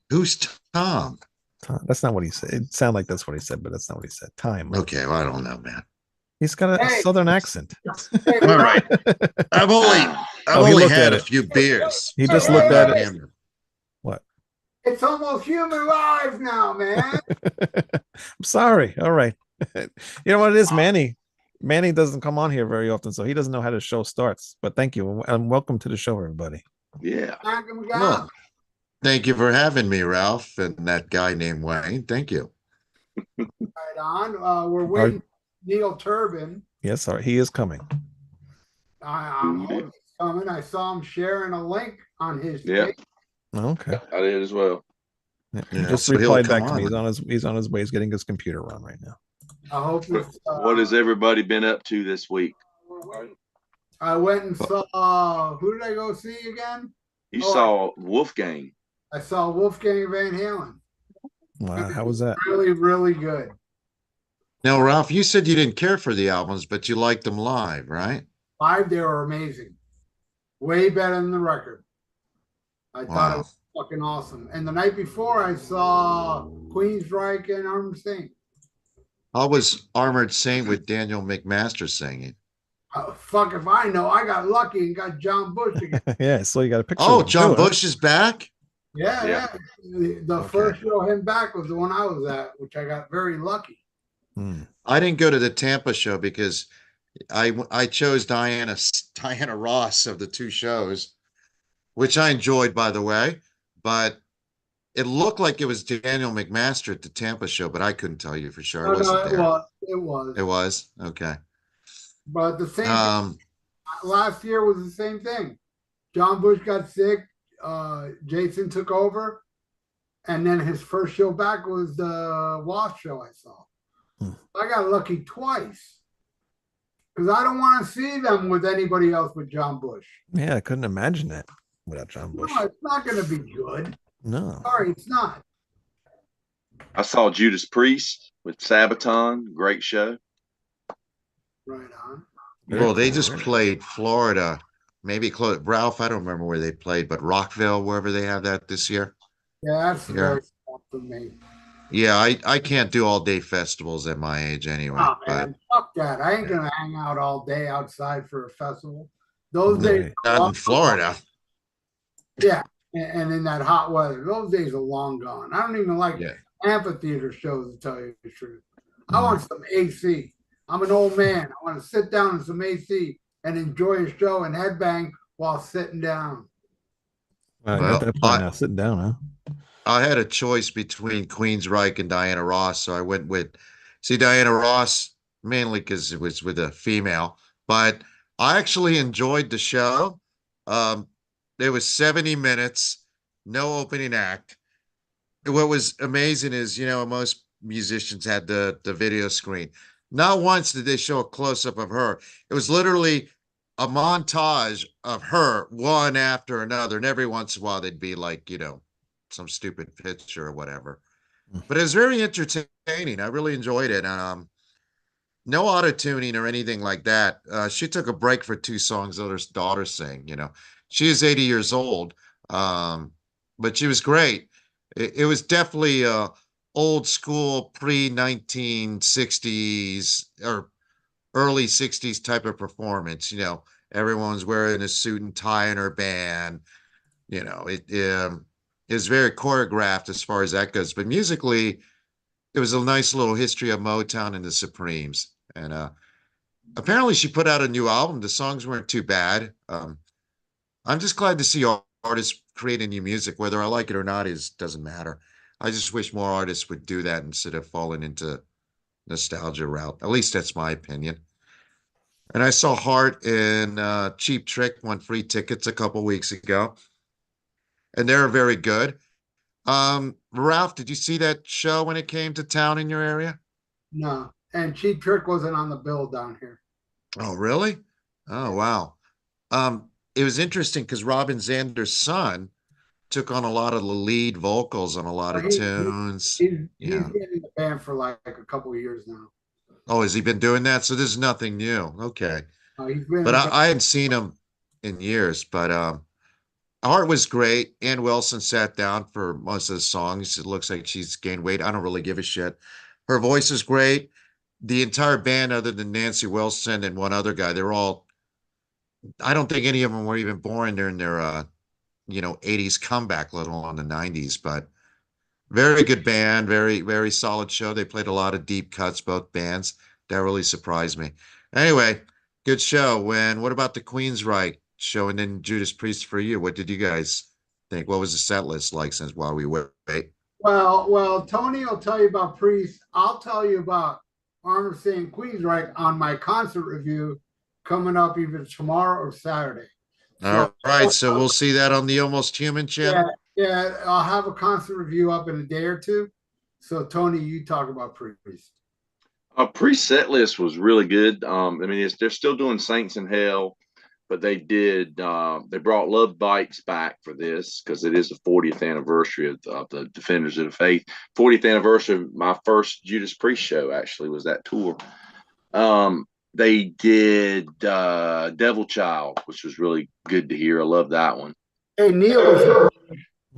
Who's Tom? That's not what he said. It sounded like that's what he said, but that's not what he said. Time. Okay, well, I don't know, man. He's got a Hey, southern accent. hey, All Ralph. right. I've only I've Oh, he only looked had at a it. few beers, He just so I'm looked not at it. hammered. What? It's almost human live now, man. I'm sorry. All right. You know what it is, Manny. Manny doesn't come on here very often, so he doesn't know how the show starts. But thank you and welcome to the show, everybody. Yeah. Knock him down. Well, thank you for having me, Ralph, and that guy named Wayne. Thank you. Right on. We're Our, waiting for Neil Turbin. yes, he is coming. I'm hoping he's coming. I saw him sharing a link on his Yeah. page. Okay. I did as well. Yeah, he Yeah, just so he'll replied come back to me. on. He's on his way. He's getting his computer run right now. I hope What, it's. what has everybody been up to this week? I went and Oh, saw. Who did I go see again? You Oh, saw Wolfgang. I saw Wolfgang Van Halen. wow, how was that? Really, really good. Now, Ralph, you said you didn't care for the albums, but you liked them live, right? Live, they were amazing. Way better than the record. I thought it Wow. was fucking awesome. And the night before, I saw Queensryche and Armstein. How was Armored Saint with Daniel McMaster singing? Fuck if I know. I got lucky and got John Bush again. Yeah, so you got a picture Oh, with him John too, huh? Bush is back? Yeah, Yeah. yeah. The Okay. first show him back was the one I was at, which I got very lucky. Hmm. I didn't go to the Tampa show because I chose Diana Ross of the two shows, which I enjoyed, by the way, but it looked like it was Daniel McMaster at the Tampa show, but I couldn't tell you for sure. I No, no, wasn't it there. was. It was. It was okay. But the same thing Um, last year was the same thing. John Bush got sick. Jason took over. And then his first show back was the Wasp show I saw. Hmm. I got lucky twice because I don't want to see them with anybody else but John Bush. Yeah, I couldn't imagine that without John Bush. No, it's not going to be good. No. Sorry, it's not. I saw Judas Priest with Sabaton. Great show. Right on. Very well, they cool. just Very cool. played Florida, maybe close. Ralph, I don't remember where they played, but Rockville, wherever they have that this year. Yeah, that's Yeah. very small for me. Yeah, I can't do all day festivals at my age anyway, Oh but man, fuck that. I ain't yeah. gonna hang out all day outside for a festival. Those No days way. are Not long in Florida. Yeah, and in that hot weather, those days are long gone. I don't even like Yeah. amphitheater shows to tell you the truth. I Mm. want some AC. I'm an old man. I want to sit down in some AC and enjoy a show and headbang while sitting down. You're at Well, that point now, sitting down, huh? I had a choice between Queensryche and Diana Ross, so I went with see Diana Ross mainly because it was with a female, but I actually enjoyed the show. Um, it was 70 minutes, no opening act. What was amazing is, most musicians had the video screen. Not once did they show a close up of her. It was literally a montage of her one after another, and every once in a while they'd be like, some stupid picture or whatever. But it was very entertaining. I really enjoyed it. No auto tuning or anything like that. She took a break for two songs. Let her daughter sing. She is 80 years old, but she was great. It was definitely a old school pre 1960s or early 60s type of performance. Everyone's wearing a suit and tie in her band. It is very choreographed as far as that goes. But musically, it was a nice little history of Motown and the Supremes. And apparently, she put out a new album. The songs weren't too bad. I'm just glad to see artists creating new music. Whether I like it or not is doesn't matter. I just wish more artists would do that instead of falling into nostalgia route. At least that's my opinion. And I saw Hart and Cheap Trick won free tickets a couple weeks ago, and they're very good. Ralph, did you see that show when it came to town in your area? No, and Cheap Trick wasn't on the bill down here. Oh, really? Oh, Yeah. wow. It was interesting because Robin Zander's son took on a lot of the lead vocals on a lot But of tunes. he's Yeah. been in the band for like a couple of years now. Oh, has he been doing that? So this is nothing new. Okay. He's been in But the I, band. I hadn't seen him in years, but Art was great. Ann Wilson sat down for most of the songs. It looks like she's gained weight. I don't really give a shit. Her voice is great. The entire band, other than Nancy Wilson and one other guy, they're all, I don't think any of them were even born during their 80s comeback, let alone the 90s. But very good band, very, very solid show. They played a lot of deep cuts, both bands. That really surprised me. Anyway, good show. What about the Queensryche show and then Judas Priest for you? What did you guys think? What was the set list like since while we wait? Well, Tony will tell you about Priest. I'll tell you about Armored Saint Queensryche on my concert review coming up either tomorrow or Saturday. All right, so we'll see that on the Almost Human channel. Yeah, I'll have a concert review up in a day or two. So Tony, you talk about Priest. Priest set list was really good. I mean, they're still doing Saints in Hell, but they brought Love Bites back for this because it is the 40th anniversary of the Defenders of the Faith. 40th anniversary of my first Judas Priest show actually was that tour. They did Devil Child, which was really good to hear. I love that one. Hey, Neil was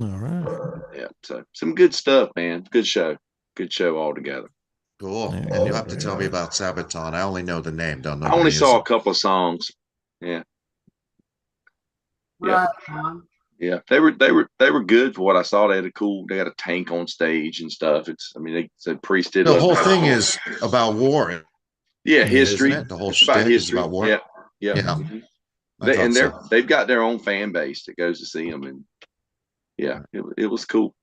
All right. Yeah, so some good stuff, man. Good show altogether. Cool. Yeah, And you'll have to tell me about Sabaton. I only know the name, don't know. I only saw a couple of songs. Yeah. right Yeah. on. Yeah, they were good for what I saw. They had a tank on stage and stuff. They said Priest did. The whole thing is about war. Yeah, history. Isn't it? The whole It's about shtick is history. about war. Yeah. Yeah. Mhm. I thought so. They've got their own fan base that goes to see them, and yeah, it was cool.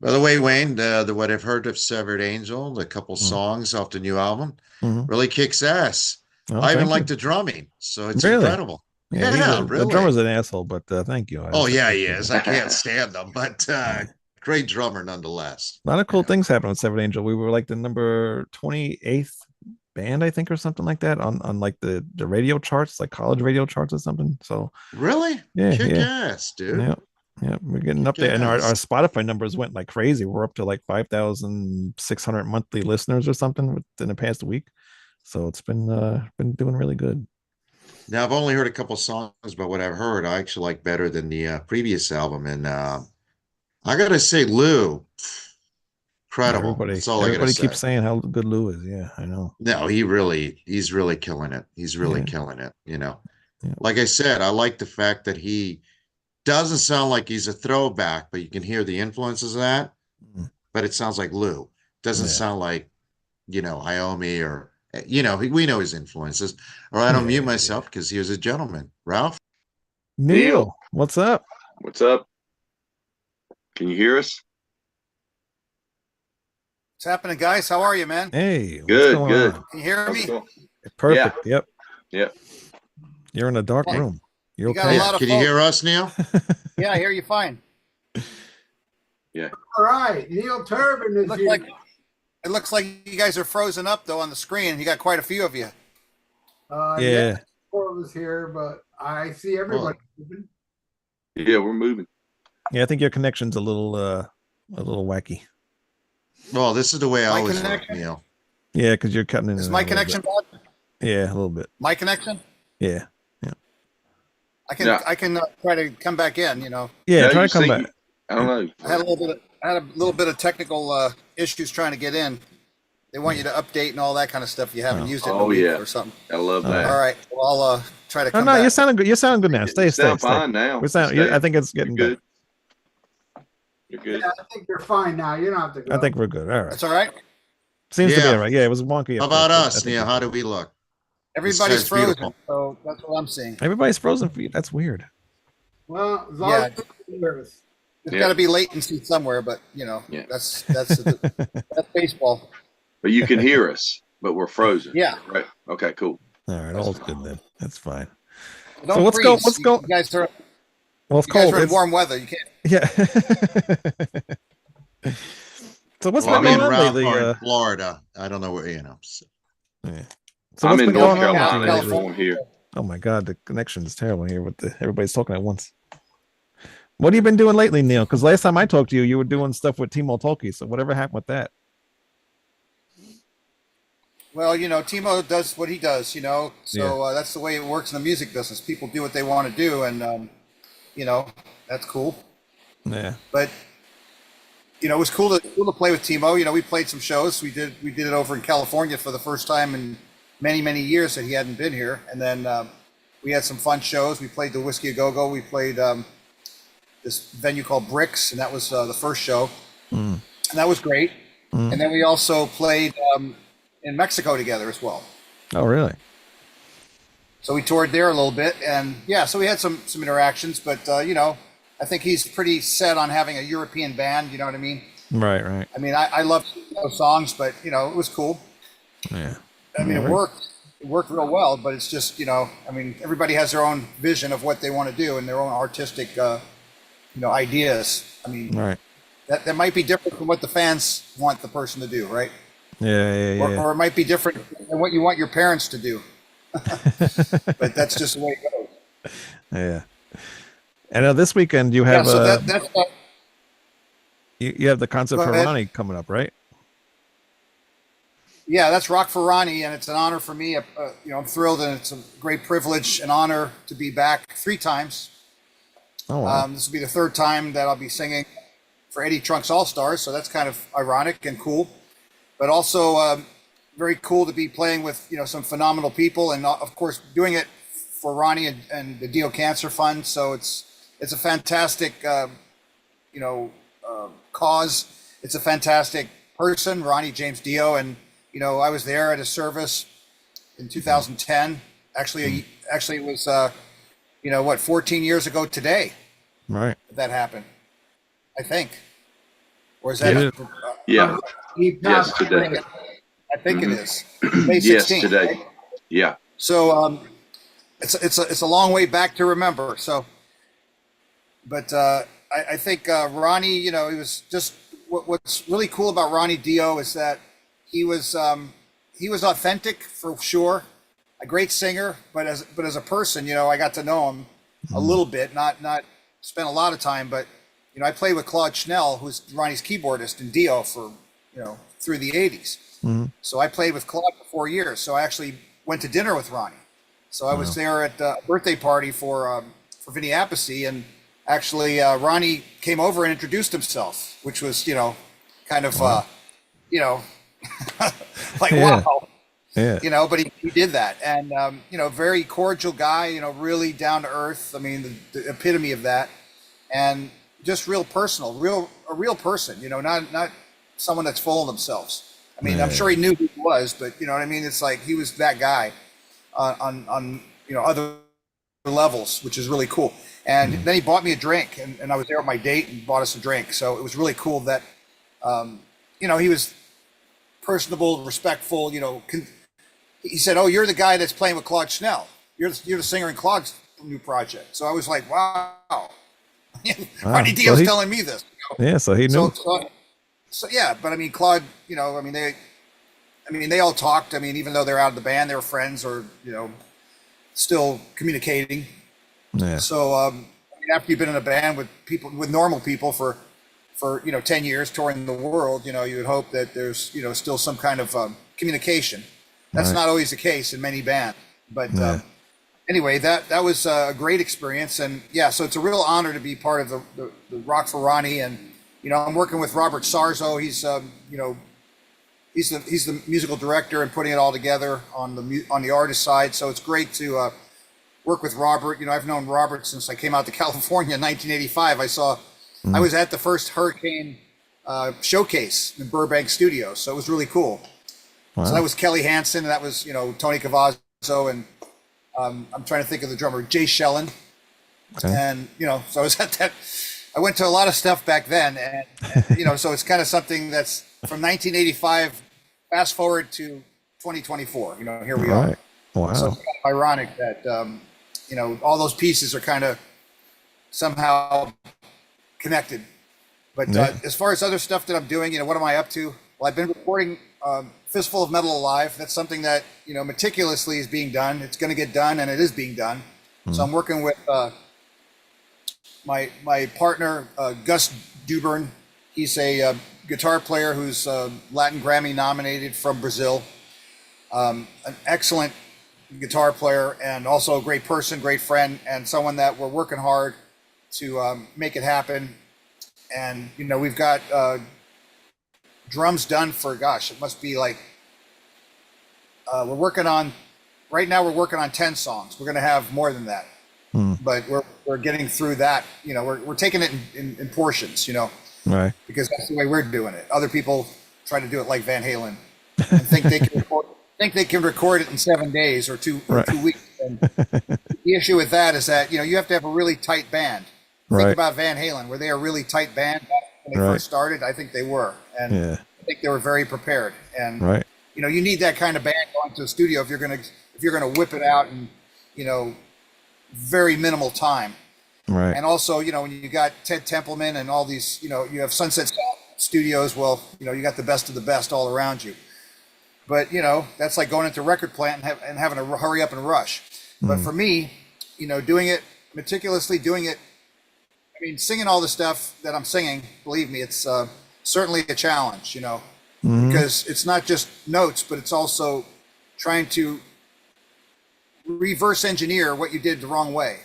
By the way, Wayne, what I've heard of Severed Angel, the couple Mm. songs off the new album, Mhm. really kicks ass. Oh, I even thank like you. the drumming, so it's Really? incredible. Yeah, Yeah, the really. drummer's an asshole, but thank you. Oh yeah, he appreciate is. it. I can't stand them, but great drummer nonetheless. A lot of cool things happened with Severed Angel. We were like the number 28th band, I think, or something like that on like the radio charts, like college radio charts or something. So Really? yeah, Kick yeah, ass, dude. yeah, we're getting up Kick there, and our ass. Spotify numbers went like crazy. We're up to like 5,600 monthly listeners or something within the past week. So it's been doing really good. Now I've only heard a couple songs, but what I've heard I actually like better than the previous album. And I gotta say, Lou, incredible. That's all I gotta Everybody say. keeps saying how good Lou is. Yeah, I know. No, he's really killing it. He's really Yeah. killing it. Yeah. Like I said, I like the fact that he doesn't sound like he's a throwback, but you can hear the influences of that. Mhm. But it sounds like Lou. Doesn't Yeah. sound like, Iommi or, we know his influences. All right, I'll mute myself because he was a gentleman. Ralph? Neil, what's up? What's up? Can you hear us? What's happening, guys? How are you, man? Hey, what's Good, going good. on? Can you hear How's me? it going? Perfect. Yep. Yep. You're in a dark Hey, room. You're you got okay. a lot of Can you folks. hear us, Neil? Yeah, I hear you fine. All right, Neil Turbin is here. It looks like you guys are frozen up though on the screen. You got quite a few of you. Yeah. 4 of us here, but I see everybody. Yeah, we're moving. Yeah, I think your connection's a little wacky. Well, this is the way I My always look, connection? Neil. Yeah, because you're cutting in. Is and my out a little connection bit. bad? Yeah, a little bit. My connection? Yeah. I can try to come back in. You know, Yeah, No, try you to come see- back. I don't know. I had a little bit of technical issues trying to get in. They want you to update and all that kind of stuff. You haven't used it in a Oh, week yeah. or something. I love Oh, that. All right, well I'll try to Oh come no, back. you're sounding good. You're sounding good now. You Stay. sound fine now. We're sound, Stay. I think it's getting You're better. good. You're good. Yeah, I think you're fine now. You don't have to go. I think we're good. All right. That's all right. Seems to be Yeah. all right. Yeah, it was wonky. How at about first, but I us, think Neil? we're How good. do we look? Everybody's guy's frozen, beautiful. so that's what I'm seeing. Everybody's frozen for you. That's weird. Well, as long Yeah. as you're nervous. There's Yeah. got to be latency somewhere, but Yeah. that's that's baseball. But you can hear us, but we're frozen. Yeah. Right. Okay, cool. All right, all's good then. That's fine. Don't what's freeze. go- what's go- You guys are Well, it's you guys cold. are in It's, warm weather. You can't. yeah. So what's Well, been I'm going in on Ralph lately? are in Florida. I don't know where, so. Yeah. So I'm what's in been North going on with Carolina. you It's lately? warm here. Oh my God, the connection is terrible here with everybody's talking at once. What have you been doing lately, Neil? Because last time I talked to you, you were doing stuff with Timo Tolkki. So whatever happened with that? Well, Timo does what he does. So that's the way it works in the music business. People do what they want to do, and you know, that's cool. Yeah. But you know, it was cool to play with Timo. You know, we played some shows. We did it over in California for the first time in many years that he hadn't been here. And then we had some fun shows. We played the Whiskey A Go Go. We played this venue called Bricks, and that was the first show, and that was great. And then we also played in Mexico together as well. Oh, really? So we toured there a little bit, and yeah, so we had some interactions. But you know, I think he's pretty set on having a European band. You know what I mean? Right. Right. I mean, I love those songs, but you know, it was cool. Yeah. I mean, it worked. It worked real well, but it's just, you know, I mean, everybody has their own vision of what they want to do and their own artistic, you know, ideas. I mean, Right. that might be different from what the fans want the person to do, right? Yeah. Or it might be different than what you want your parents to do. But that's just the way it goes. Yeah. And this weekend you have So that's you have the concert Go for ahead. Ronnie coming up, right? yeah, that's Rock for Ronnie, and it's an honor for me. You know, I'm thrilled, and it's a great privilege and honor to be back 3 times. Oh, wow. This will be the 3rd time that I'll be singing for Eddie Trunk's All Stars, so that's kind of ironic and cool. But also very cool to be playing with, you know, some phenomenal people, and of course doing it for Ronnie and the Dio Cancer Fund. So it's a fantastic, you know, cause. It's a fantastic person, Ronnie James Dio, and you know, I was there at a service in 2010. Actually, it was, you know, what, 14 years ago today Right. that happened, I think. Or is that? Yeah. Yeah. He Yes, passed today. away. I think it is. May 16th. Yes, today. right? Yeah. So it's a long way back to remember. So, but I think Ronnie, you know, he was just what's really cool about Ronnie Dio is that he was authentic for sure, a great singer, but as a person, you know, I got to know him a little bit, not spent a lot of time, but you know, I played with Claude Schnell, who's Ronnie's keyboardist in Dio for, you know, through the 80s. So I played with Claude for 4 years. So I actually went to dinner with Ronnie. So I was there at a birthday party for Vinny Appice, and actually Ronnie came over and introduced himself, which was, you know, kind of, you know, like, Yeah. wow, Yeah. you know, but he did that. And, you know, very cordial guy, you know, really down to earth. I mean, the epitome of that. And just real personal, a real person, you know, not someone that's full of themselves. I mean, I'm sure he knew who he was, but you know what I mean? It's like he was that guy on you know, other levels, which is really cool. And then he bought me a drink, and I was there with my date and bought us a drink. So it was really cool that, you know, he was personable, respectful, you know. He said, "Oh, you're the guy that's playing with Claude Schnell. You're the singer in Claude's new project." So I was like, wow. Ronnie So Dio's he- telling me this. You know? Yeah. So he knew. So yeah, but I mean, Claude, you know, I mean, they all talked. I mean, even though they're out of the band, they were friends, or you know, still communicating. Yeah. So I mean, after you've been in a band with normal people for you know 10 years touring the world, you know, you would hope that there's, you know, still some kind of communication. That's Right. not always the case in many bands, but Yeah. anyway, that was a great experience, and yeah, so it's a real honor to be part of the Rock for Ronnie, and you know, I'm working with Robert Sarzo. He's you know, he's the musical director and putting it all together on the artist side. So it's great to work with Robert. You know, I've known Robert since I came out to California in 1985. I was at the first Hurricane showcase in Burbank Studios, so it was really cool. Wow. So that was Kelly Hansen, and that was, you know, Tony Cavazzo, and I'm trying to think of the drummer, Jay Shellen. Okay. And, you know, so I was at that. I went to a lot of stuff back then, and you know, so it's kind of something that's from 1985, fast forward to 2024, you know, here we are. Right. Wow. So it's kind of ironic that, you know, all those pieces are kind of somehow connected. But Yeah. as far as other stuff that I'm doing, you know, what am I up to? Well, I've been recording Fistful of Metal Alive. That's something that, you know, meticulously is being done. It's going to get done, and it is being done. So I'm working with my partner, Gus Dubern. He's a guitar player who's Latin Grammy nominated from Brazil. An excellent guitar player, and also a great person, great friend, and someone that we're working hard to make it happen. And we've got drums done for, gosh, it must be like we're working on 10 songs. We're going to have more than that, but we're getting through that. We're taking it in portions, Right. because that's the way we're doing it. Other people try to do it like Van Halen and think they can record it in 7 days or 2 weeks. And the issue with that is that you have to have a really tight band. Think about Van Halen. Were they a really tight band when they first started? I think they were, and I think they were very prepared. And you need that kind of band going to the studio if you're gonna whip it out in very minimal time. Right. And also, when you got Ted Templeman and all these, you have Sunset Studios. Well, you got the best of the best all around you. But that's like going into a record plant and having to hurry up and rush. But for me, doing it meticulously, singing all the stuff that I'm singing, believe me, it's certainly a challenge, because it's not just notes, but it's also trying to reverse engineer what you did the wrong way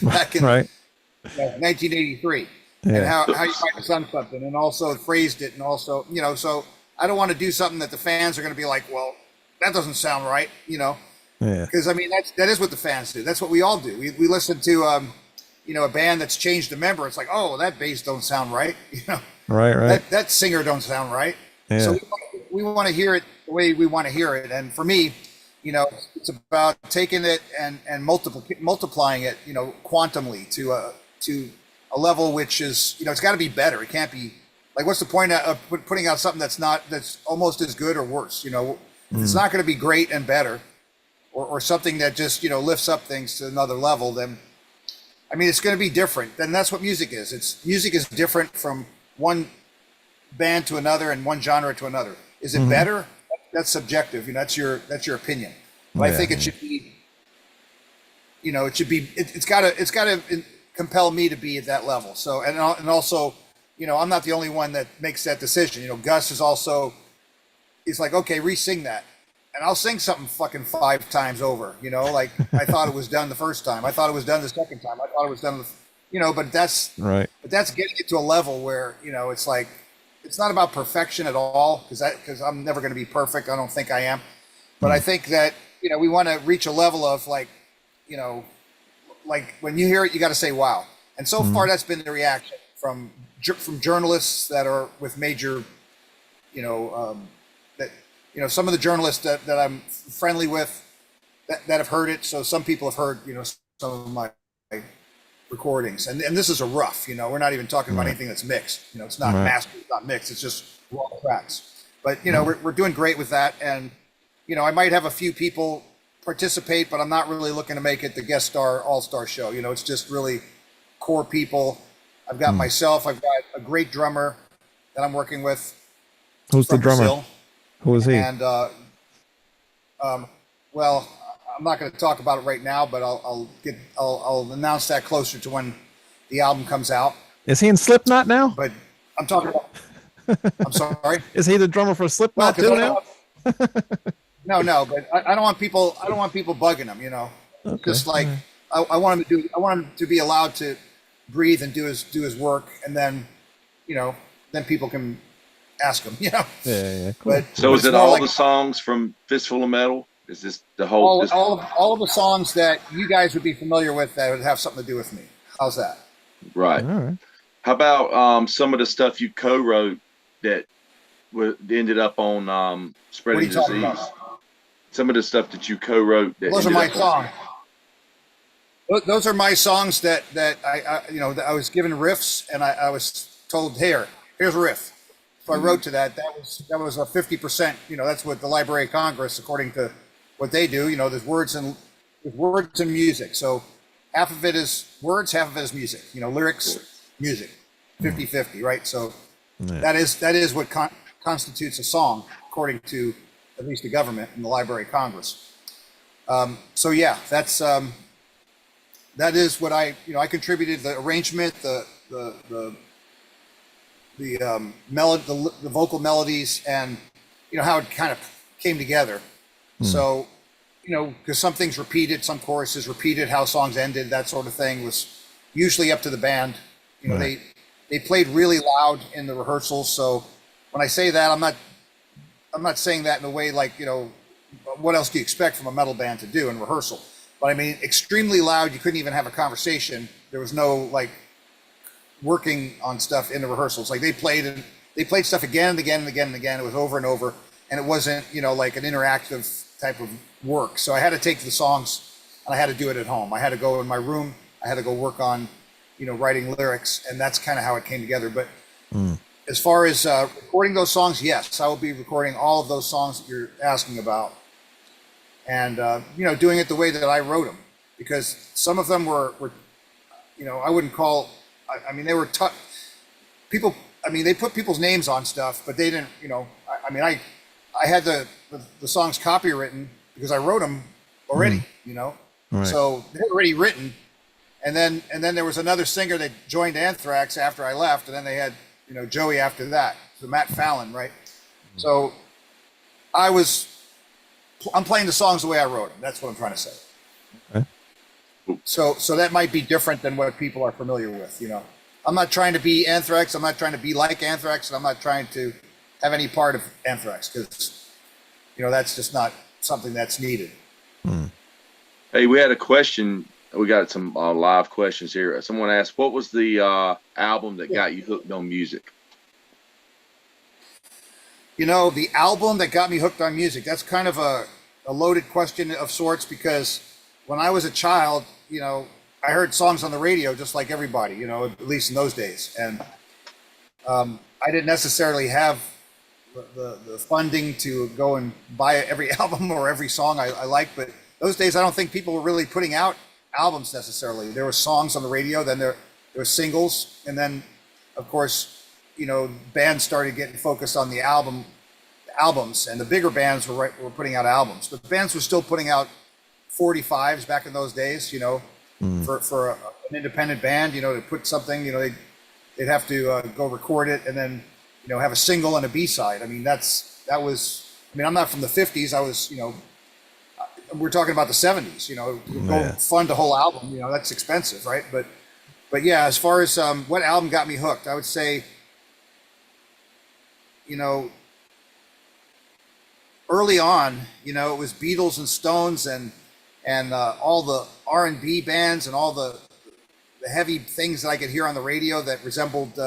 back in 1983, and how you might have done something, and also phrased it, and also, so I don't want to do something that the fans are going to be like, well, that doesn't sound right, because that is what the fans do. That's what we all do. We listen to a band that's changed a member. It's like, oh, that bass don't sound right. Right. That singer don't sound right. Yeah. So we want to hear it the way we want to hear it. And for me, it's about taking it and multiplying it, quantumly to a level which is, it's got to be better. It can't be like, what's the point of putting out something that's almost as good or worse? If it's not going to be great and better, or something that just lifts up things to another level, then it's going to be different. And that's what music is. Music is different from one band to another and one genre to another. Is it better? That's subjective. That's your opinion. But I think it should be. It's got to compel me to be at that level. So and also, I'm not the only one that makes that decision. Gus is also. He's like, okay, re-sing that. And I'll sing something fucking 5 times over, like I thought it was done the first time. I thought it was done the second time. I thought it was done, but that's right. But that's getting it to a level where, it's like, it's not about perfection at all, because I'm never going to be perfect. I don't think I am. But I think that, we want to reach a level of like when you hear it, you got to say, wow. And so far that's been the reaction from journalists that are with major, some of the journalists that I'm friendly with that have heard it. So some people have heard, some of my recordings, and this is a rough, we're not even talking about anything that's mixed, it's not mastered, it's not mixed, it's just raw tracks. But, we're doing great with that. And, I might have a few people participate, but I'm not really looking to make it the guest star, all-star show. It's just really core people. I've got myself, I've got a great drummer that I'm working with. Who's the drummer? Brazil. Who is he? And, well, I'm not going to talk about it right now, but I'll announce that closer to when the album comes out. Is he in Slipknot now? But I'm talking about. I'm sorry. Is he the drummer for Slipknot too now? No, but I don't want people. I don't want people bugging him. Okay. Just like I want him to do. I want him to be allowed to breathe and do his work, and then, then people can ask him. Yeah. Cool. But so is it all the songs from Fistful of Metal? Is this the whole? All of the songs that you guys would be familiar with that would have something to do with me. How's that? Right. All right. How about some of the stuff you co-wrote that ended up on Spreading Disease? Some of the stuff that you co-wrote. Those are my songs. Those are my songs that I was given riffs, and I was told, here's a riff. So I wrote to that. That was a 50%. That's what the Library of Congress, according to what they do. There's words and music. So half of it is words, half of it is music. Lyrics, music, 50-50, right? So that is what constitutes a song, according to at least the government and the Library of Congress. So yeah, that is what I contributed the arrangement, the vocal melodies, and how it kind of came together. So because some things repeated, some choruses repeated, how songs ended, that sort of thing was usually up to the band. You know, Right. they played really loud in the rehearsals. So when I say that, I'm not saying that in a way like, you know, what else do you expect from a metal band to do in rehearsal? But I mean, extremely loud. You couldn't even have a conversation. There was no like working on stuff in the rehearsals. Like they played stuff again and again and again and again. It was over and over, and it wasn't, you know, like an interactive type of work. So I had to take the songs and I had to do it at home. I had to go in my room. I had to go work on, you know, writing lyrics, and that's kind of how it came together. But as far as recording those songs, yes, I will be recording all of those songs that you're asking about, and you know, doing it the way that I wrote them, because some of them were you know, I wouldn't call. I mean, they were people. I mean, they put people's names on stuff, but they didn't. You know, I mean, I had the songs copywritten because I wrote them already. You know, Right. so they're already written. And then there was another singer that joined Anthrax after I left, and then they had, you know, Joey after that. So Matt Fallon, right? So I'm playing the songs the way I wrote them. That's what I'm trying to say. Okay. So that might be different than what people are familiar with. You know, I'm not trying to be Anthrax. I'm not trying to be like Anthrax, and I'm not trying to have any part of Anthrax, because, you know, that's just not something that's needed. Hey, we had a question. We got some live questions here. Someone asked, what was the album that got you hooked on music? You know, the album that got me hooked on music, that's kind of a loaded question of sorts, because when I was a child, you know, I heard songs on the radio just like everybody, you know, at least in those days. And I didn't necessarily have the funding to go and buy every album or every song I liked. But those days, I don't think people were really putting out albums necessarily. There were songs on the radio, then there were singles, and then, of course, you know, bands started getting focused on the albums, and the bigger bands were putting out albums, but bands were still putting out 45s back in those days. You know, for an independent band, you know, to put something, you know, they'd have to go record it and then, you know, have a single and a B-side. I mean, that was. I mean, I'm not from the 50s. I was, you know. We're talking about the 70s, you know, go fund a whole album, you know, that's expensive, right? But yeah, as far as what album got me hooked, I would say, you know, early on, you know, it was Beatles and Stones and all the R&B bands and all the heavy things that I could hear on the radio that resembled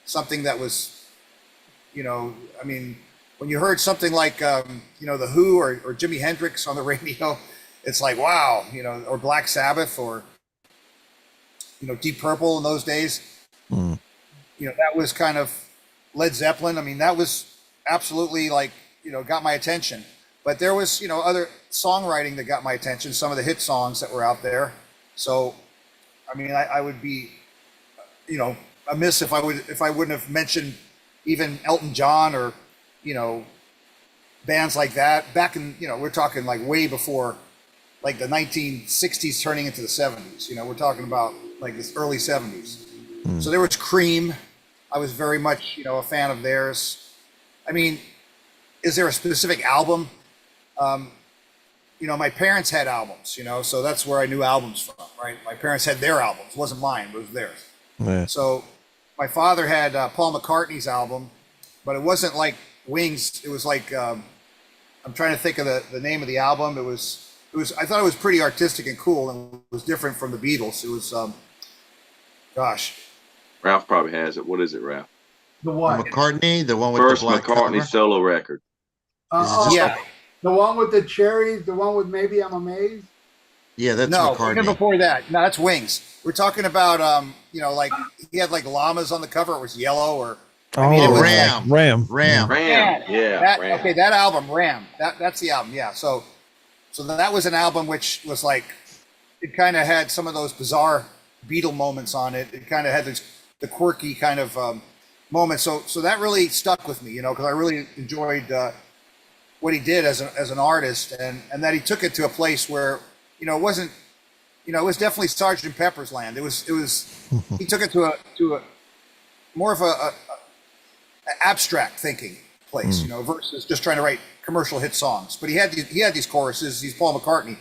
something that was, you know, I mean, when you heard something like, you know, The Who or Jimi Hendrix on the radio, it's like, wow, you know, or Black Sabbath or, you know, Deep Purple in those days. You know, that was kind of Led Zeppelin. I mean, that was absolutely like, you know, got my attention. But there was, you know, other songwriting that got my attention, some of the hit songs that were out there. So, I mean, I would be, you know, amiss if I wouldn't have mentioned even Elton John or, you know, bands like that back in, you know, we're talking like way before, like the 1960s turning into the 70s. You know, we're talking about like this early 70s. So there was Cream. I was very much, you know, a fan of theirs. I mean, is there a specific album? You know, my parents had albums, you know, so that's where I knew albums from, right? My parents had their albums. It wasn't mine, but it was theirs. Yeah. So my father had Paul McCartney's album, but it wasn't like Wings. It was like, I'm trying to think of the name of the album. It was, I thought it was pretty artistic and cool, and it was different from the Beatles. It was, gosh. Ralph probably has it. What is it, Ralph? The what? McCartney, the one with First the black McCartney cover? solo record. Yeah. The one with the cherries, the one with Maybe I'm Amazed. Yeah, that's No, even McCartney. before that. No, that's Wings. We're talking about, you know, like he had like llamas on the cover. It was yellow or. Oh, mean, it was Ram. Ram. Ram. Ram. Yeah. That, Ram. okay, that album, Ram. That's the album. Yeah. So that was an album which was like, it kind of had some of those bizarre Beatle moments on it. It kind of had the quirky kind of moments. So that really stuck with me, you know, because I really enjoyed what he did as an artist, and that he took it to a place where, you know, it wasn't, you know, it was definitely Sgt. Pepper's land. It was he took it to a more of a abstract thinking place, you know, versus just trying to write commercial hit songs. But he had these choruses. He's Paul McCartney,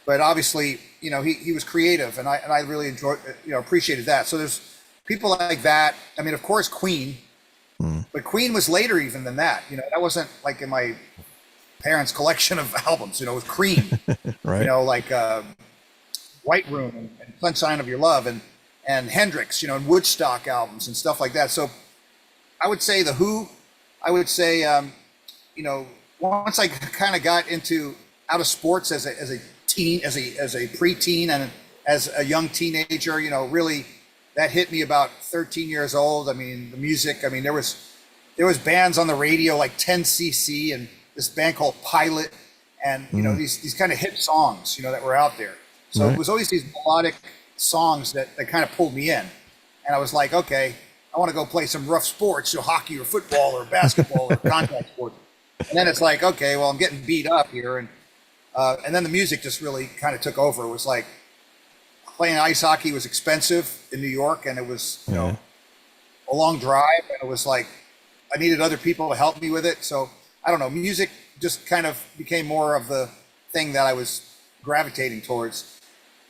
but obviously, you know, he was creative, and I really enjoyed, you know, appreciated that. So there's people like that. I mean, of course, Queen, but Queen was later even than that. You know, that wasn't like in my parents' collection of albums. You know, it was Cream. Right. You know, like White Room and Sunshine of Your Love, and Hendrix. You know, and Woodstock albums and stuff like that. So I would say the Who. I would say, you know, once I kind of got out of sports as a teen, as a preteen, and as a young teenager, you know, really that hit me about 13 years old. I mean, the music. I mean, there was bands on the radio like 10cc and this band called Pilot, and you know, these kind of hit songs, you know, that were out there. So it was always these melodic songs that kind of pulled me in, and I was like, okay, I want to go play some rough sports, so hockey or football or basketball or contact sports. And then it's like, okay, well, I'm getting beat up here, and then the music just really kind of took over. It was like playing ice hockey was expensive in New York, and it was, you know, a long drive, and it was like I needed other people to help me with it. So I don't know, music just kind of became more of the thing that I was gravitating towards.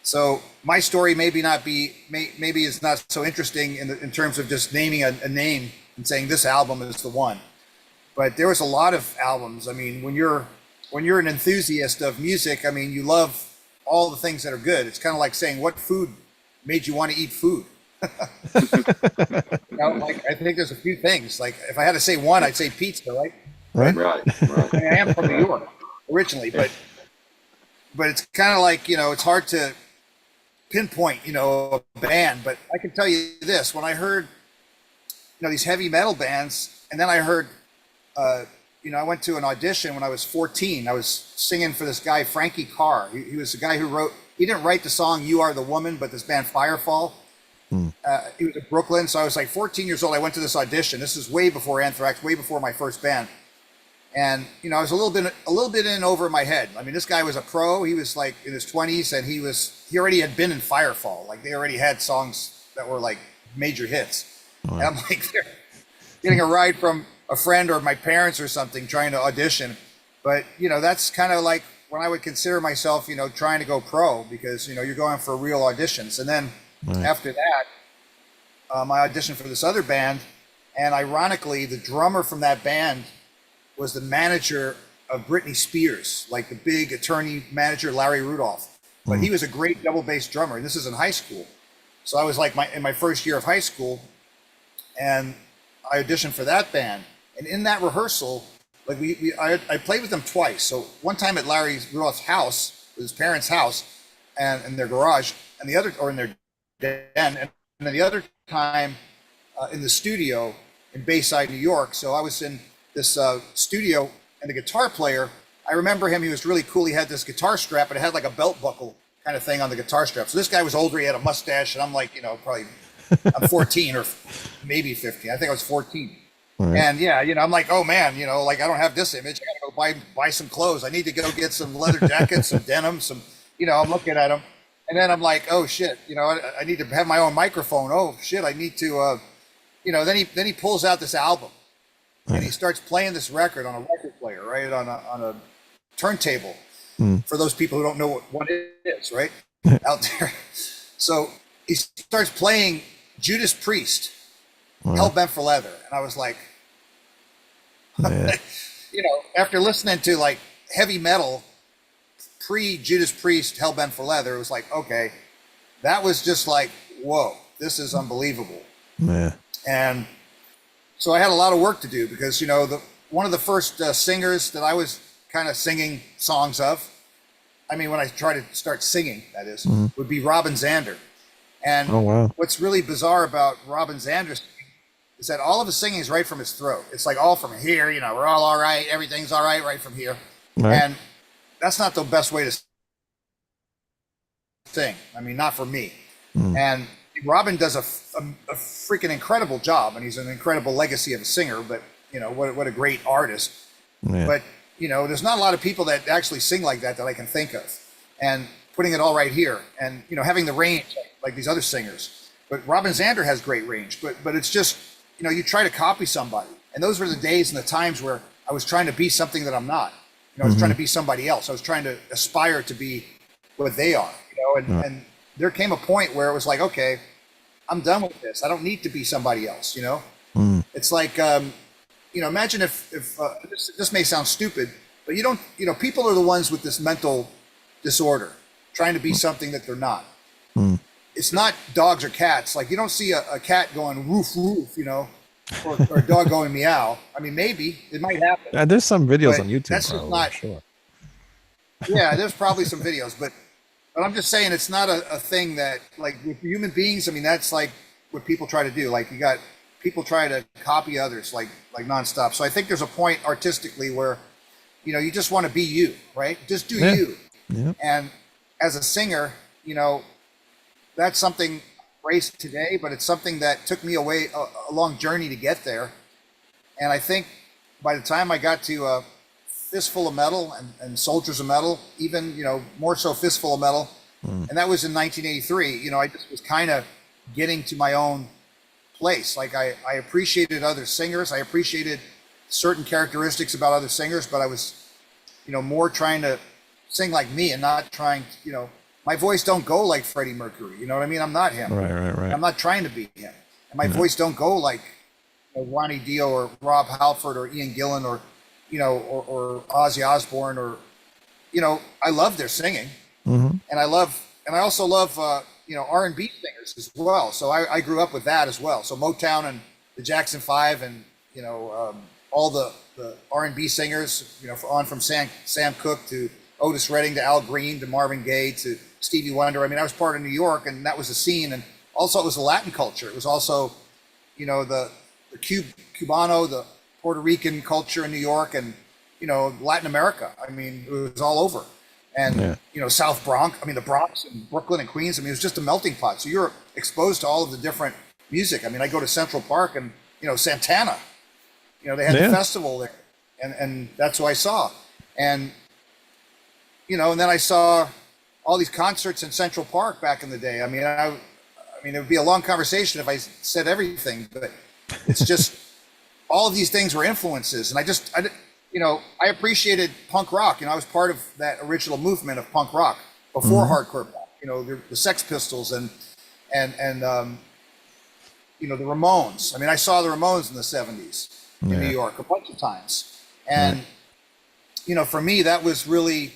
So my story maybe is not so interesting in terms of just naming a name and saying this album is the one. But there was a lot of albums. I mean, when you're an enthusiast of music, I mean, you love all the things that are good. It's kind of like saying what food made you want to eat food. You know, like I think there's a few things. Like if I had to say one, I'd say pizza, right? Right. I mean, I am from New York originally, but it's kind of like, you know, it's hard to pinpoint, you know, a band. But I can tell you this: when I heard, you know, these heavy metal bands, and then I heard, you know, I went to an audition when I was 14. I was singing for this guy Frankie Carr. He was the guy who wrote. He didn't write the song "You Are the Woman," but this band Firefall. He was in Brooklyn, so I was like 14 years old. I went to this audition. This is way before Anthrax, way before my first band. And you know, I was a little bit in over my head. I mean, this guy was a pro. He was like in his 20s, and he already had been in Firefall. Like they already had songs that were like major hits. And I'm like, they're getting a ride from a friend or my parents or something trying to audition. But you know, that's kind of like when I would consider myself, you know, trying to go pro, because you know you're going for real auditions. And then after that, I auditioned for this other band, and ironically, the drummer from that band was the manager of Britney Spears, like the big attorney manager, Larry Rudolph. But he was a great double bass drummer, and this is in high school. So I was like in my first year of high school, and I auditioned for that band. And in that rehearsal, like I played with them twice. So one time at Larry Rudolph's house, his parents' house, and in their garage, and the other, or in their den, and then the other time in the studio in Bayside, New York. So I was in this studio, and the guitar player, I remember him, he was really cool. He had this guitar strap, and it had like a belt buckle kind of thing on the guitar strap. So this guy was older, he had a mustache, and I'm like, you know, probably, I'm 14 or maybe 15. I think I was 14. And yeah, you know, I'm like, oh man, you know, like I don't have this image. I gotta go buy some clothes. I need to go get some leather jackets, some denim, some, you know, I'm looking at them. And then I'm like, oh shit, you know, I need to have my own microphone. Oh shit, I need to, you know, then he pulls out this album. And he starts playing this record on a record player, right, on a turntable. For those people who don't know what it is, right, out there. So he starts playing Judas Priest, Hell Bent for Leather, and I was like, you know, after listening to like heavy metal pre Judas Priest, Hell Bent for Leather, it was like, okay, that was just like, whoa, this is unbelievable. And so I had a lot of work to do, because, you know, one of the first singers that I was kind of singing songs of, I mean, when I try to start singing, that is, would be Robin Zander. And what's really bizarre about Robin Zander is that all of his singing is right from his throat. It's like all from here, you know, we're all right, everything's all right, right from here. And that's not the best way to sing. I mean, not for me. And Robin does a freaking incredible job, and he's an incredible legacy of a singer, but you know, what a great artist. But you know, there's not a lot of people that actually sing like that I can think of, and putting it all right here, and you know, having the range like these other singers. But Robin Zander has great range, but it's just, you know, you try to copy somebody, and those were the days and the times where I was trying to be something that I'm not. You know, I was trying to be somebody else. I was trying to aspire to be what they are, and there came a point where it was like, okay, I'm done with this. I don't need to be somebody else, It's like, imagine if this may sound stupid, but you don't, people are the ones with this mental disorder, trying to be something that they're not. It's not dogs or cats. Like, you don't see a cat going woof woof, or a dog going meow. I mean, maybe it might happen. There's some videos on YouTube. That's just not. Sure. Yeah, there's probably some videos, but I'm just saying it's not a thing that, like, with human beings. I mean, that's like what people try to do. Like, you got people try to copy others like nonstop. So I think there's a point artistically where, you just want to be you, right? Just do you. Yeah. And as a singer, that's something raised today, but it's something that took me a long journey to get there. And I think by the time I got to Fistful of Metal and Soldiers of Metal, even, more so Fistful of Metal, and that was in 1983, I just was kind of getting to my own place. Like, I appreciated other singers. I appreciated certain characteristics about other singers, but I was, more trying to sing like me and not trying to, my voice don't go like Freddie Mercury. You know what I mean? I'm not him. Right. I'm not trying to be him. And my voice don't go like Ronnie Dio or Rob Halford or Ian Gillan or, or Ozzy Osbourne or, I love their singing. And I also love, R&B singers as well. So I grew up with that as well. So Motown and the Jackson 5 and, all the R&B singers, on from Sam Cooke to Otis Redding to Al Green to Marvin Gaye to Stevie Wonder. I mean, I was part of New York, and that was the scene. And also it was the Latin culture. It was also, the Cubano, the Puerto Rican culture in New York and, Latin America. I mean, it was all over. And, South Bronx, the Bronx and Brooklyn and Queens. I mean, it was just a melting pot. So you're exposed to all of the different music. I mean, I go to Central Park and, Santana, they had the festival there. And that's who I saw. And, and then I saw all these concerts in Central Park back in the day. I mean, it would be a long conversation if I said everything, but it's just all of these things were influences. And I appreciated punk rock. I was part of that original movement of punk rock before hardcore punk. The Sex Pistols and the Ramones. I mean, I saw the Ramones in the 70s in New York a bunch of times. And, for me, that was really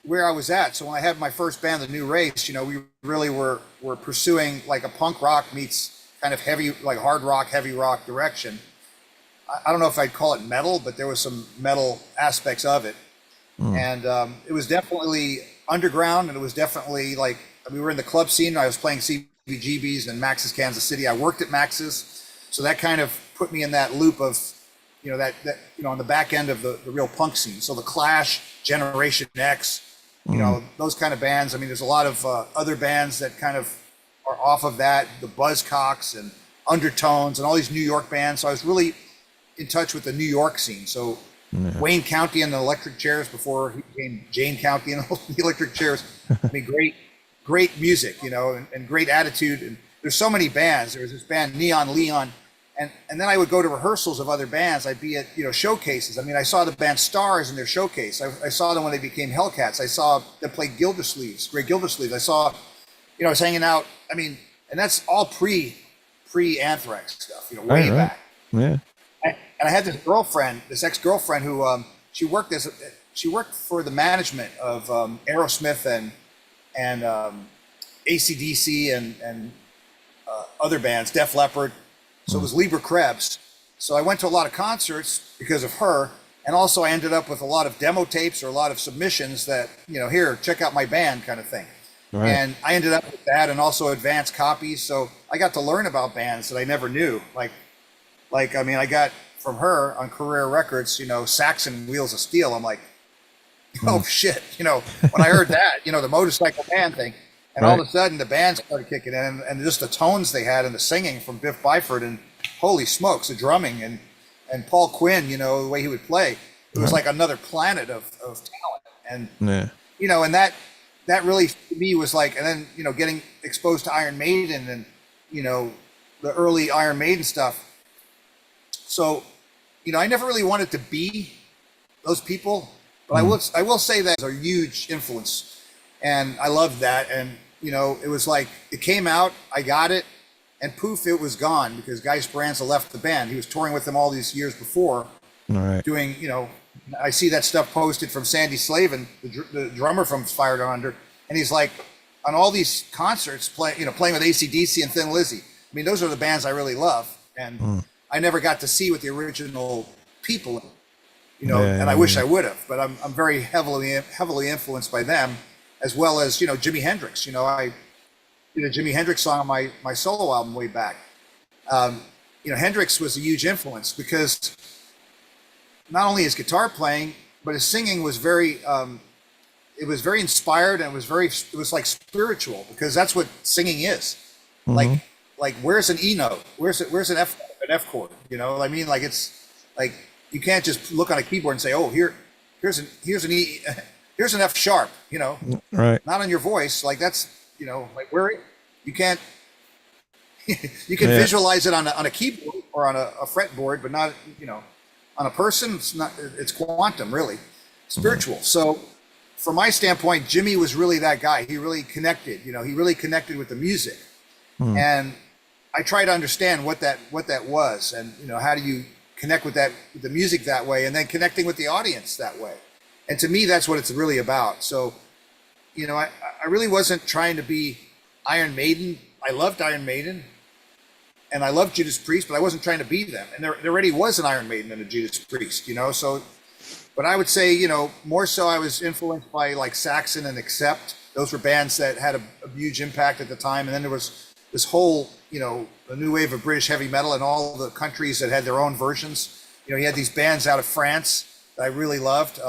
where I was at. So when I had my first band, The New Race, we really were pursuing like a punk rock meets kind of heavy, like hard rock, heavy rock direction. I don't know if I'd call it metal, but there was some metal aspects of it. And it was definitely underground, and it was definitely like, we were in the club scene. I was playing CBGBs and Max's Kansas City. I worked at Max's. So that kind of put me in that loop of, that on the back end of the real punk scene. So the Clash, Generation X, those kind of bands. I mean, there's a lot of other bands that kind of are off of that, the Buzzcocks and Undertones and all these New York bands. So I was really in touch with the New York scene. So Wayne County and the Electric Chairs before he became Jane County and the Electric Chairs. I mean, great music, and great attitude. And there's so many bands. There was this band Neon Leon. And then I would go to rehearsals of other bands. I'd be at, showcases. I mean, I saw the band Stars in their showcase. I saw them when they became Hellcats. I saw them play Gildersleeves, Great Gildersleeves. I saw, I was hanging out. I mean, and that's all pre Anthrax stuff, way back. Yeah. And I had this girlfriend, this ex-girlfriend who, she worked for the management of Aerosmith and AC/DC and other bands, Def Leppard. So it was Lieber Krebs. So I went to a lot of concerts because of her. And also I ended up with a lot of demo tapes or a lot of submissions that, here, check out my band kind of thing. Right. And I ended up with that and also advanced copies. So I got to learn about bands that I never knew. I got from her on Career Records, Saxon Wheels of Steel. I'm like, oh shit. When I heard that, the motorcycle band thing. And all of a sudden, the band started kicking in, and just the tones they had and the singing from Biff Byford, and holy smokes, the drumming and Paul Quinn, the way he would play, it was like another planet of talent. And and that really to me was like, and then getting exposed to Iron Maiden and the early Iron Maiden stuff. So I never really wanted to be those people, but I will say that it's a huge influence. and I loved that. And you know, it was like it came out, I got it, and poof, it was gone because Guy Speranza left the band. He was touring with them all these years before, All right. doing, you know, I see that stuff posted from Sandy Slavin, the drummer from Fire Down Under, and he's like on all these concerts playing with AC/DC and Thin Lizzy. I mean, those are the bands I really love, and I never got to see what the original people, you know, and I wish I would have. But I'm very heavily influenced by them, as well as, you know, Jimi Hendrix. You know, I did a Jimi Hendrix song on my solo album way back. You know, Hendrix was a huge influence because not only his guitar playing, but his singing was very it was very inspired, and it was like spiritual, because that's what singing is. Like where's an E note? Where's an F chord? You know what I mean? Like, it's like you can't just look on a keyboard and say, oh, here's an E, here's an F sharp, you know. Right. Not on your voice. Like, that's, you know, like where you can't you can visualize it on a keyboard or on a fretboard, but not, you know, on a person. It's quantum, really spiritual. So from my standpoint, Jimmy was really that guy. He really connected, you know, he really connected with the music. And I try to understand what that was, and, you know, how do you connect with the music that way, and then connecting with the audience that way. And to me, that's what it's really about. So, you know, I really wasn't trying to be Iron Maiden. I loved Iron Maiden, and I loved Judas Priest, but I wasn't trying to be them. And there already was an Iron Maiden and a Judas Priest, you know. So, but I would say, you know, more so I was influenced by like Saxon and Accept. Those were bands that had a huge impact at the time. And then there was this whole, you know, the new wave of British heavy metal, and all the countries that had their own versions. You know, you had these bands out of France that I really loved.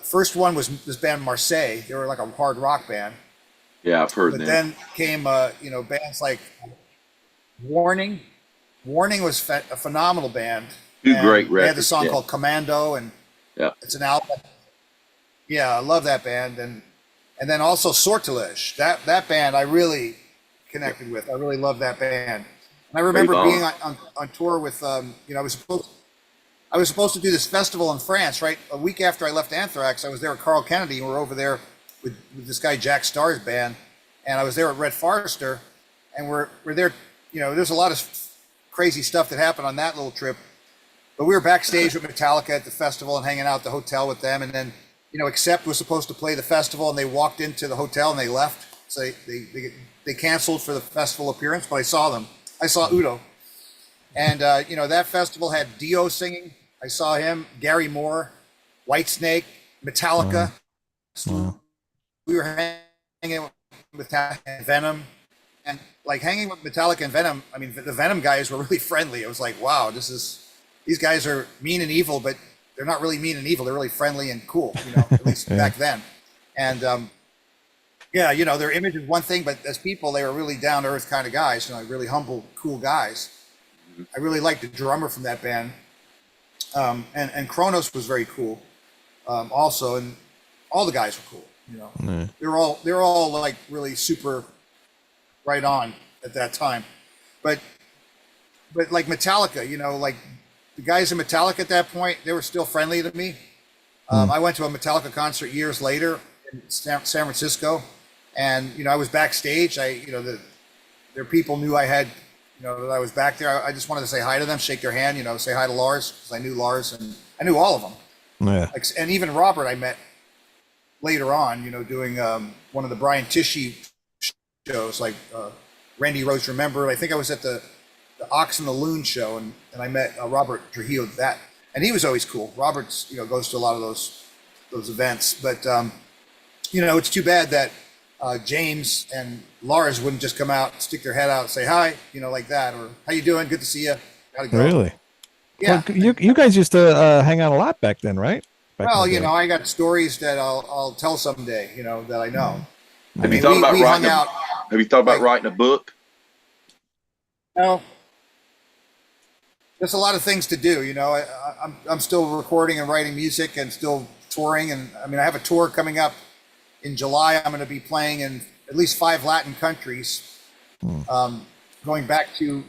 First one was this band Marseille. They were like a hard rock band. Yeah, I've heard But them. then came, you know, bands like Warning. Warning was a phenomenal band. Two And great They had the records, song yeah. called Commando, and it's an album. Yeah, I love that band. And then also Sortilege. That band I really connected with. I really love that band. And I remember being on tour with, you know, I was supposed to do this festival in France, right? A week after I left Anthrax, I was there with Carl Kennedy, and we're over there with this guy Jack Starr's band, and I was there at Red Forrester, and we're there. You know, there's a lot of crazy stuff that happened on that little trip, but we were backstage with Metallica at the festival and hanging out at the hotel with them, and then, you know, Accept was supposed to play the festival, and they walked into the hotel and they left, so they canceled for the festival appearance, but I saw them. I saw Udo, and you know, that festival had Dio singing. I saw him, Gary Moore, Whitesnake, Metallica. Wow. We were hanging with Metallica and Venom, and like hanging with Metallica and Venom. I mean, the Venom guys were really friendly. It was like, wow, these guys are mean and evil, but they're not really mean and evil. They're really friendly and cool, you know, at least back then. And yeah, you know, their image is one thing, but as people, they were really down to earth kind of guys, you know, really humble, cool guys. I really liked the drummer from that band. And Kronos was very cool, also, and all the guys were cool. You know, they were all like really super right on at that time. But like Metallica, you know, like the guys in Metallica at that point, they were still friendly to me. I went to a Metallica concert years later in San Francisco, and, you know, I was backstage. You know, their people knew I had, you know, that I was back there. I just wanted to say hi to them, shake their hand, you know, say hi to Lars, because I knew Lars and I knew all of them. Yeah. Like, and even Robert I met later on, you know, doing one of the Brian Tishy shows, like Randy Rose Remembered. I think I was at the Ox and the Loon show, and I met Robert Trujillo at that, and he was always cool. Robert's, you know, goes to a lot of those events, but you know, it's too bad that James and Lars wouldn't just come out, stick their head out, and say hi, you know, like that, or how you doing? Good to see you. Gotta go. Really? Yeah. Well, you guys used to hang out a lot back then, right? Well, you know, I got stories that I'll tell someday, you know, that I know. Have you thought about we hung writing? out. Have you thought about writing a book? No. There's a lot of things to do, you know. I'm still recording and writing music and still touring, and I mean, I have a tour coming up in July. I'm going to be playing in at least 5 Latin countries. Going to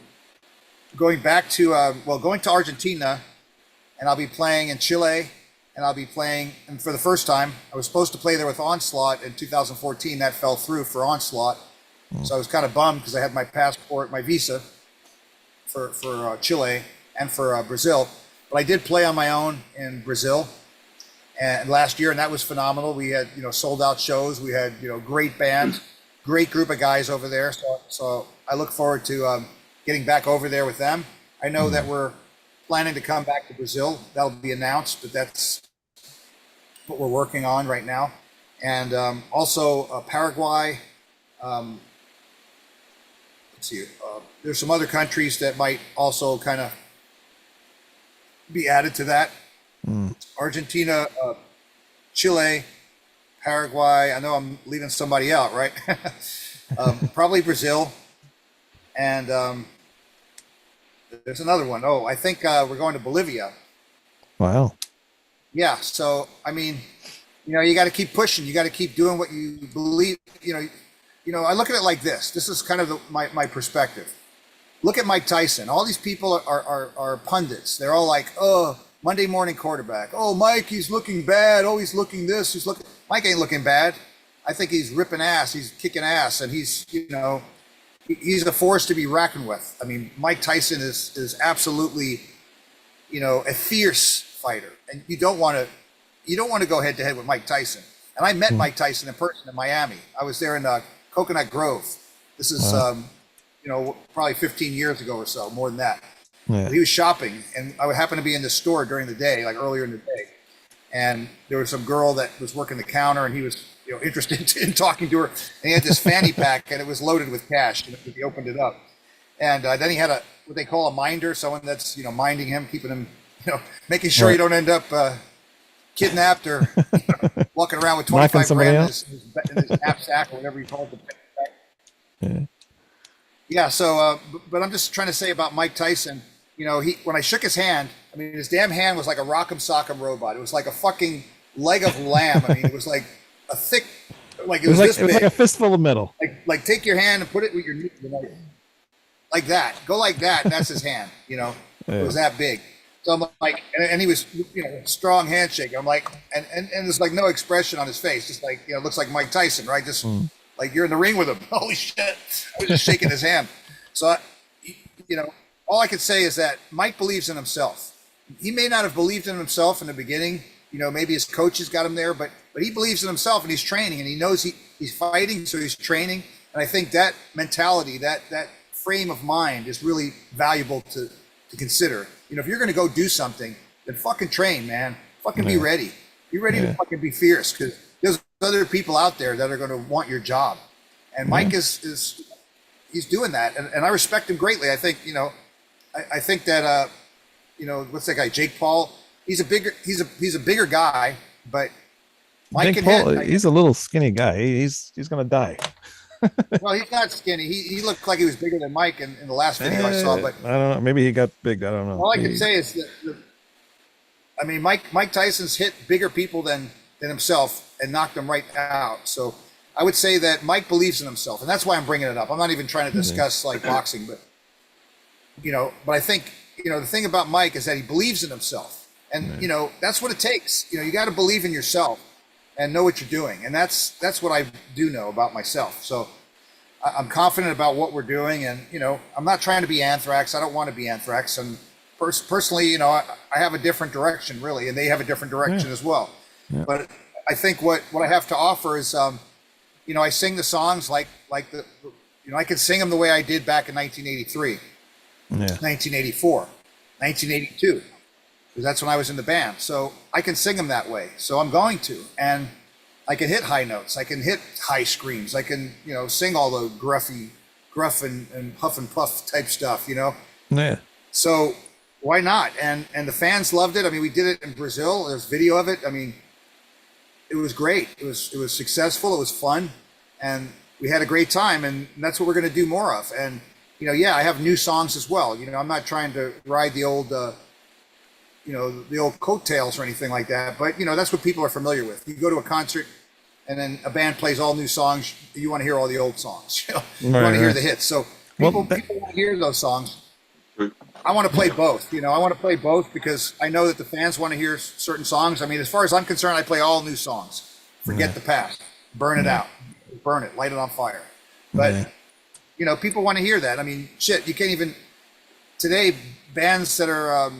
Argentina, and I'll be playing in Chile, and and I'll be playing. And for the first time, I was supposed to play there with Onslaught in 2014. That fell through for Onslaught. So I was kind of bummed because I had my passport, my visa for Chile and for Brazil. But I did play on my own in Brazil and last year, and that was phenomenal. We had, sold out shows. We had, great band, great group of guys over there. So I look forward to getting back over there with them. I know that we're planning to come back to Brazil. That'll be announced, but that's what we're working on right now. And also Paraguay. Let's see. There's some other countries that might also kind of be added to that. Argentina, Chile, Paraguay. I know I'm leaving somebody out, right? Probably Brazil. And there's another one. Oh, I think we're going to Bolivia. Wow. Yeah. So, I mean, you got to keep pushing. You got to keep doing what you believe. I look at it like this. This is kind of my perspective. Look at Mike Tyson. All these people are pundits. They're all like, oh, Monday morning quarterback. Oh, Mike, he's looking bad. Oh, he's looking this. Mike ain't looking bad. I think he's ripping ass. He's kicking ass. And he's a force to be reckoned with. I mean, Mike Tyson is absolutely, a fierce fighter. And you don't want to go head to head with Mike Tyson. And I met Mike Tyson in person in Miami. I was there in Coconut Grove. This is, probably 15 years ago or so, more than that. Yeah. He was shopping, and I would happen to be in the store during the day, like earlier in the day. And there was some girl that was working the counter, and he was, interested in talking to her. And he had this fanny pack, and it was loaded with cash. And he opened it up, and then he had what they call a minder, someone that's minding him, keeping him, making sure you don't end up kidnapped or walking around with 25 grand in his knapsack or whatever he calls it. Yeah. So, but I'm just trying to say about Mike Tyson. When I shook his hand, I mean, his damn hand was like a rock'em sock'em robot. It was like a fucking leg of lamb. I mean, it was like a thick, like it was this big. It was like a fistful of metal. Like take your hand and put it with your knee, like that. Go like that. And that's his hand. It was that big. So I'm like, and he was, strong handshake. I'm like, and there's like no expression on his face, just like, looks like Mike Tyson, right? Just like you're in the ring with him. Holy shit! I was just shaking his hand. So, all I could say is that Mike believes in himself. He may not have believed in himself in the beginning. Maybe his coaches got him there, but he believes in himself, and he's training, and he knows he's fighting, so he's training. And I think that mentality, that frame of mind, is really valuable to consider. If you're going to go do something, then fucking train, man. Fucking be ready. Be ready to fucking be fierce, because there's other people out there that are going to want your job. And Mike is he's doing that, and I respect him greatly. I think I think that what's that guy, Jake Paul? He's a bigger guy, but Mike Jake Paul, he's a little skinny guy. He's going to die. Well, he's not skinny. He looked like he was bigger than Mike in the last video I saw. But I don't know. Maybe he got big. I don't know. All I can say is that Mike Tyson's hit bigger people than himself and knocked them right out. So I would say that Mike believes in himself, and that's why I'm bringing it up. I'm not even trying to discuss like boxing, but but I think the thing about Mike is that he believes in himself, and that's what it takes. You got to believe in yourself and know what you're doing, and that's what I do know about myself. So I'm confident about what we're doing, and I'm not trying to be Anthrax. I don't want to be Anthrax, and personally, I have a different direction, really, and they have a different direction as well. Yeah. But I think what I have to offer is, I sing the songs like the, I can sing them the way I did back in 1983, 1984, 1982, because that's when I was in the band. So I can sing them that way. So I'm going to, and I can hit high notes. I can hit high screams. I can, sing all the gruff and huff and puff type stuff, Yeah. So why not? And the fans loved it. I mean, we did it in Brazil. There's video of it. I mean, it was great. It was successful. It was fun, and we had a great time. And that's what we're going to do more of. And I have new songs as well. I'm not trying to ride the old, the old coattails or anything like that. But that's what people are familiar with. You go to a concert, and then a band plays all new songs. You want to hear all the old songs. You want to hear the hits. So people want to hear those songs. I want to play both. I want to play both because I know that the fans want to hear certain songs. I mean, as far as I'm concerned, I play all new songs. Forget the past, burn it out, burn it, light it on fire. But people want to hear that. I mean, shit, you can't even today. Bands that are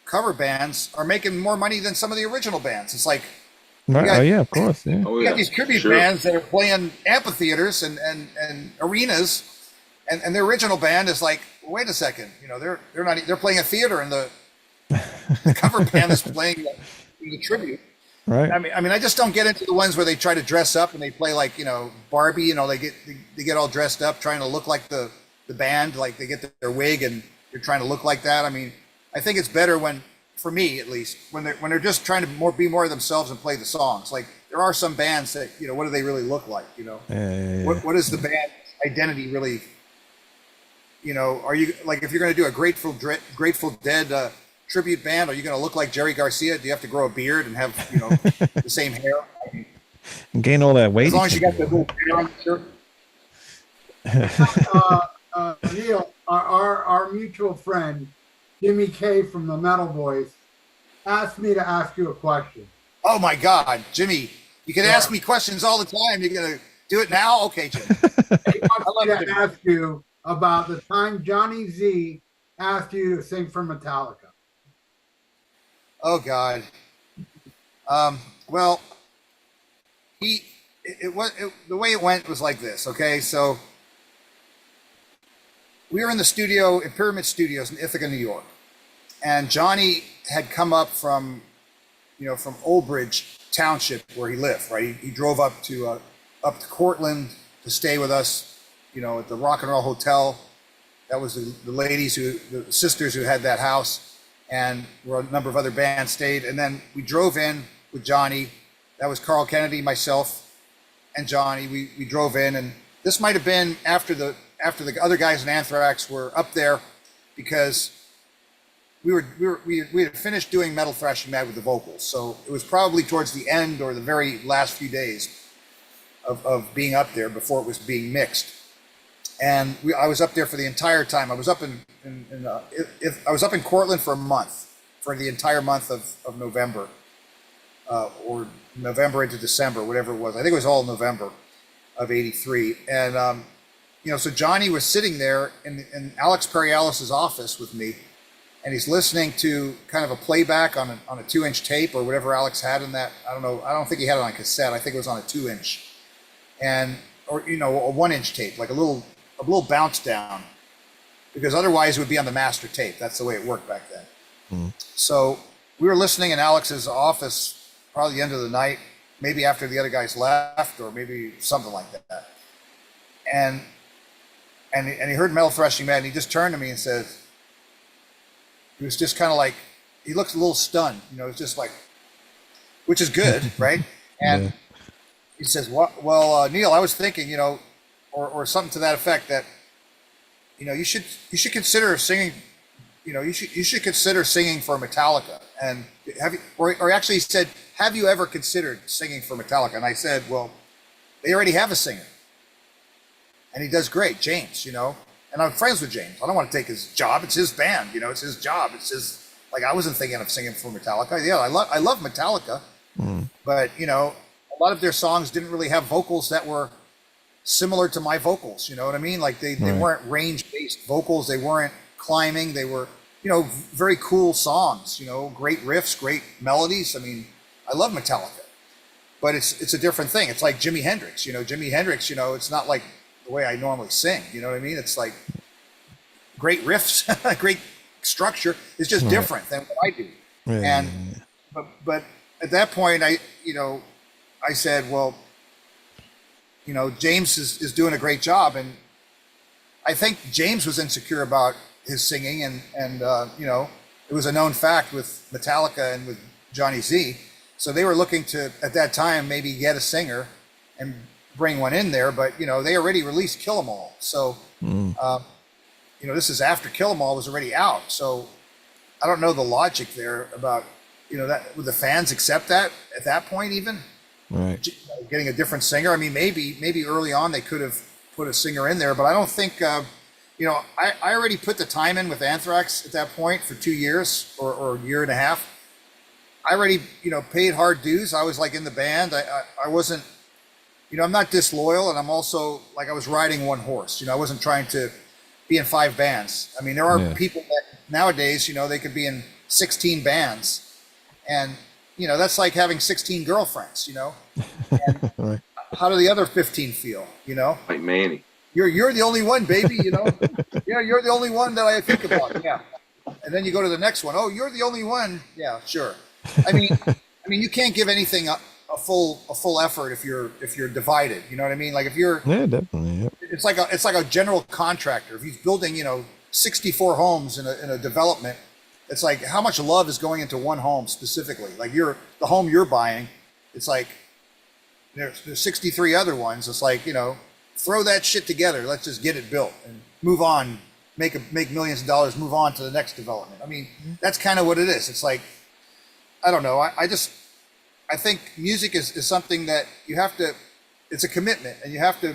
cover bands are making more money than some of the original bands. It's like, Right. Of course. Yeah. you got these tribute bands that are playing amphitheaters and arenas, and their original band is like, wait a second, they're playing a theater, and the cover band is playing the tribute. Right. I mean, I just don't get into the ones where they try to dress up and they play like Barbie. They get all dressed up trying to look like the band, like they get their wig and they're trying to look like that. I mean, I think it's better when, for me at least, when they're just trying to be more themselves and play the songs. Like there are some bands that what do they really look like? What is the band identity really? Are you like, if you're going to do a Grateful Dead tribute band, are you going to look like Jerry Garcia? Do you have to grow a beard and have the same hair? I mean, And gain all that weight. as long as you got the little hair on the shirt. Neil, our mutual friend Jimmy K from the Metal Boys asked me to ask you a question. Oh my God, Jimmy! You can ask me questions all the time. You're gonna do it now, okay, Jimmy? He wants me to ask you about the time Johnny Z asked you to sing for Metallica. Oh God. Well, the way it went was like this. Okay, so we were in the studio at Pyramid Studios in Ithaca, New York, and Johnny had come up from Old Bridge Township where he lived. Right, he drove up to Cortland to stay with us, at the Rock and Roll Hotel. That was the ladies the sisters who had that house, and where a number of other bands stayed. And then we drove in with Johnny. That was Carl Kennedy, myself, and Johnny. We drove in, and this might have been after the other guys in Anthrax were up there, because we had finished doing Metal Thrashing Mad with the vocals. So it was probably towards the end or the very last few days of being up there before it was being mixed. And I was up there for the entire time. I was up I was up in Cortland for a month, for the entire month of November, or November into December, whatever it was. I think it was all November of '83. And so Johnny was sitting there in Alex Perialis' office with me, and he's listening to kind of a playback on a 2-inch tape or whatever Alex had in that. I don't know. I don't think he had it on cassette. I think it was on a 2-inch, or a 1-inch tape, like a little bounce down, because otherwise it would be on the master tape. That's the way it worked back then. So we were listening in Alex's office, probably the end of the night, maybe after the other guys left, or maybe something like that. And he heard Metal Thrashing Mad, and he just turned to me and said, he was just kind of like, he looked a little stunned, it's just like, which is good, right? And he says, well, Neil, I was thinking, or something to that effect, that, you should consider singing, you should consider singing for Metallica. And or actually he said, have you ever considered singing for Metallica? And I said, well, they already have a singer, and he does great, James, and I'm friends with James. I don't want to take his job. It's his band, it's his job. It's his, like, I wasn't thinking of singing for Metallica. Yeah, I love Metallica, but a lot of their songs didn't really have vocals that were similar to my vocals. You know what I mean? Like they weren't range-based vocals. They weren't climbing. They were, very cool songs. Great riffs, great melodies. I mean, I love Metallica, but it's a different thing. It's like Jimi Hendrix. Jimi Hendrix. It's not like the way I normally sing. You know what I mean? It's like great riffs, great structure. It's just different than what I do. And but at that point, I said, well, James is doing a great job, and I think James was insecure about his singing, and it was a known fact with Metallica and with Johnny Z. So they were looking to, at that time, maybe get a singer and bring one in there, but they already released Kill 'Em All. So this is after Kill 'Em All was already out. So I don't know the logic there about that, would the fans accept that at that point even? Right. Getting a different singer. I mean, maybe early on they could have put a singer in there, but I don't think you know, I already put the time in with Anthrax at that point for 2 years or a year and a half. I already, you know, paid hard dues. I was like in the band. I wasn't, you know, I'm not disloyal, and I'm also like I was riding one horse. You know, I wasn't trying to be in 5 bands. I mean, there are people that nowadays, you know, they could be in 16 bands, and you know, that's like having 16 girlfriends. You know, and Right. how do the other 15 feel? You know, Like Manny. you're the only one, baby. You know, yeah, you're the only one that I think about. Yeah, and then you go to the next one. Oh, you're the only one. Yeah, sure. I mean, you can't give anything a full effort if you're divided. You know what I mean? Like if you're, Yeah, definitely. Yep. it's like a general contractor. If he's building, you know, 64 homes in a development, it's like how much love is going into one home specifically. Like the home you're buying, it's like there's 63 other ones. It's like, you know, throw that shit together. Let's just get it built and move on. Make millions of dollars. Move on to the next development. I mean, that's kind of what it is. It's like, I don't know. I think music is something that you have to. It's a commitment, and you have to.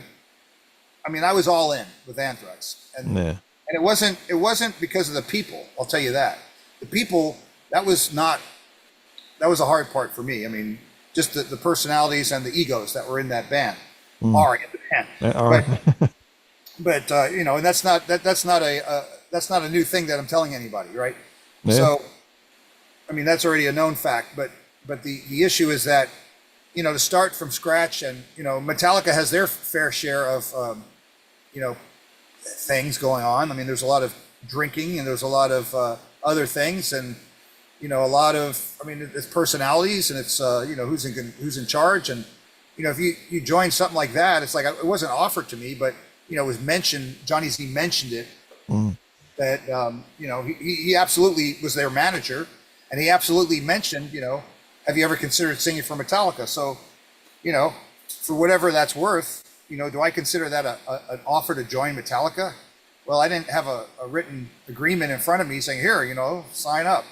I mean, I was all in with Anthrax, and it wasn't because of the people. I'll tell you that. The people, that was a hard part for me. I mean, just the personalities and the egos that were in that band are in the band. But you know, and that's not a new thing that I'm telling anybody, right? Yeah. So, I mean, that's already a known fact. But the issue is that, you know, to start from scratch, and you know, Metallica has their fair share of you know, things going on. I mean, there's a lot of drinking, and there's a lot of other things, and you know, a lot of, I mean, it's personalities, and it's you know, who's in charge, and you know, if you join something like that, it's like it wasn't offered to me, but you know, it was mentioned. Johnny Z mentioned it that you know, he absolutely was their manager, and he absolutely mentioned, you know, have you ever considered singing for Metallica? So, you know, for whatever that's worth, you know, do I consider that an offer to join Metallica? Well, I didn't have a written agreement in front of me saying, here, you know, sign up.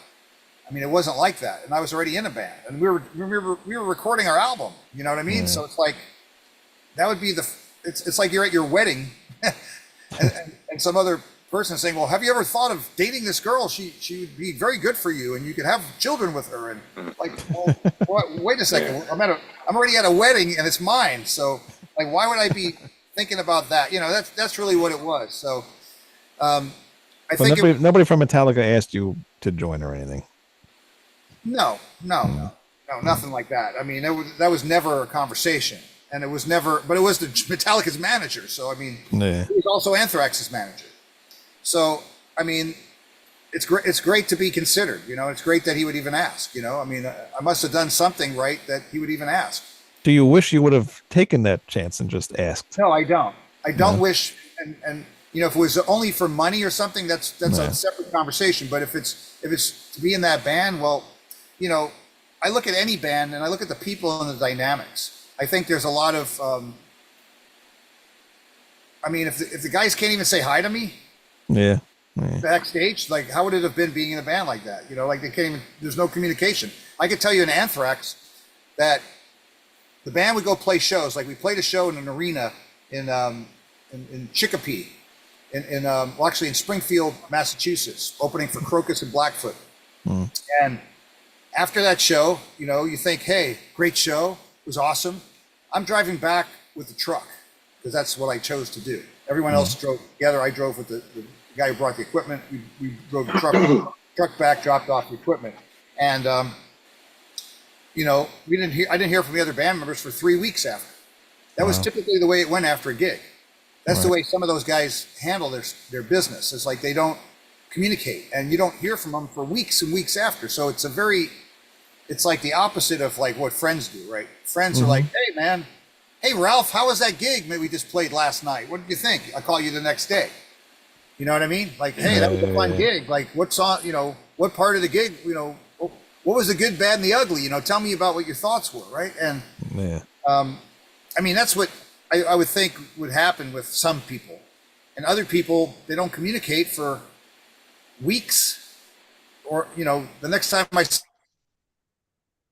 I mean, it wasn't like that, and I was already in a band, and we were recording our album. You know what I mean? Yeah. So it's like that would be it's like you're at your wedding, and some other person saying, well, have you ever thought of dating this girl? She would be very good for you, and you could have children with her. And like, well, wait a second, I'm already at a wedding, and it's mine. So like, why would I be thinking about that? You know, that's really what it was. So I think nobody from Metallica asked you to join or anything. No, nothing like that. I mean, that was never a conversation, and it was never. But it was Metallica's manager, so I mean, he was also Anthrax's manager. So I mean, it's great. It's great to be considered. You know, it's great that he would even ask. You know, I mean, I must have done something right that he would even ask. Do you wish you would have taken that chance and just asked? No, I don't. I don't wish. And you know, if it was only for money or something, that's a separate conversation. But if it's to be in that band, well. You know, I look at any band and I look at the people and the dynamics. I think there's a lot of, I mean, if the guys can't even say hi to me, backstage, like how would it have been being in a band like that? You know, like they can't even. There's no communication. I could tell you in Anthrax that the band would go play shows. Like we played a show in an arena in Chicopee, well, actually in Springfield, Massachusetts, opening for Crocus and Blackfoot, and. After that show, you know, you think, hey, great show, it was awesome. I'm driving back with the truck because that's what I chose to do. Everyone else drove together. I drove with the guy who brought the equipment. We drove the truck back, dropped off the equipment. And, you know, I didn't hear from the other band members for 3 weeks after. That was typically the way it went after a gig. That's the way some of those guys handle their business. It's like they don't communicate, and you don't hear from them for weeks and weeks after. So it's like the opposite of like what friends do, right? Friends are like, hey man, hey Ralph, how was that gig we just played last night? What did you think? I'll call you the next day. You know what I mean? Like, hey, that was a fun gig. Like what's on, you know, what part of the gig, you know, what was the good, bad, and the ugly? You know, tell me about what your thoughts were, right? And I mean, that's what I would think would happen with some people. And other people, they don't communicate for weeks, or, you know, the next time I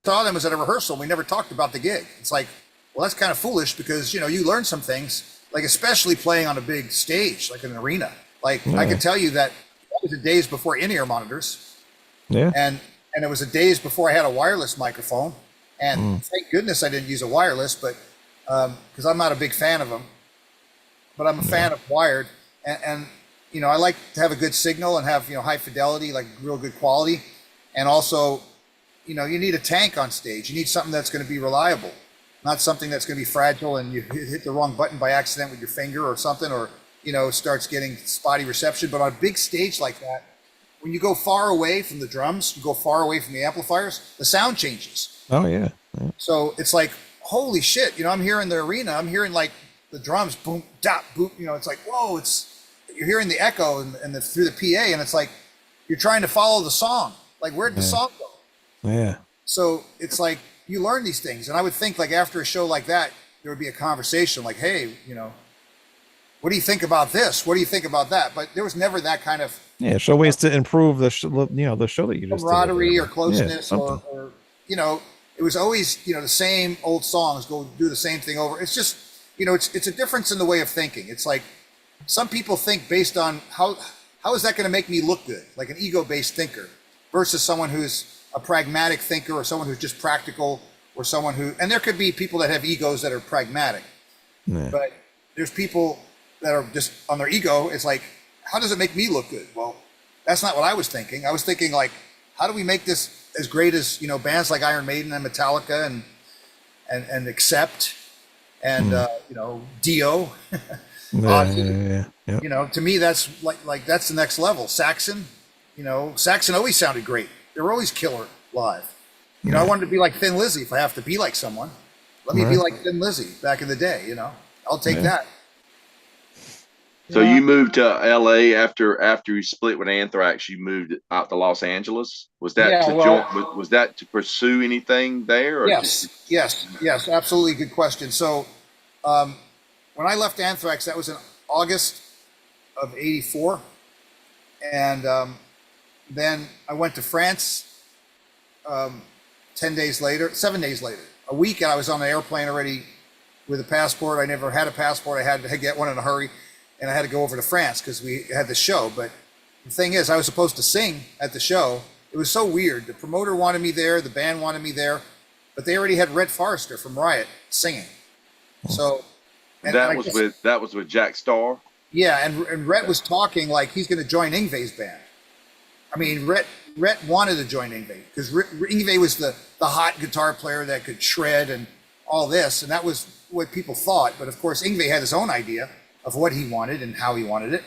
saw them was at a rehearsal. We never talked about the gig. It's like, well, that's kind of foolish because, you know, you learn some things, like especially playing on a big stage, like an arena. Like Yeah. I can tell you that was the days before in-ear monitors, Yeah. and it was the days before I had a wireless microphone. And thank goodness I didn't use a wireless, but because I'm not a big fan of them, but I'm a fan of wired. And you know, I like to have a good signal and have, you know, high fidelity, like real good quality. And also, you know, you need a tank on stage. You need something that's going to be reliable, not something that's going to be fragile and you hit the wrong button by accident with your finger or something, or, you know, starts getting spotty reception. But on a big stage like that, when you go far away from the drums, you go far away from the amplifiers, the sound changes. Oh yeah. So it's like, holy shit, you know, I'm here in the arena, I'm hearing like the drums, boom, dot, boom, you know, it's like, whoa, you're hearing the echo and through the PA, and it's like, you're trying to follow the song. Like, where'd the song go? Yeah. So it's like, you learn these things. And I would think like after a show like that, there would be a conversation like, hey, you know, what do you think about this? What do you think about that? But there was never that kind of Show ways to improve the the show that you just did. camaraderie or closeness, Yeah, or, you know, it was always, you know, the same old songs, go do the same thing over. It's just, you know, it's a difference in the way of thinking. It's like some people think based on how is that going to make me look good, like an ego-based thinker, versus someone who's a pragmatic thinker, or someone who's just practical, or someone who, and there could be people that have egos that are pragmatic, but there's people that are just on their ego. It's like, how does it make me look good? Well, that's not what I was thinking. I was thinking like, how do we make this as great as, you know, bands like Iron Maiden and Metallica and Accept and you know, Dio. Yeah. You know, to me that's like that's the next level. Saxon, you know, Saxon always sounded great. They were always killer live. You know, I wanted to be like Thin Lizzy. If I have to be like someone, let me be like Thin Lizzy back in the day. You know, I'll take that. So you moved to LA after you split with Anthrax. You moved out to Los Angeles. Was that was that to pursue anything there? Or Yes, absolutely. Good question. So when I left Anthrax, that was in August of '84, and then I went to France 7 days later, a week, and I was on an airplane already with a passport. I never had a passport. I had to get one in a hurry, and I had to go over to France because we had the show. But the thing is, I was supposed to sing at the show. It was so weird. The promoter wanted me there, the band wanted me there, but they already had Rhett Forrester from Riot singing. So that was with Jack Starr. Yeah, and Rhett was talking like he's going to join Yngwie's band. I mean, Rhett wanted to join Yngwie because Yngwie was the hot guitar player that could shred and all this, and that was what people thought. But of course, Yngwie had his own idea of what he wanted and how he wanted it,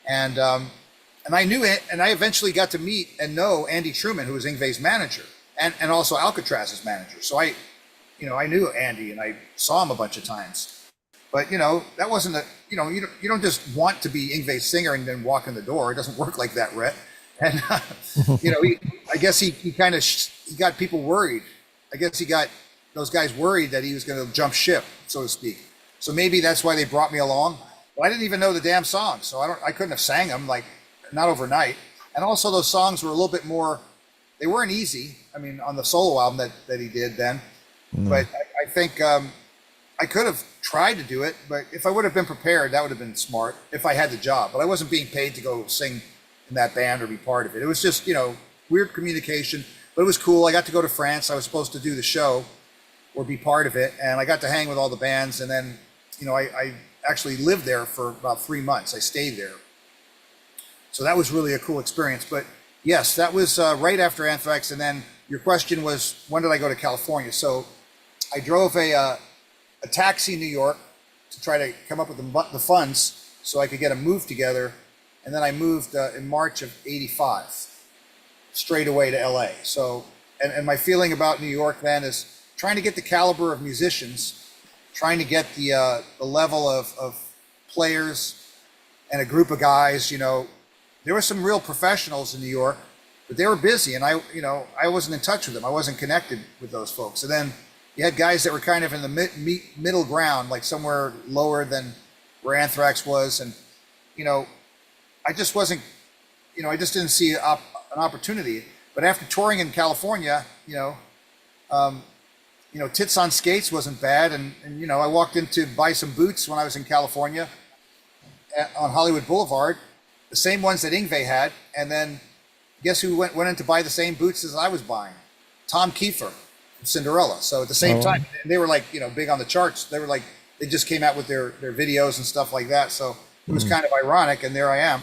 and I knew it, and I eventually got to meet and know Andy Truman, who was Yngwie's manager, and also Alcatraz's manager. So I knew Andy, and I saw him a bunch of times. But, you know, that wasn't you don't just want to be Yngwie's singer and then walk in the door. It doesn't work like that, Rhett. And, you know, I guess he got people worried. I guess he got those guys worried that he was going to jump ship, so to speak. So maybe that's why they brought me along. But I didn't even know the damn songs. So I couldn't have sang them, like, not overnight. And also those songs were a little bit more, they weren't easy. I mean, on the solo album that he did then. But I think I could have tried to do it, but if I would have been prepared, that would have been smart if I had the job. But I wasn't being paid to go sing in that band or be part of it. It was just, you know, weird communication, but it was cool. I got to go to France. I was supposed to do the show or be part of it, and I got to hang with all the bands. And then, you know, I actually lived there for about 3 months. I stayed there. So that was really a cool experience. But yes, that was right after Anthrax. And then your question was, when did I go to California? So I drove a taxi in New York to try to come up with the funds so I could get a move together. And then I moved in March of '85, straight away to LA. So, and my feeling about New York then is trying to get the caliber of musicians, trying to get the level of players and a group of guys. You know, there were some real professionals in New York, but they were busy, and I wasn't in touch with them. I wasn't connected with those folks. And then you had guys that were kind of in the middle ground, like somewhere lower than where Anthrax was. And, you know, I just wasn't, you know, I just didn't see an opportunity. But after touring in California, you know, Tits on Skates wasn't bad. And, you know, I walked in to buy some boots when I was in California on Hollywood Boulevard. the same ones that Yngwie had. And then guess who went in to buy the same boots as I was buying? Tom Kiefer from Cinderella. So at the same time, they were like, big on the charts. They were like, they just came out with their videos and stuff like that. So it was kind of ironic. And there I am.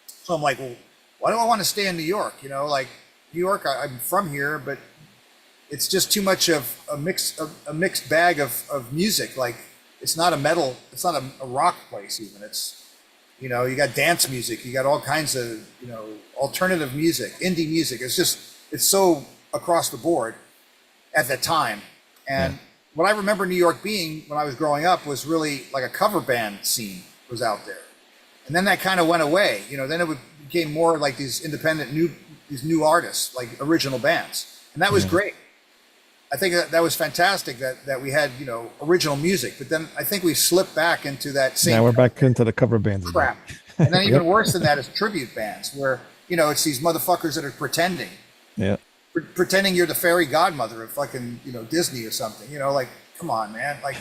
So I'm like, well, why do I want to stay in New York? Like New York, I'm from here, but it's just too much of a mixed bag of music. Like it's not a metal, it's not a rock place even. It's, you got dance music, you got all kinds of, alternative music, indie music. It's so across the board at that time. And what I remember New York being when I was growing up was really like a cover band scene was out there. And then that kind of went away, then it became more like these independent these new artists, like original bands. And that was great. I think that was fantastic that we had, original music, but then I think we slipped back into that same. Now we're back into the cover bands crap. And then even worse than that is tribute bands where, it's these motherfuckers that are pretending. Yeah. Pretending you're the fairy godmother of fucking, Disney or something, like, come on, man. Like,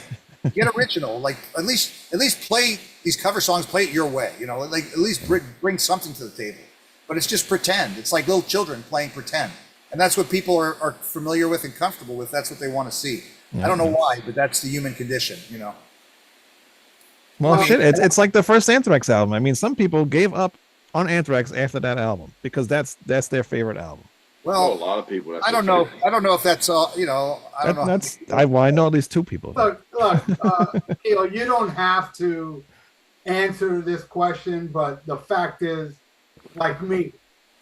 get original. Like, at least play these cover songs, play it your way, like at least bring something to the table. But it's just pretend. It's like little children playing pretend. And that's what people are familiar with and comfortable with. That's what they want to see. I don't know why, but that's the human condition, Well, shit, it's like the first Anthrax album. I mean, some people gave up on Anthrax after that album because that's their favorite album. Well, a lot of people. I don't know. I don't know if that's I don't know. I know at least two people. Look, you don't have to answer this question, but the fact is, like me,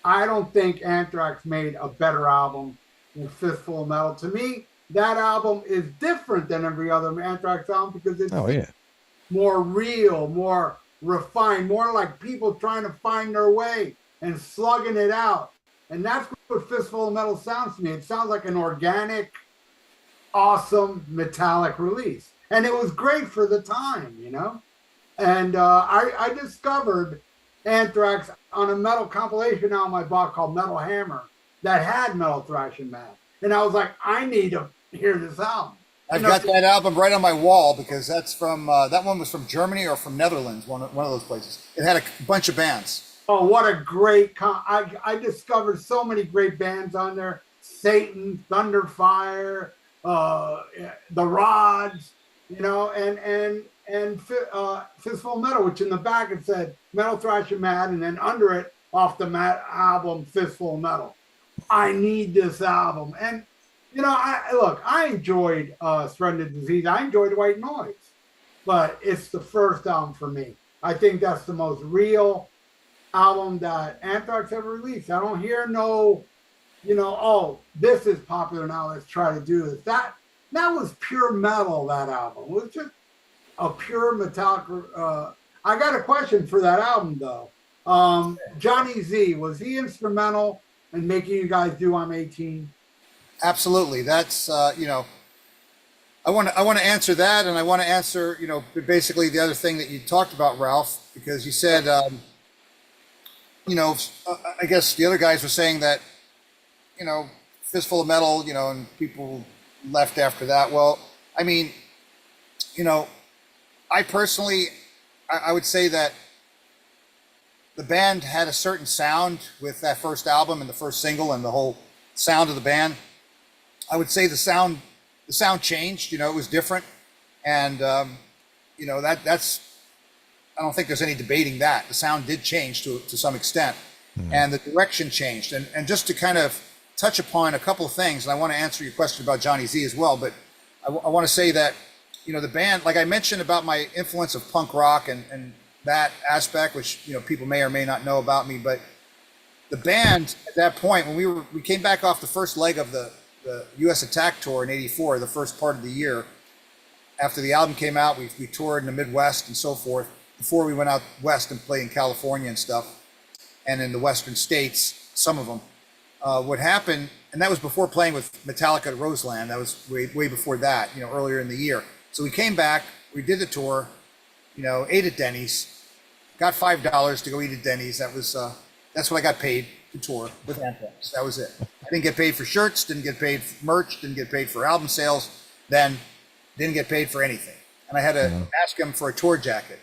I don't think Anthrax made a better album than Fistful of Metal. To me, that album is different than every other Anthrax album because it's more real, more refined, more like people trying to find their way and slugging it out. And that's what Fistful of Metal sounds to me. It sounds like an organic, awesome, metallic release. And it was great for the time, And I discovered Anthrax on a metal compilation album I bought called Metal Hammer that had metal thrash and math. And I was like, I need to hear this album. I've got that album right on my wall because that's from, that one was from Germany or from Netherlands, one of those places. It had a bunch of bands. Oh, what a great I discovered so many great bands on there. Satan, Thunderfire, The Rods, and Fistful of Metal, which in the back it said Metal Thrash and Mad, and then under it, off the album, Fistful of Metal. I need this album. And, I enjoyed Splendid Disease. I enjoyed White Noise. But it's the first album for me. I think that's the most real album that Anthrax ever released. I don't hear this is popular now, let's try to do this. That was pure metal, that album. It was just a pure metallic. I got a question for that album, though. Johnny Z, was he instrumental in making you guys do I'm 18? Absolutely. That's, I want to answer that, and I want to answer, basically the other thing that you talked about, Ralph, because you said, I guess the other guys were saying that, Fistful of Metal, and people left after that. Well, I mean, I personally, I would say that the band had a certain sound with that first album and the first single and the whole sound of the band. I would say the sound changed, it was different. And, that's, I don't think there's any debating that. The sound did change to some extent, and the direction changed. And just to kind of touch upon a couple of things, and I want to answer your question about Johnny Z as well, but I want to say that, the band, like I mentioned about my influence of punk rock and that aspect, which, people may or may not know about me, but the band at that point, when we came back off the first leg of the US Attack Tour in '84, the first part of the year, after the album came out, we toured in the Midwest and so forth, before we went out west and played in California and stuff, and in the Western states, some of them. What happened, and that was before playing with Metallica at Roseland, that was way before that, earlier in the year. So we came back, we did the tour, ate at Denny's, got $5 to go eat at Denny's. That's what I got paid to tour with Anthrax. That was it. I didn't get paid for shirts, didn't get paid for merch, didn't get paid for album sales, then didn't get paid for anything. And I had to ask him for a tour jacket.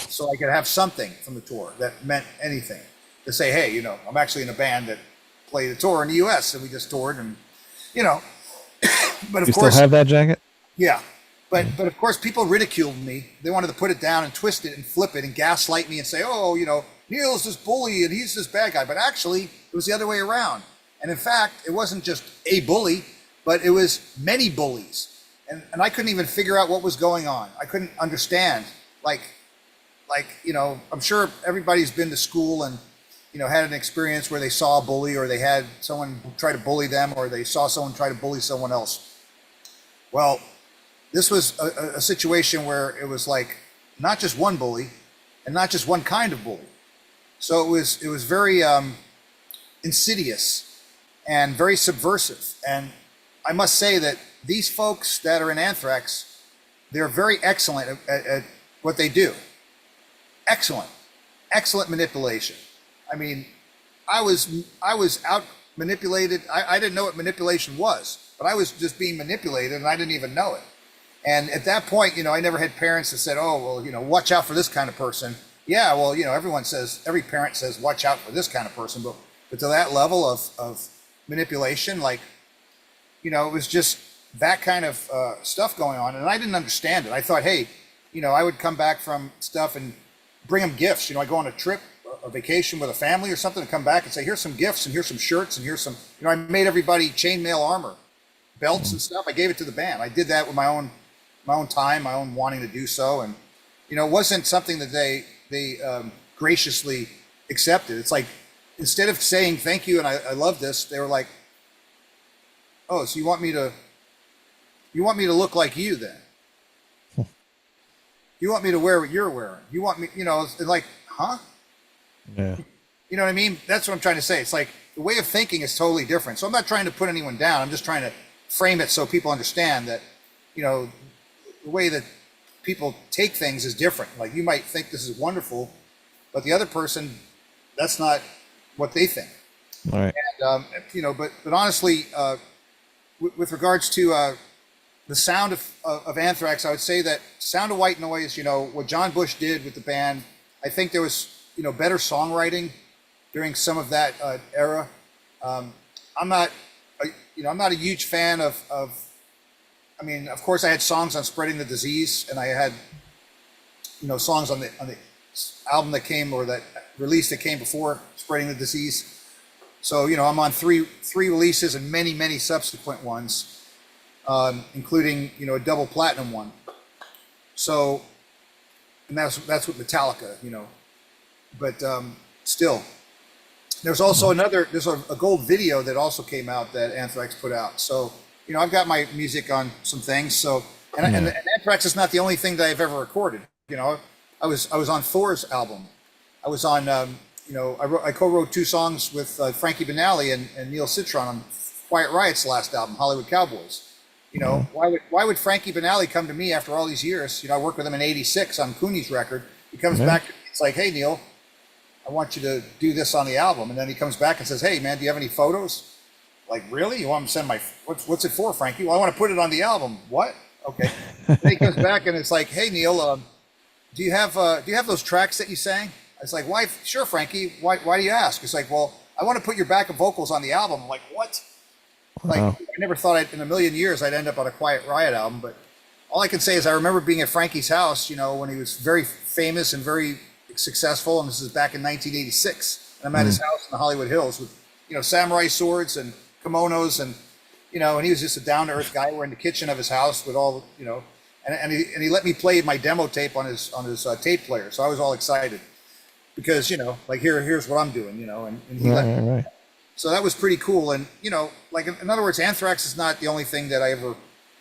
so I could have something from the tour that meant anything to say, hey, you know, I'm actually in a band that played a tour in the U.S. and we just toured, and you know, but of You course, still have that jacket? yeah. But of course, people ridiculed me. They wanted to put it down and twist it and flip it and gaslight me and say, oh, you know, Neil's this bully and he's this bad guy. But actually, it was the other way around. And in fact, it wasn't just a bully, but it was many bullies. And I couldn't even figure out what was going on. I couldn't understand. Like, you know, I'm sure everybody's been to school and, you know, had an experience where they saw a bully, or they had someone try to bully them, or they saw someone try to bully someone else. Well, this was a situation where it was like not just one bully and not just one kind of bully. So it was very insidious and very subversive. And I must say that these folks that are in Anthrax, they're very excellent at what they do. Excellent manipulation. I mean, I was out manipulated. I didn't know what manipulation was, but I was just being manipulated and I didn't even know it. And at that point, you know, I never had parents that said, oh, well, you know, watch out for this kind of person. Yeah, well, you know, every parent says, watch out for this kind of person. But to that level of manipulation, like, you know, it was just that kind of stuff going on. And I didn't understand it. I thought, hey, you know, I would come back from stuff and bring them gifts. You know, I go on a trip, a vacation with a family or something, to come back and say, here's some gifts and here's some shirts and here's some, you know, I made everybody chainmail armor, belts and stuff. I gave it to the band. I did that with my own time, my own wanting to do so. And, you know, it wasn't something that they graciously accepted. It's like, instead of saying thank you and I love this, they were like, oh, so you want me to look like you then? You want me to wear what you're wearing? You want me, you know, it's like, huh? Yeah. You know what I mean? That's what I'm trying to say. It's like the way of thinking is totally different. So I'm not trying to put anyone down. I'm just trying to frame it so people understand that, you know, the way that people take things is different. Like, you might think this is wonderful, but the other person, that's not what they think. All right. And, you know, but honestly, with regards to the sound of Anthrax, I would say that Sound of White Noise, you know, what John Bush did with the band, I think there was, you know, better songwriting during some of that era. I'm not a huge fan of I mean, of course, I had songs on Spreading the Disease, and I had, you know, songs on the album that came, or that release that came before Spreading the Disease. So, you know, I'm on three releases and many subsequent ones, including, you know, a double platinum one. So, and that's with Metallica, you know. But still, there's also there's a gold video that also came out that Anthrax put out. So, you know, I've got my music on some things. So, and Anthrax is not the only thing that I've ever recorded. You know, I was on Thor's album. I was on, you know, I co-wrote 2 songs with Frankie Banali and Neil Citron on Quiet Riot's last album, Hollywood Cowboys. You know, why would Frankie Banali come to me after all these years? You know, I worked with him in '86 on Cooney's record. He comes back, it's like, hey, Neil, I want you to do this on the album. And then he comes back and says, hey, man, do you have any photos? Like, really? You want me to send my, what's it for, Frankie? Well, I want to put it on the album. What? Okay. Then he comes back and it's like, hey, Neil, do you have those tracks that you sang? It's like, why? Sure, Frankie. Why do you ask? It's like, well, I want to put your backup vocals on the album. I'm like, what? Like, I never thought in a million years I'd end up on a Quiet Riot album. But all I can say is I remember being at Frankie's house, you know, when he was very famous and very successful. And this is back in 1986. And I'm at his house in the Hollywood Hills with, you know, samurai swords and kimonos, and, you know, and he was just a down-to-earth guy. We're in the kitchen of his house with all, you know, and he let me play my demo tape on his tape player. So I was all excited because, you know, like, here's what I'm doing, you know, and he let me. Right. So that was pretty cool. And, you know, like, in other words, Anthrax is not the only thing that I ever,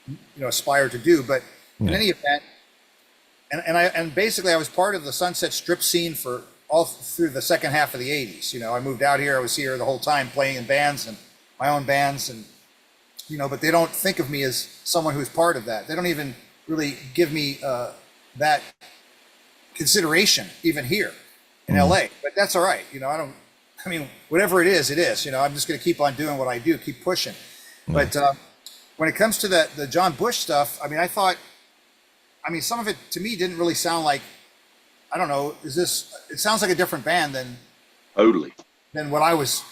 you know, aspired to do, but in any event, and basically I was part of the Sunset Strip scene for all through the second half of the 80s. You know, I moved out here, I was here the whole time playing in bands and my own bands, and, you know, but they don't think of me as someone who's part of that. They don't even really give me that consideration even here in LA, but that's all right. You know, I mean, whatever it is, you know, I'm just going to keep on doing what I do, keep pushing. But when it comes to the John Bush stuff, I mean, some of it to me didn't really sound like I don't know, it sounds like a different band Totally. than what I was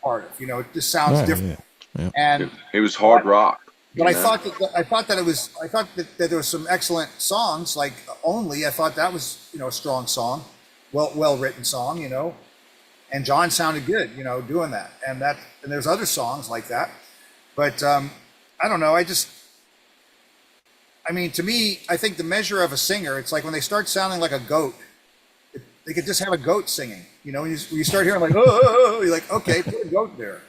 part of. It just sounds different. Yeah. And It was hard rock. but I thought that there was some excellent songs, like Only. I thought that was, a strong song, well written song, and John sounded good, doing that. And there's other songs like that. But I don't know. To me, I think the measure of a singer, it's like when they start sounding like a goat, they could just have a goat singing. When you start hearing like, oh, you're like, okay, put a goat there.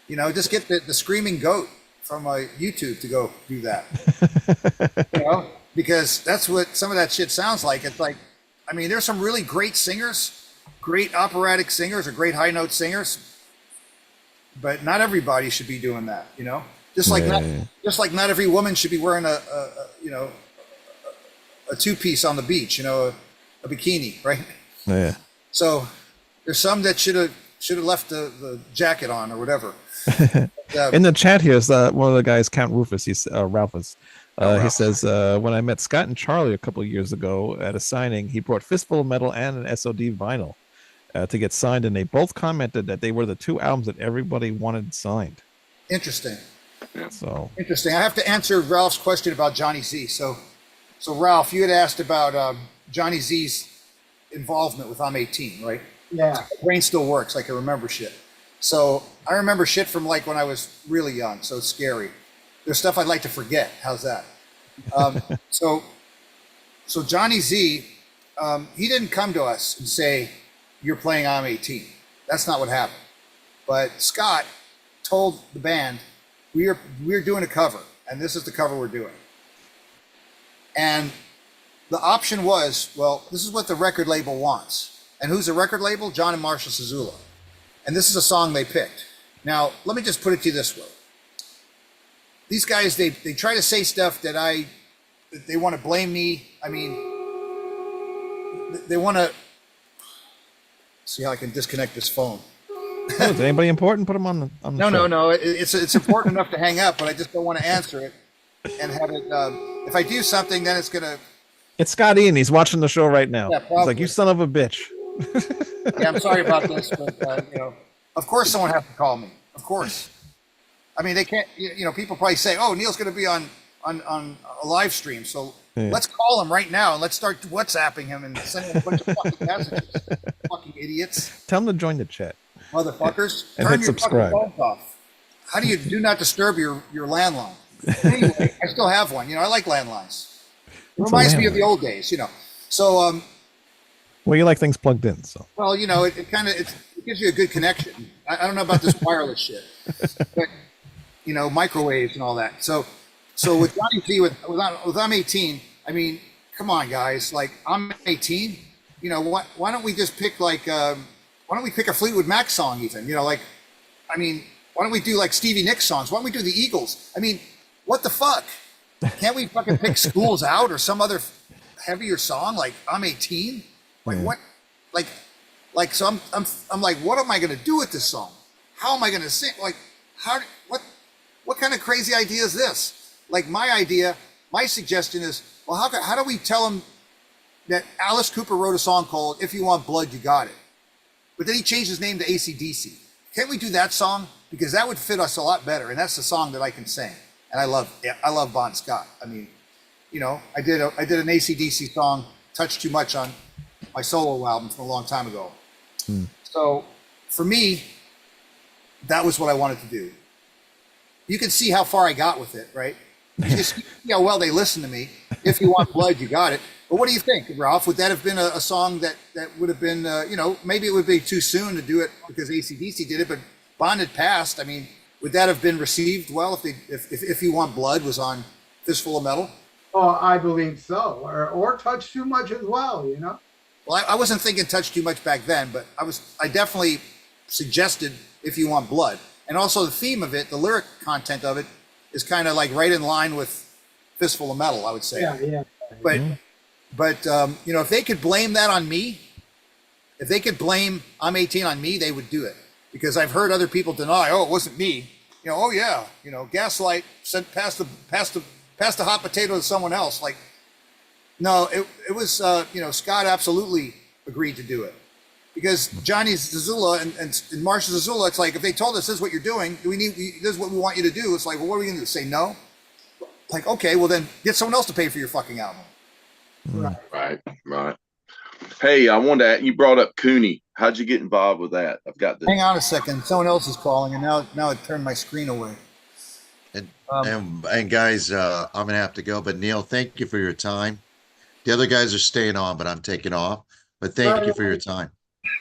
Just get the screaming goat from YouTube to go do that. Because that's what some of that shit sounds like. It's like, there's some really great singers, great operatic singers or great high note singers, but not everybody should be doing that, Just like not every woman should be wearing a two-piece on the beach, a bikini, right? Yeah. So there's some that should have left the jacket on or whatever. In the chat here is one of the guys, Count Rufus. He's Ralphus. He says, when I met Scott and Charlie a couple of years ago at a signing, he brought Fistful of Metal and an SOD vinyl to get signed, and they both commented that they were the two albums that everybody wanted signed. Interesting. So interesting. I have to answer Ralph's question about Johnny Z. So Ralph, you had asked about Johnny Z's involvement with I'm 18, right? Yeah. My brain still works. I can remember shit. So I remember shit from like when I was really young. So it's scary. There's stuff I'd like to forget. How's that? So Johnny Z, he didn't come to us and say, "You're playing I'm 18." That's not what happened. But Scott told the band, we're doing a cover, and this is the cover we're doing. And the option was, well, this is what the record label wants. And who's the record label? John and Marshall Sazula. And this is a song they picked. Now, let me just put it to you this way. These guys, they try to say stuff that they want to blame me. They want to see how I can disconnect this phone. Oh, is anybody important? Put them on the show. No. It's important enough to hang up, but I just don't want to answer it and have it. If I do something, then it's gonna. It's Scott Ian. He's watching the show right now. Yeah, he's like, "You son of a bitch." Yeah, I'm sorry about this, but of course someone has to call me. Of course. They can't. People probably say, "Oh, Neil's going to be on a live stream," so let's call him right now and let's start WhatsApping him and send him a bunch of fucking messages. Fucking idiots. Tell him to join the chat. Motherfuckers. And Turn hit your subscribe. fucking phones off. How do you do not disturb your landline? Anyway, I still have one. I like landlines. It reminds me of the old days, So, well, you like things plugged in, so. Well, it kind of it gives you a good connection. I don't know about this wireless shit, but microwaves and all that. So with Johnny Z, with I'm 18. Come on, guys. Like I'm 18. Why don't we just pick why don't we pick a Fleetwood Mac song even? Why don't we do like Stevie Nicks songs? Why don't we do the Eagles? What the fuck? Can't we fucking pick Schools Out or some other heavier song like I'm 18? Like what? So I'm like, what am I gonna do with this song? How am I gonna sing? Like what kind of crazy idea is this? Like my suggestion is, well, how do we tell them that Alice Cooper wrote a song called If You Want Blood, You Got It? But then he changed his name to AC/DC. Can't we do that song? Because that would fit us a lot better. And that's the song that I can sing. And I love Bon Scott. I did an AC/DC song, Touch Too Much, on my solo album from a long time ago. So for me, that was what I wanted to do. You can see how far I got with it, right? You can see how well they listen to me. If You Want Blood, You Got It. But what do you think, Ralph? Would that have been a song that would have been, maybe it would be too soon to do it because AC/DC did it, but Bond had passed. Would that have been received well if You Want Blood was on Fistful of Metal? Oh, I believe so. Or Touch Too Much as well, Well, I wasn't thinking Touch Too Much back then, but I definitely suggested If You Want Blood. And also the theme of it, the lyric content of it, is kind of like right in line with Fistful of Metal, I would say. Yeah. But if they could blame that on me, if they could blame I'm 18 on me, they would do it. Because I've heard other people deny, oh, it wasn't me. Oh yeah, Gaslight said pass the hot potato to someone else. Like, No, it was, Scott absolutely agreed to do it. Because Johnny Zazula and Marcia Zazula, it's like, if they told us this is what you're doing, this is what we want you to do. It's like, well, what are we going to do? Say no? Like, okay, well then get someone else to pay for your fucking album. Right. Hey, I wanted to, you brought up Cooney. How'd you get involved with that? I've got this. Hang on a second. Someone else is calling, and now it turned my screen away. And guys, I'm gonna have to go. But Neil, thank you for your time. The other guys are staying on, but I'm taking off. But thank you for your time.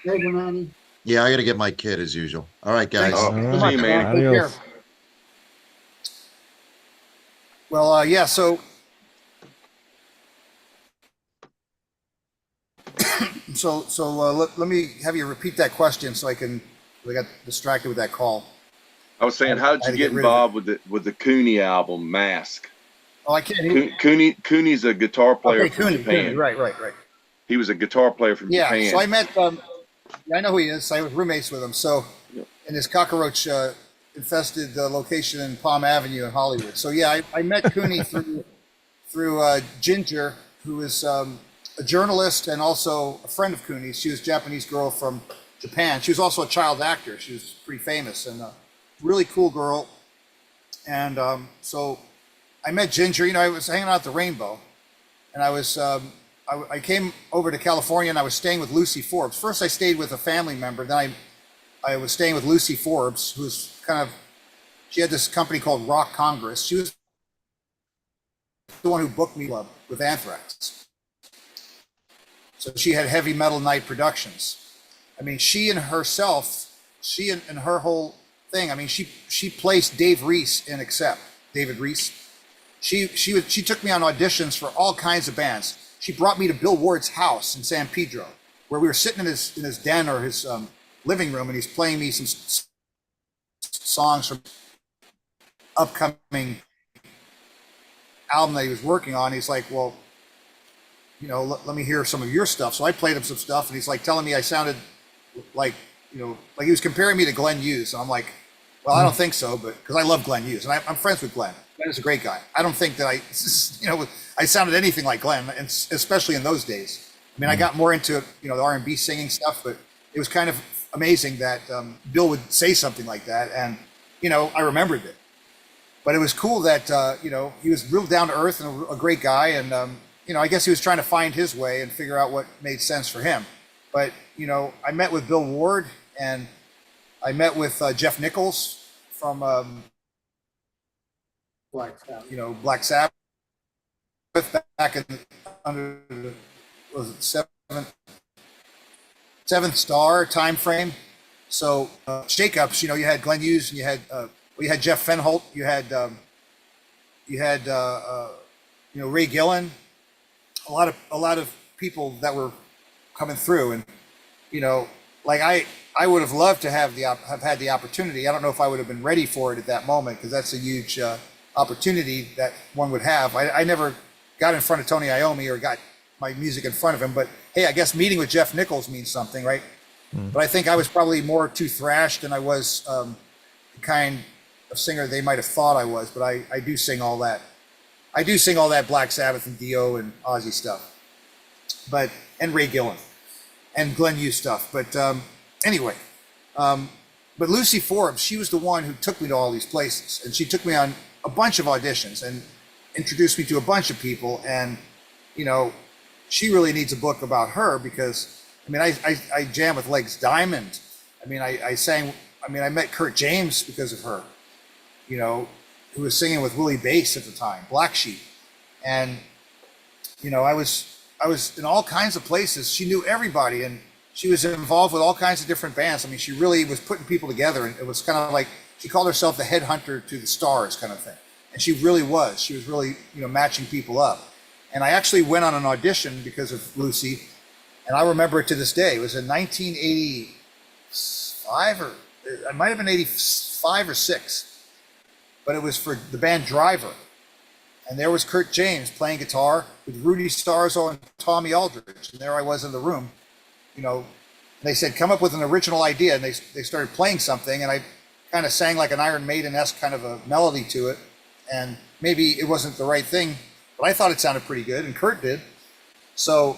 Thank you, Manny. Yeah, I got to get my kid as usual. All right, guys. See you, man. Take care. Well, yeah. So, let me have you repeat that question so I got distracted with that call. I was saying, how did you get involved with the Cooney album, Mask? Oh, I can't. Cooney's a guitar player from Japan. Cooney, right. He was a guitar player from Japan. So I met. I know who he is. I was roommates with him. So, in his cockroach infested location in Palm Avenue in Hollywood. So yeah, I met Cooney through Ginger, who is a journalist and also a friend of Cooney's. She was a Japanese girl from Japan. She was also a child actor. She was pretty famous and a really cool girl. And so I met Ginger. I was hanging out at the Rainbow, and I was. I came over to California and I was staying with Lucy Forbes. First, I stayed with a family member. Then I was staying with Lucy Forbes, who's she had this company called Rock Congress. She was the one who booked me with Anthrax. So she had Heavy Metal Night Productions. I mean, she and her whole thing. I mean, she placed Dave Reese in Accept. David Reese. She took me on auditions for all kinds of bands. She brought me to Bill Ward's house in San Pedro, where we were sitting in his den or his living room, and he's playing me some songs from upcoming album that he was working on. He's like, well, let me hear some of your stuff. So I played him some stuff, and he's like telling me I sounded like, like he was comparing me to Glenn Hughes. And I'm like, well, I don't think so, but because I love Glenn Hughes, and I'm friends with Glenn. Glenn is a great guy. I don't think that I sounded anything like Glenn, and especially in those days. I mean, I got more into the R&B singing stuff, but it was kind of amazing that Bill would say something like that, and I remembered it. But it was cool that he was real down to earth and a great guy, and I guess he was trying to find his way and figure out what made sense for him. But I met with Bill Ward, and I met with Jeff Nichols from Black Sabbath back in under seventh Star time frame. So shakeups, you had Glenn Hughes, and you had Jeff Fenholt, you had Ray Gillen, a lot of people that were coming through, and I would have loved to have had the opportunity. I don't know if I would have been ready for it at that moment, because that's a huge opportunity that one would have. I never got in front of Tony Iommi or got my music in front of him, but hey, I guess meeting with Jeff Nichols means something, right? But I think I was probably more too thrashed than I was the kind of singer they might have thought I was. But I do sing all that. I do sing all that Black Sabbath and Dio and Ozzy stuff, and Ray Gillen and Glenn Hughes stuff. But anyway, but Lucy Forbes, she was the one who took me to all these places, and she took me on a bunch of auditions and introduced me to a bunch of people. And she really needs a book about her, because I jam with Legs Diamond. I met Kurt James because of her, who was singing with Willie Bass at the time, Black Sheep. And, I was in all kinds of places. She knew everybody, and she was involved with all kinds of different bands. She really was putting people together, and it was kind of like, she called herself the headhunter to the stars kind of thing. And she really was. She was really, matching people up. And I actually went on an audition because of Lucy. And I remember it to this day. It was in 1985, or it might have been 85 or 6. But it was for the band Driver. And there was Kurt James playing guitar with Rudy Starzo and Tommy Aldridge. And there I was in the room, and they said, come up with an original idea. And they started playing something. And I kind of sang like an Iron Maiden-esque kind of a melody to it. And maybe it wasn't the right thing, but I thought it sounded pretty good, and Kurt did. So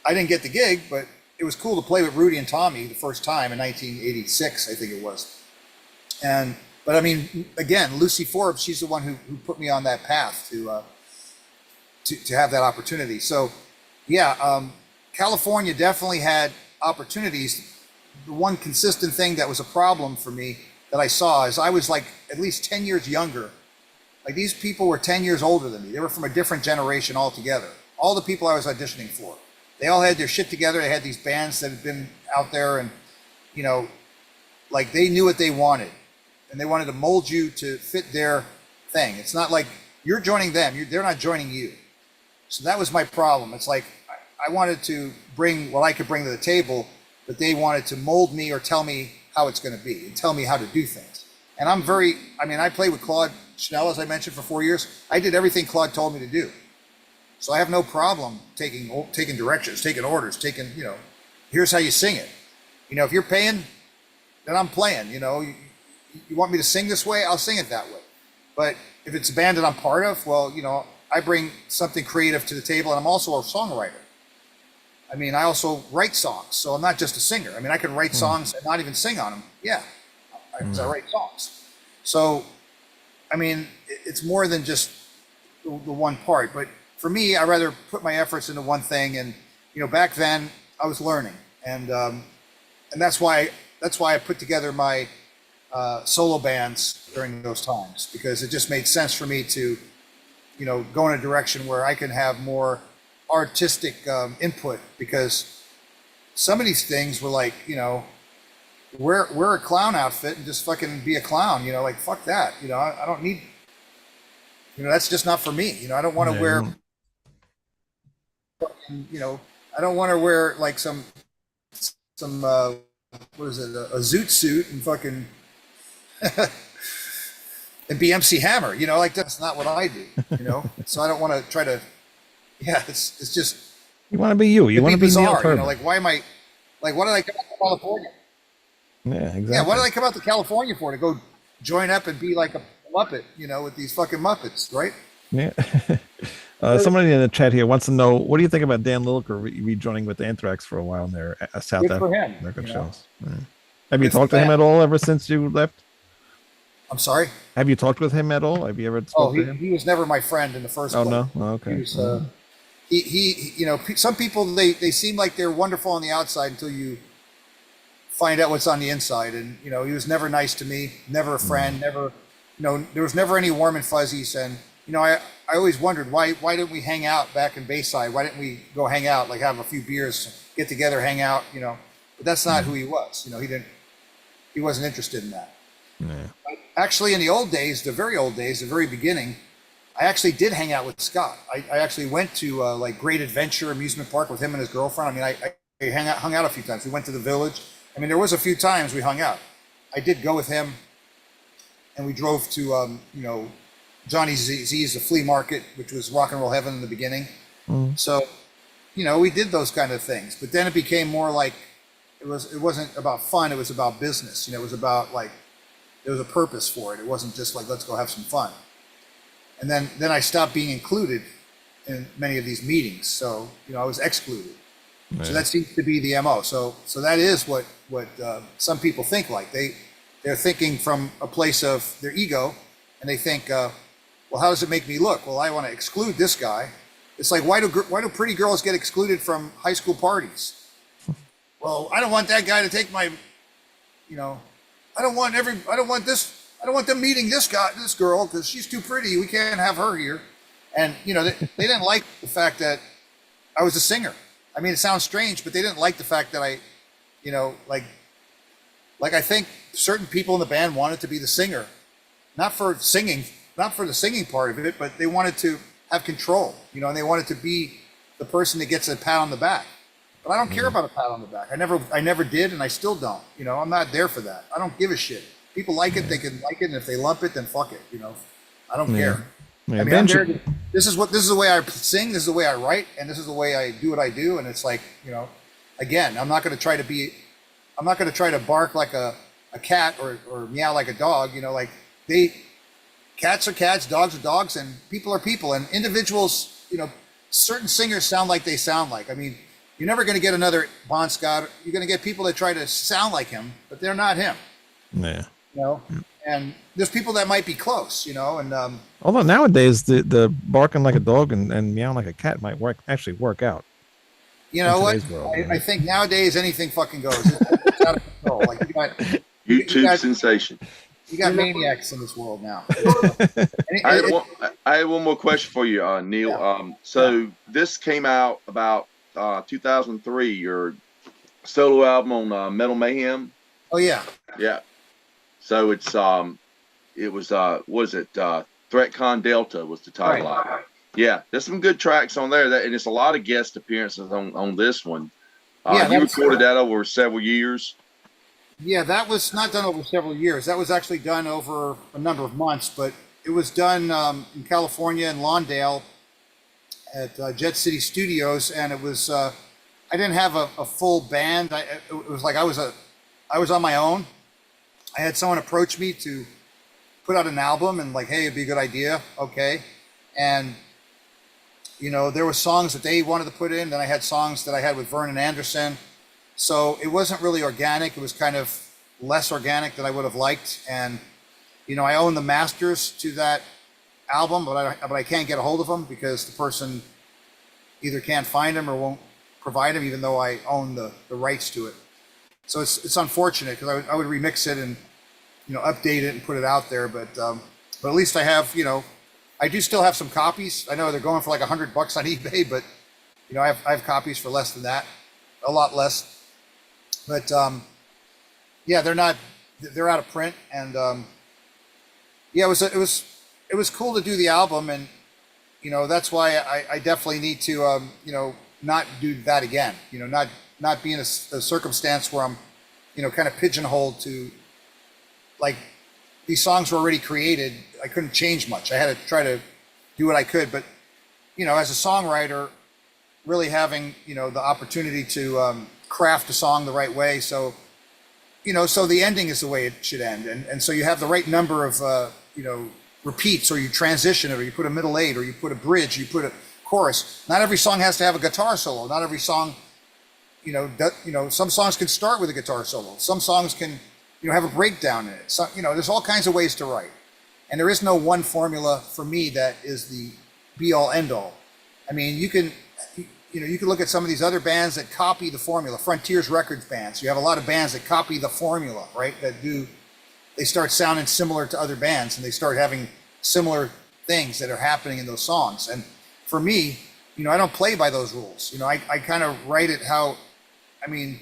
I didn't get the gig, but it was cool to play with Rudy and Tommy the first time in 1986, I think it was. But I mean, again, Lucy Forbes, she's the one who put me on that path to have that opportunity. So yeah, California definitely had opportunities. The one consistent thing that was a problem for me that I saw is I was like at least 10 years younger. Like these people were 10 years older than me. They were from a different generation altogether. All the people I was auditioning for, they all had their shit together. They had these bands that had been out there, and you know, like they knew what they wanted, and they wanted to mold you to fit their thing. It's not like you're joining them, they're not joining you. So that was my problem. It's like I wanted to bring what I could bring to the table, but they wanted to mold me or tell me how it's going to be and tell me how to do things. And I played with Claude Schnell, as I mentioned, for 4 years. I did everything Claude told me to do. So I have no problem taking directions, taking orders, here's how you sing it. You know, if you're paying, then I'm playing. You know, you want me to sing this way, I'll sing it that way. But if it's a band that I'm part of, well, you know, I bring something creative to the table, and I'm also a songwriter. I mean, I also write songs, so I'm not just a singer. I mean, I can write songs and not even sing on them. Yeah, I write songs. So, I mean, it's more than just the one part. But for me, I rather put my efforts into one thing. And you know, back then I was learning, and that's why I put together my solo bands during those times, because it just made sense for me to, you know, go in a direction where I can have more artistic input, because some of these things were like, you know, wear a clown outfit and just fucking be a clown, you know, like fuck that, you know, I don't need, you know, that's just not for me, you know. I don't want to wear, you know, I don't want to wear like some what is it, a zoot suit and fucking and be MC Hammer, you know, like that's not what I do, you know. So I don't want to try to. Yeah, it's just. You want to be you. You want to be bizarre, Neil Turbin. you know, like why am I? Like, why did I come out to California? Yeah, exactly. Yeah, what did I come out to California for? To go join up and be like a Muppet, you know, with these fucking Muppets, right? Yeah. Somebody in the chat here wants to know, what do you think about Dan Lilker rejoining with Anthrax for a while in their South African shows? Yeah. Have you talked to him at all ever since you left? I'm sorry? Have you talked with him at all? Have you ever spoken to him? He was never my friend in the first place. Oh, no? Oh, okay. He was, he, you know, some people, they seem like they're wonderful on the outside until you find out what's on the inside. And, you know, he was never nice to me, never a friend, never, you know, there was never any warm and fuzzies. And, you know, I always wondered, why didn't we hang out back in Bayside? Why didn't we go hang out, like have a few beers, get together, hang out, you know? But that's not who he was. You know, he wasn't interested in that. Yeah. Actually, in the old days, the very old days, the very beginning, I actually did hang out with Scott. I actually went to like Great Adventure Amusement Park with him and his girlfriend. I mean, I hung out a few times. We went to the Village. I mean, there was a few times we hung out. I did go with him, and we drove to, you know, Johnny Z's, the flea market, which was rock and roll heaven in the beginning. So, you know, we did those kind of things. But then it became more like, it wasn't about fun. It was about business. You know, it was about like, there was a purpose for it. It wasn't just like, let's go have some fun. And then I stopped being included in many of these meetings. So, you know, I was excluded. Yeah. So that seems to be the MO. So that is what some people think like. They're thinking from a place of their ego, and they think, well, how does it make me look? Well, I want to exclude this guy. It's like, why do pretty girls get excluded from high school parties? Well, I don't want that guy to take my, you know, I don't want them meeting this girl because she's too pretty. We can't have her here. And, you know, they didn't like the fact that I was a singer. I mean, it sounds strange, but they didn't like the fact that I, you know, like I think certain people in the band wanted to be the singer, not for the singing part of it, but they wanted to have control, you know, and they wanted to be the person that gets a pat on the back. But I don't care about a pat on the back. I never did, and I still don't. You know, I'm not there for that. I don't give a shit. People like it, they can like it, and if they lump it, then fuck it. You know, I don't care. Yeah. I mean, I'm there this is the way I sing, this is the way I write, and this is the way I do what I do. And it's like, you know, again, I'm not going to try to bark like a cat or meow like a dog. You know, like cats are cats, dogs are dogs, and people are people. And individuals, you know, certain singers sound like they sound like. I mean, you're never going to get another Bon Scott. You're going to get people that try to sound like him, but they're not him. Yeah. You know, and there's people that might be close, you know, and although nowadays the barking like a dog and meowing like a cat might actually work out. You know what? World, I think nowadays anything fucking goes. It's out of control. Like YouTube sensation. You got maniacs in this world now. I had one more question for you, Neil. Yeah. So this came out about 2003, your solo album on Metal Mayhem. Oh yeah. Yeah. So it was was it ThreatCon Delta was the title of it. Yeah, there's some good tracks on there, and it's a lot of guest appearances on this one. You recorded that over several years. Yeah, that was not done over several years. That was actually done over a number of months, but it was done in California in Lawndale at Jet City Studios, and it was I didn't have a full band. It was like I was on my own. I had someone approach me to put out an album, and like, hey, it'd be a good idea. Okay, and you know, there were songs that they wanted to put in. Then I had songs that I had with Vernon Anderson. So it wasn't really organic. It was kind of less organic than I would have liked. And, you know, I own the masters to that album, but I can't get a hold of them because the person either can't find them or won't provide them, even though I own the rights to it. So it's unfortunate because I would remix it and, you know, update it and put it out there. But at least I have, you know, I do still have some copies. I know they're going for like $100 on eBay, but, you know, I have copies for less than that, a lot less. But yeah, they're out of print, and yeah, it was cool to do the album, and you know that's why I definitely need to you know, not do that again. You know, not be in a circumstance where I'm, you know, kind of pigeonholed to, like, these songs were already created. I couldn't change much. I had to try to do what I could, but you know, as a songwriter, really having, you know, the opportunity to craft a song the right way. So, you know, so the ending is the way it should end. And so you have the right number of, you know, repeats, or you transition it, or you put a middle eight, or you put a bridge, you put a chorus. Not every song has to have a guitar solo. Not every song, you know, some songs can start with a guitar solo. Some songs can, you know, have a breakdown in it. So, you know, there's all kinds of ways to write. And there is no one formula for me that is the be all end all. I mean, you can look at some of these other bands that copy the formula, Frontiers Records bands. You have a lot of bands that copy the formula, right? They start sounding similar to other bands, and they start having similar things that are happening in those songs. And for me, you know, I don't play by those rules. You know, I kind of write it how, I mean,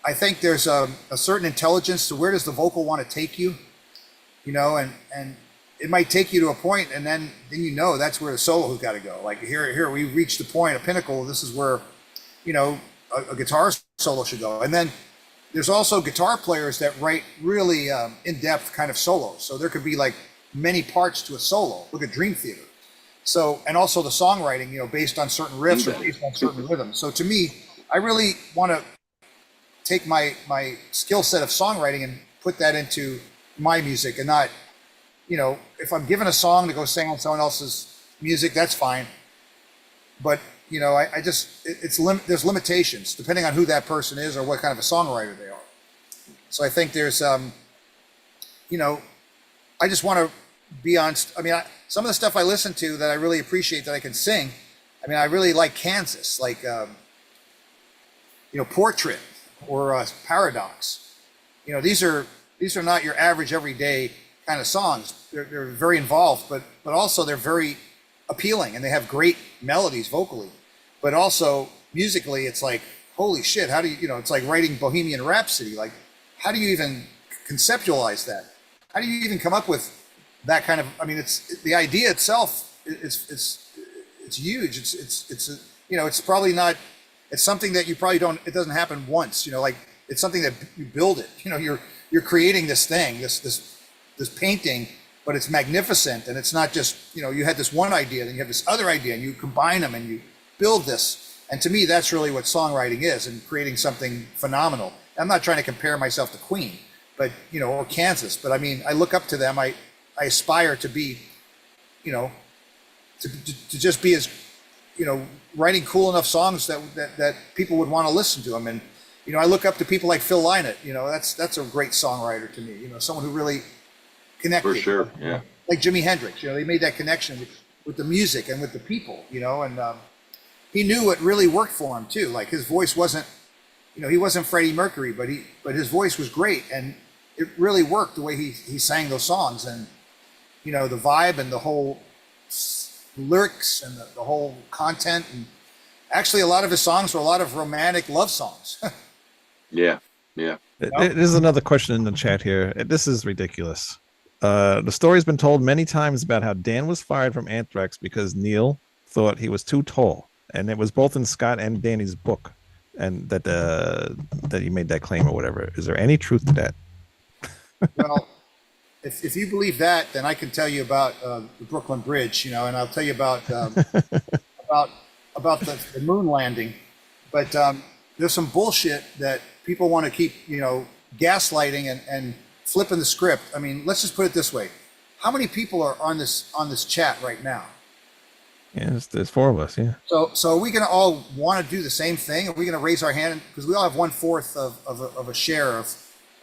I think there's a certain intelligence to where does the vocal want to take you, you know, and it might take you to a point, and then you know that's where the solo's got to go. Like here we reached the point, a pinnacle. This is where, you know, a guitar solo should go. And then there's also guitar players that write really in-depth kind of solos. So there could be like many parts to a solo. Look at Dream Theater. So, and also the songwriting, you know, based on certain riffs or based on certain rhythms. So to me, I really want to take my skill set of songwriting and put that into my music, and not, you know, if I'm given a song to go sing on someone else's music, that's fine. But, you know, there's limitations depending on who that person is or what kind of a songwriter they are. So I think there's, you know, I just want to be on, some of the stuff I listen to that I really appreciate that I can sing. I mean, I really like Kansas, like, you know, Portrait or Paradox. You know, these are not your average everyday kind of songs. They're very involved, but also they're very appealing, and they have great melodies vocally, but also musically it's like, holy shit, how do you know, it's like writing Bohemian Rhapsody. Like, how do you even conceptualize that? How do you even come up with that kind of, I mean, it's the idea itself, it's huge. It's you know, it's probably not, it's something that you probably don't, it doesn't happen once, you know, like it's something that you build it, you know, you're creating this thing, this painting, but it's magnificent. And it's not just, you know, you had this one idea, then you have this other idea, and you combine them and you build this. And to me, that's really what songwriting is, and creating something phenomenal. I'm not trying to compare myself to Queen, but, you know, or Kansas, but I mean, I look up to them. I aspire to be, you know, to just be as, writing cool enough songs that people would want to listen to them. And, I look up to people like Phil Lynott, that's a great songwriter to me, someone who really connected. For sure, yeah. Like Jimi Hendrix, they made that connection with the music and with the people, and he knew what really worked for him too. Like his voice wasn't, he wasn't Freddie Mercury, but his voice was great, and it really worked the way he sang those songs, and the vibe and the whole lyrics and the whole content. And actually, a lot of his songs were a lot of romantic love songs. Yeah. There's another question in the chat here. This is ridiculous. The story's been told many times about how Dan was fired from Anthrax because Neil thought he was too tall, and it was both in Scott and Danny's book, and that he made that claim or whatever. Is there any truth to that? Well, if you believe that, then I can tell you about the Brooklyn Bridge, and I'll tell you about about the moon landing. But there's some bullshit that people want to keep, gaslighting and flipping the script. I mean, let's just put it this way: how many people are on this chat right now? Yeah, there's 4 of us. Yeah. So are we going to all want to do the same thing? Are we going to raise our hand because we all have 1/4 of a share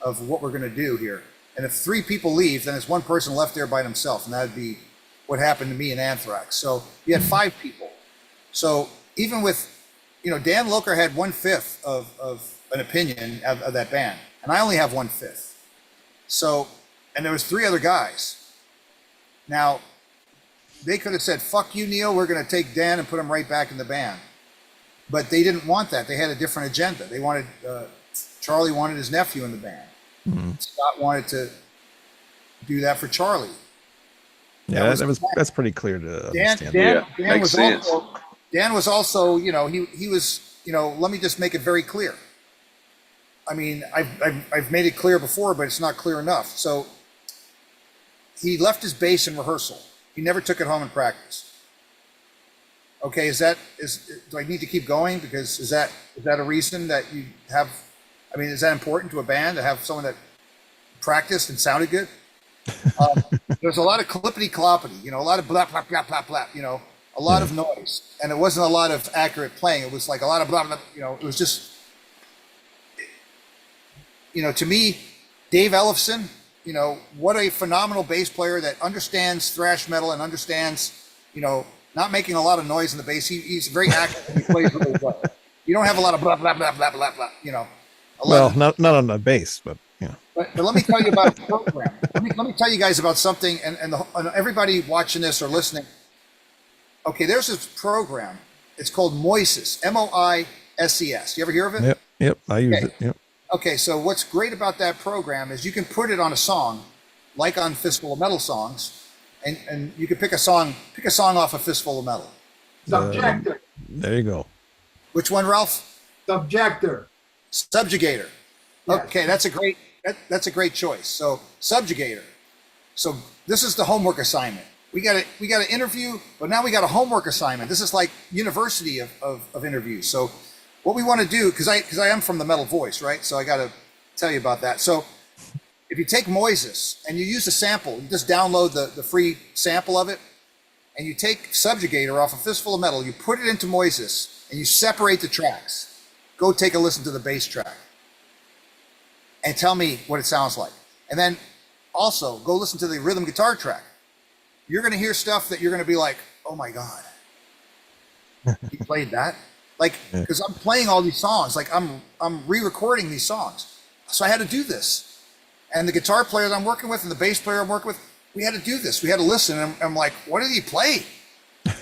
of what we're going to do here? And if 3 people leave, then it's one person left there by themselves, and that'd be what happened to me in Anthrax. So you had 5 people. So even with, Dan Loker had 1/5 of an opinion of that band, and I only have 1/5. So, and there was 3 other guys. Now, they could have said, "Fuck you, Neil. We're going to take Dan and put him right back in the band," but they didn't want that. They had a different agenda. They wanted Charlie wanted his nephew in the band. Mm-hmm. Scott wanted to do that for Charlie. Yeah, that's pretty clear to understand. Dan was also, he was, let me just make it very clear. I mean, I've made it clear before, but it's not clear enough. So he left his bass in rehearsal. He never took it home in practice. Okay, do I need to keep going? Because is that a reason that you have? I mean, is that important to a band to have someone that practiced and sounded good? There's a lot of clippity cloppity, a lot of blah blah blah blah blah, a lot of noise, and it wasn't a lot of accurate playing. It was like a lot of blah blah. It was just, to me, Dave Ellefson. What a phenomenal bass player that understands thrash metal and understands, not making a lot of noise in the bass. He's very active and he plays really well. You don't have a lot of blah blah blah blah blah blah. Well, not on the bass, but yeah. But let me tell you about a program. Let me tell you guys about something, and everybody watching this or listening. Okay, there's this program. It's called Moises, MOISES. You ever hear of it? Yep, I use it. Yep. Okay, so what's great about that program is you can put it on a song, like on Fistful of Metal songs, and you can pick a song off of Fistful of Metal. Subjector. There you go. Which one, Ralph? Subjector. Subjugator. Yes. Okay, that's a great choice. So Subjugator. So this is the homework assignment. We got an interview, but now we got a homework assignment. This is like university of interviews. So what we want to do, because I am from the Metal Voice, right? So I got to tell you about that. So if you take Moises and you use a sample, you just download the free sample of it, and you take Subjugator off a Fistful of Metal, you put it into Moises, and you separate the tracks. Go take a listen to the bass track and tell me what it sounds like. And then also go listen to the rhythm guitar track. You're going to hear stuff that you're going to be like, oh my God, he played that? Like, because I'm playing all these songs, like I'm re-recording these songs. So I had to do this. And the guitar player that I'm working with and the bass player I'm working with, we had to do this. We had to listen. And I'm like, what did he play?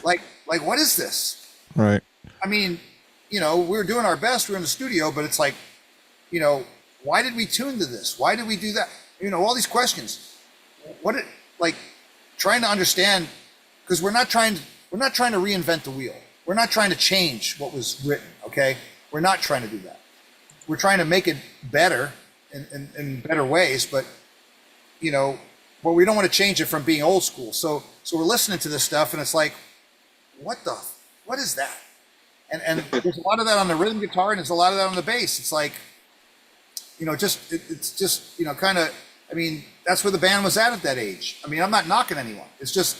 Like, what is this? Right. I mean, we were doing our best. We were in the studio, but it's like, why did we tune to this? Why did we do that? All these questions. Trying to understand, because we're not trying to reinvent the wheel. We're not trying to change what was written. Okay, we're not trying to do that. We're trying to make it better in better ways, but we don't want to change it from being old school. So we're listening to this stuff, and it's like, what is that? And there's a lot of that on the rhythm guitar, and there's a lot of that on the bass. It's like, it's just kind of. I mean, that's where the band was at that age. I mean, I'm not knocking anyone. It's just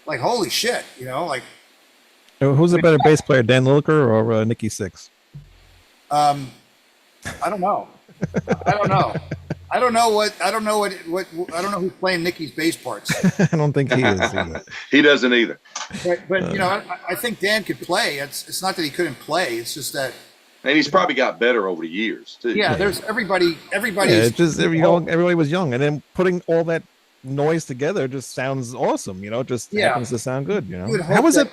like, holy shit, Who's a better bass player, Dan Lilker or Nikki Sixx? I don't know. I don't know. I don't know who's playing Nicky's bass parts. I don't think he is either. He doesn't either. But you know, I think Dan could play. It's not that he couldn't play. It's just that. And he's probably got better over the years too. Yeah, there's everybody. Yeah, it's just everybody was young, and then putting all that noise together just sounds awesome. You know, just happens to sound good. You know, how was it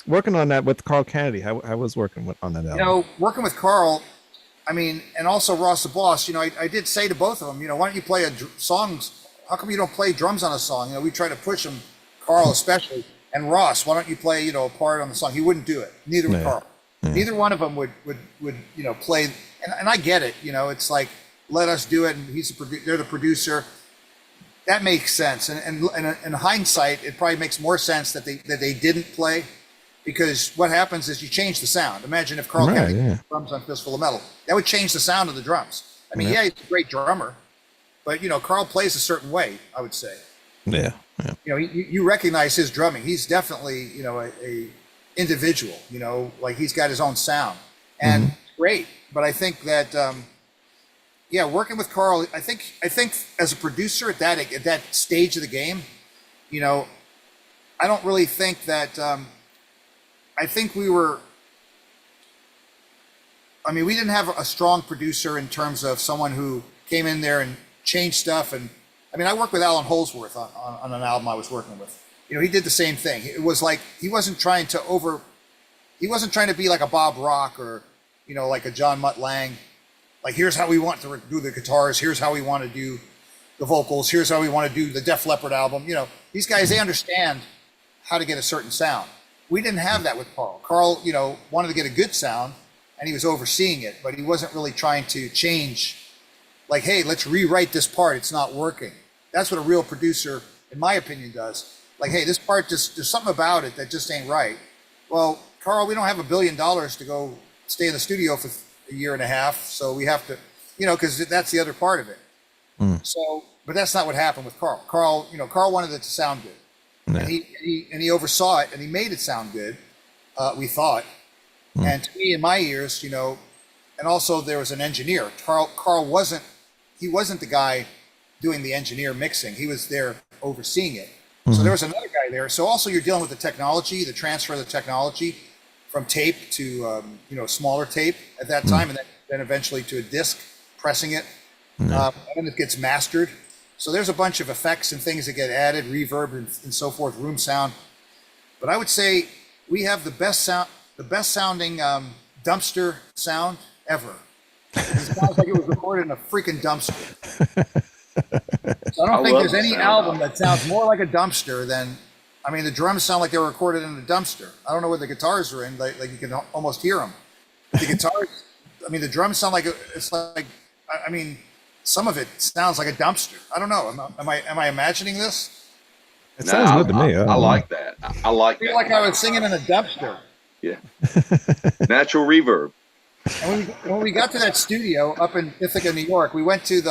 working on that with Carl Kennedy? How was working on that album? You know, working with Carl. I mean, and also Ross the Boss, you know, I did say to both of them, you know, why don't you play songs? How come you don't play drums on a song? You know, we try to push them, Carl especially, and Ross, why don't you play, you know, a part on the song? He wouldn't do it. Neither would Carl. Neither one of them would you know, play. And I get it. You know, it's like, let us do it. And they're the producer. That makes sense. And in hindsight, it probably makes more sense that they didn't play. Because what happens is you change the sound. Imagine if Carl Kennedy drums on Fistful of Metal. That would change the sound of the drums. I mean, he's a great drummer, but, you know, Carl plays a certain way, I would say. Yeah. You know, you recognize his drumming. He's definitely, you know, a individual, you know, like he's got his own sound. And great. But I think that, working with Carl, I think as a producer at that stage of the game, you know, I don't really think that... I think we didn't have a strong producer in terms of someone who came in there and changed stuff. And I mean, I worked with Alan Holsworth on an album I was working with. You know, he did the same thing. It was like, he wasn't trying to be like a Bob Rock or, you know, like a John Mutt Lang. Like, here's how we want to do the guitars. Here's how we want to do the vocals. Here's how we want to do the Def Leppard album. You know, these guys, they understand how to get a certain sound. We didn't have that with Carl. Carl, you know, wanted to get a good sound, and he was overseeing it, but he wasn't really trying to change, like, hey, let's rewrite this part. It's not working. That's what a real producer, in my opinion, does. Like, hey, this part, there's something about it that just ain't right. Well, Carl, we don't have $1 billion to go stay in the studio for a year and a half, so we have to, you know, because that's the other part of it. So, but that's not what happened with Carl. Carl wanted it to sound good. And he oversaw it, and he made it sound good. We thought, and to me, in my ears, you know, and also there was an engineer. Carl wasn't the guy doing the engineer mixing. He was there overseeing it. So there was another guy there. So also you're dealing with the technology, the transfer of the technology from tape to you know, smaller tape at that time, and then eventually to a disc, pressing it, and then it gets mastered. So there's a bunch of effects and things that get added, reverb and so forth, room sound. But I would say we have the best sounding dumpster sound ever. It sounds like it was recorded in a freaking dumpster. So I don't think there's any album that sounds more like a dumpster than, I mean, the drums sound like they were recorded in a dumpster. I don't know where the guitars are in, like you can almost hear them. The guitars, I mean, the drums sound like, it's like, I mean, some of it sounds like a dumpster. I don't know. Am I imagining this? It sounds good to me. I like that. I like I feel that. like I was singing in a dumpster. Yeah. Natural reverb. And when we got to that studio up in Ithaca, New York, we went to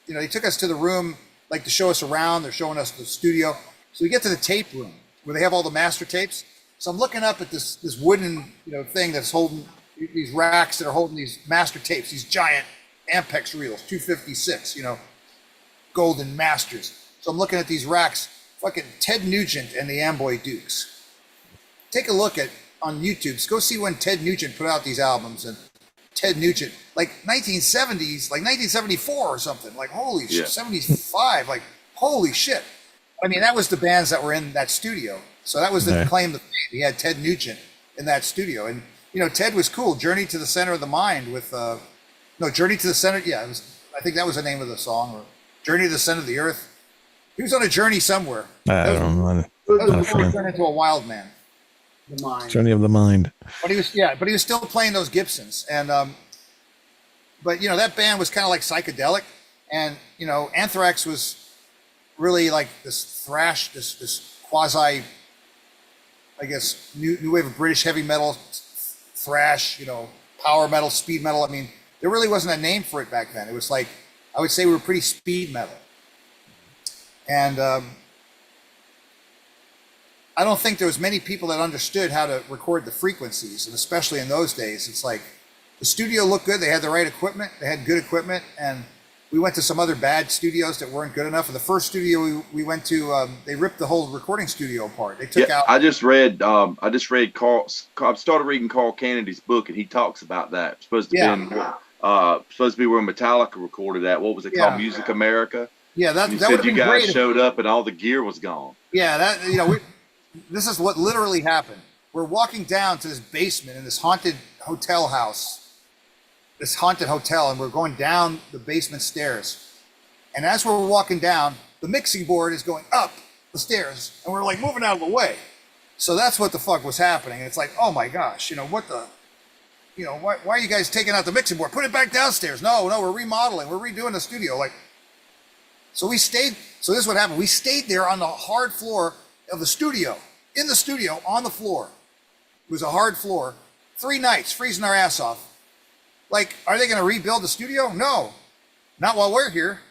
they took us to the room, like, to show us around. They're showing us the studio. So we get to the tape room where they have all the master tapes. So I'm looking up at this wooden, you know, thing that's holding these racks that are holding these master tapes, these giant Ampex reels, 256, you know, golden masters. So I'm looking at these racks, fucking Ted Nugent and the Amboy Dukes. Take a look on YouTube. Go see when Ted Nugent put out these albums, and Ted Nugent, like 1970s, like 1974 or something, like holy shit, 75, like holy shit. I mean, that was the bands that were in that studio. So that was the claim to fame. He had Ted Nugent in that studio. And, you know, Ted was cool. Journey to the Center of the Mind with, Journey to the Center. Yeah, I think that was the name of the song, or Journey to the Center of the Earth. He was on a journey somewhere. I don't know. That was before he turned into a wild man. The mind. Journey of the Mind. But he was still playing those Gibsons. And, but, you know, that band was kind of like psychedelic. And, you know, Anthrax was really like this thrash, this quasi, I guess, new wave of British heavy metal, thrash, you know, power metal, speed metal. I mean, there really wasn't a name for it back then. It was like, I would say we were pretty speed metal. And I I don't think there was many people that understood how to record the frequencies, and especially in those days, it's like the studio looked good. They had the right equipment. They had good equipment, and we went to some other bad studios that weren't good enough. And the first studio we went to, they ripped the whole recording studio apart. They took out. I just read Carl. I started reading Carl Kennedy's book, and he talks about that. It's supposed to be where Metallica recorded that. What was it called? Music America. Yeah, that said you guys showed up and all the gear was gone. Yeah, this is what literally happened. We're walking down to this basement in this haunted hotel house, this haunted hotel, and we're going down the basement stairs. And as we're walking down, the mixing board is going up the stairs, and we're like moving out of the way. So that's what the fuck was happening. It's like, oh my gosh, what the, why are you guys taking out the mixing board? Put it back downstairs. No, we're remodeling. We're redoing the studio. So we stayed. So this is what happened. We stayed there on the hard floor of the studio, in the studio, on the floor. It was a hard floor. 3 nights, freezing our ass off. Are they going to rebuild the studio? No, not while we're here.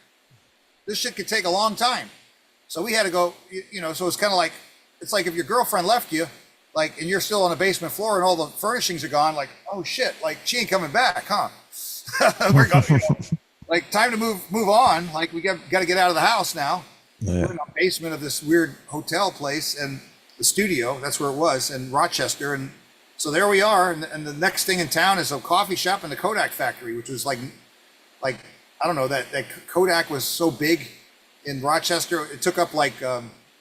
This shit could take a long time. So we had to go, so it's kind of like, it's like if your girlfriend left you, and you're still on the basement floor and all the furnishings are gone, oh shit, she ain't coming back, huh? We're going, time to move on. We got to get out of the house now. Yeah. We're in the basement of this weird hotel place, and the studio, that's where it was, in Rochester. And so there we are. And the next thing in town is a coffee shop and the Kodak factory, which was I don't know, that Kodak was so big in Rochester. It took up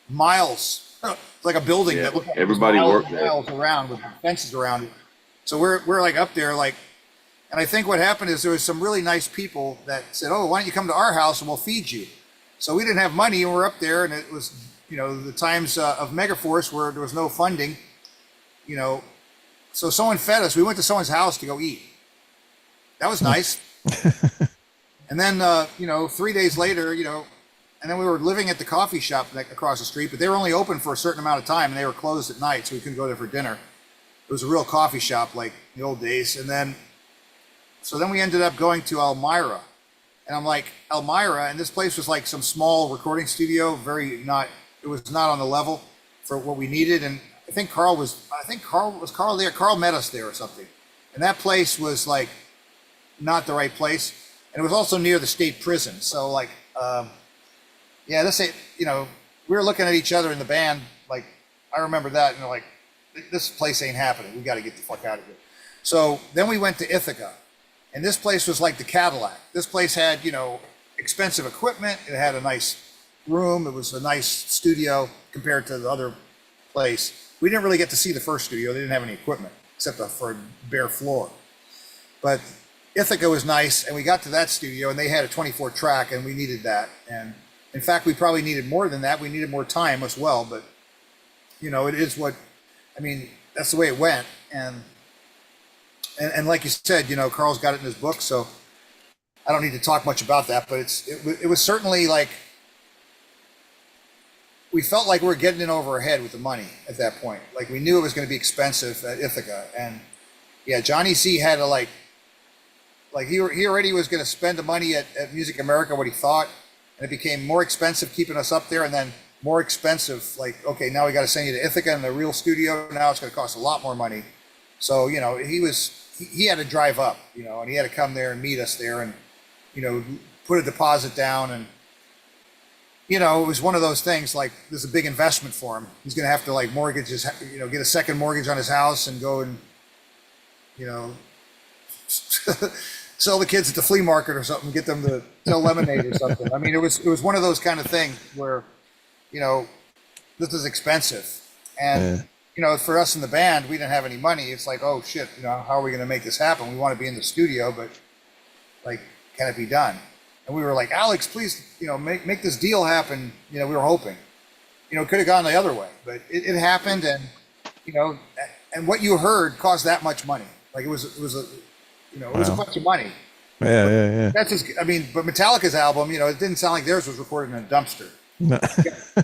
miles. It's like a building that looked like everybody worked there. Miles around with fences around it. So we're up there, and I think what happened is there was some really nice people that said, oh, why don't you come to our house and we'll feed you? So we didn't have money, and we're up there, and it was, the times of Megaforce where there was no funding, so someone fed us. We went to someone's house to go eat. That was nice. And then, 3 days later, and then we were living at the coffee shop across the street, but they were only open for a certain amount of time, and they were closed at night, so we couldn't go there for dinner. It was a real coffee shop like the old days. And then, so then we ended up going to Elmira. And I'm like, Elmira, and this place was like some small recording studio, it was not on the level for what we needed. And I think Carl was there. Carl met us there or something. And that place was not the right place. And it was also near the state prison. So this ain't, we were looking at each other in the band. I remember that. And this place ain't happening. We got to get the fuck out of here. So then we went to Ithaca. And this place was like the Cadillac. This place had, expensive equipment. It had a nice room. It was a nice studio compared to the other place. We didn't really get to see the first studio. They didn't have any equipment except for a bare floor. But Ithaca was nice, and we got to that studio, and they had a 24 track, and we needed that. And in fact, we probably needed more than that. We needed more time as well. But, it is that's the way it went. And like you said, Carl's got it in his book, so I don't need to talk much about that. But it was certainly we felt like we were getting in over our head with the money at that point. We knew it was going to be expensive at Ithaca, and yeah, Johnny C had to he already was going to spend the money at Music America, what he thought, and it became more expensive keeping us up there, and then more expensive. Okay, now we got to send you to Ithaca in the real studio. Now it's going to cost a lot more money. So he had to drive up, and he had to come there and meet us there, and put a deposit down, and it was one of those things. There's a big investment for him. He's going to have to mortgage his, get a second mortgage on his house and go and sell the kids at the flea market or something, get them to sell lemonade or something. It was one of those kind of things where this is expensive, and for us in the band, we didn't have any money. It's oh shit, how are we going to make this happen? We want to be in the studio, but can it be done? And we were like, Alex, please, make this deal happen. We were hoping, it could have gone the other way, but it happened. And, and what you heard cost that much money. It was a bunch of money. Yeah. That's just, but Metallica's album, it didn't sound like theirs was recorded in a dumpster. No.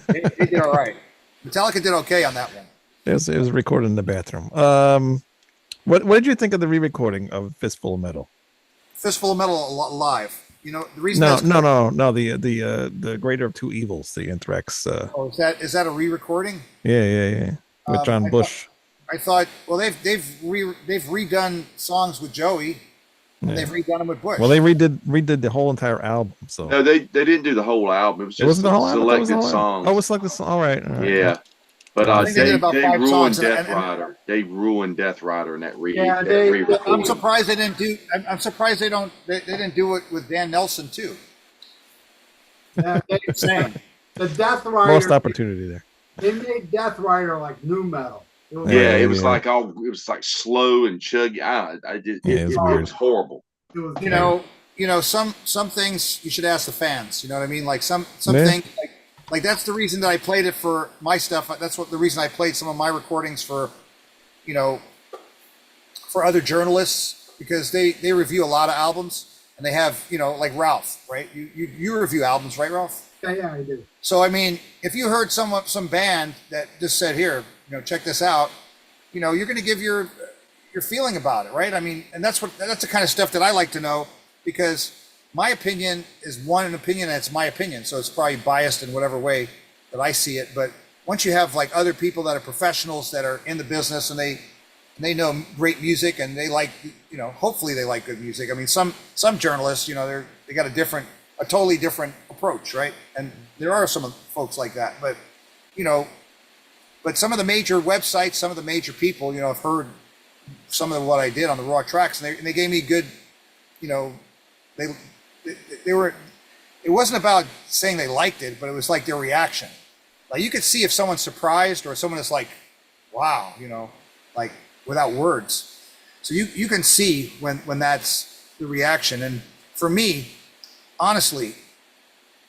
It did all right. Metallica did okay on that one. It was recorded in the bathroom. What did you think of the re-recording of Fistful of Metal? Fistful of Metal live. You know, the reason No, that's no. The Greater of Two Evils, the Anthrax. oh, is that a re-recording? Yeah. With John Bush. I thought, well, they've redone songs with Joey, and Yeah. they've redone them with Bush. Well, they redid the whole entire album. So No, they didn't do the whole album. It was it just wasn't the whole album. I thought it was the selected whole album. songs. Oh, it's like this. All right. Yeah. But I think they did about they 5 ruined songs, Death Rider. They ruined Death Rider in that Yeah, that they- re-recording. I'm surprised they didn't do. I'm surprised they didn't do it with Dan Nelson too. Same. The Death Rider. Lost opportunity there. They made Death Rider like new metal. It was Yeah, like, it was like it was like slow and chuggy. It was horrible. it was, You know, some things you should ask the fans. You know what I mean? Like some Yeah. things like that's the reason that I played it for my stuff. That's the reason I played some of my recordings for, you know, for other journalists, because they review a lot of albums, and they have, you know, like Ralph, right? You review albums, right, Ralph? yeah, I do. So I mean, if you heard some band that just said, here, you know, check this out, you know, you're going to give your feeling about it, right? I mean, and that's the kind of stuff that I like to know, because my opinion is an opinion, and it's my opinion, so it's probably biased in whatever way that I see it. But once you have like other people that are professionals that are in the business, and they know great music, and they like, you know, hopefully they like good music. I mean, some journalists, you know, they got a totally different approach, right? And there are some folks like that, but you know, but some of the major websites, some of the major people, you know, have heard some of what I did on the raw tracks, and they gave me good, you know, they were, it wasn't about saying they liked it, but it was like their reaction. Like you could see if someone's surprised, or someone is like, wow, you know, like without words. So you can see when that's the reaction. And for me, honestly,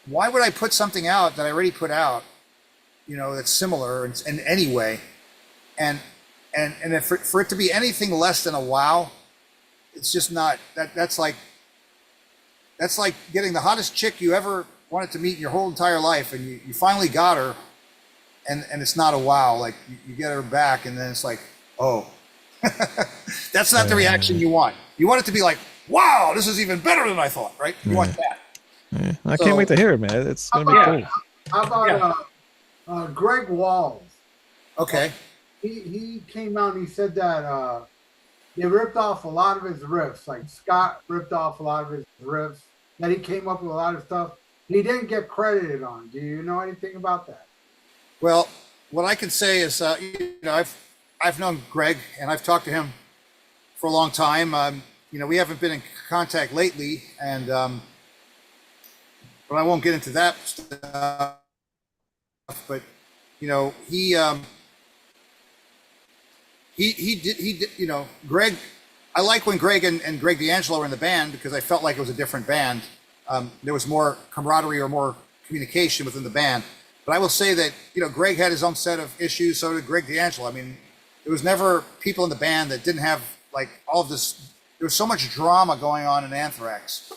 why would I put something out that I already put out, you know, that's similar in any way? And if for it to be anything less than a wow, it's just not, that's like getting the hottest chick you ever wanted to meet in your whole entire life, and you finally got her, and it's not a wow. Like you get her back, and then it's like, oh, that's not the reaction you want. You want it to be like, wow, this is even better than I thought, right? You want that. Yeah. I can't wait to hear it, man. It's gonna be cool. How about Greg Walls? Okay. He came out and he said that they ripped off a lot of his riffs. Like Scott ripped off a lot of his riffs. That he came up with a lot of stuff he didn't get credited on. Do you know anything about that? Well, what I can say is, you know, I've known Greg, and I've talked to him for a long time. You know, we haven't been in contact lately, and but I won't get into that stuff. But you know, he did, you know, Greg. I like when Greg and Greg D'Angelo were in the band, because I felt like it was a different band. There was more camaraderie or more communication within the band. But I will say that, you know, Greg had his own set of issues. So did Greg D'Angelo. I mean, there was never people in the band that didn't have like all of this. There was so much drama going on in Anthrax,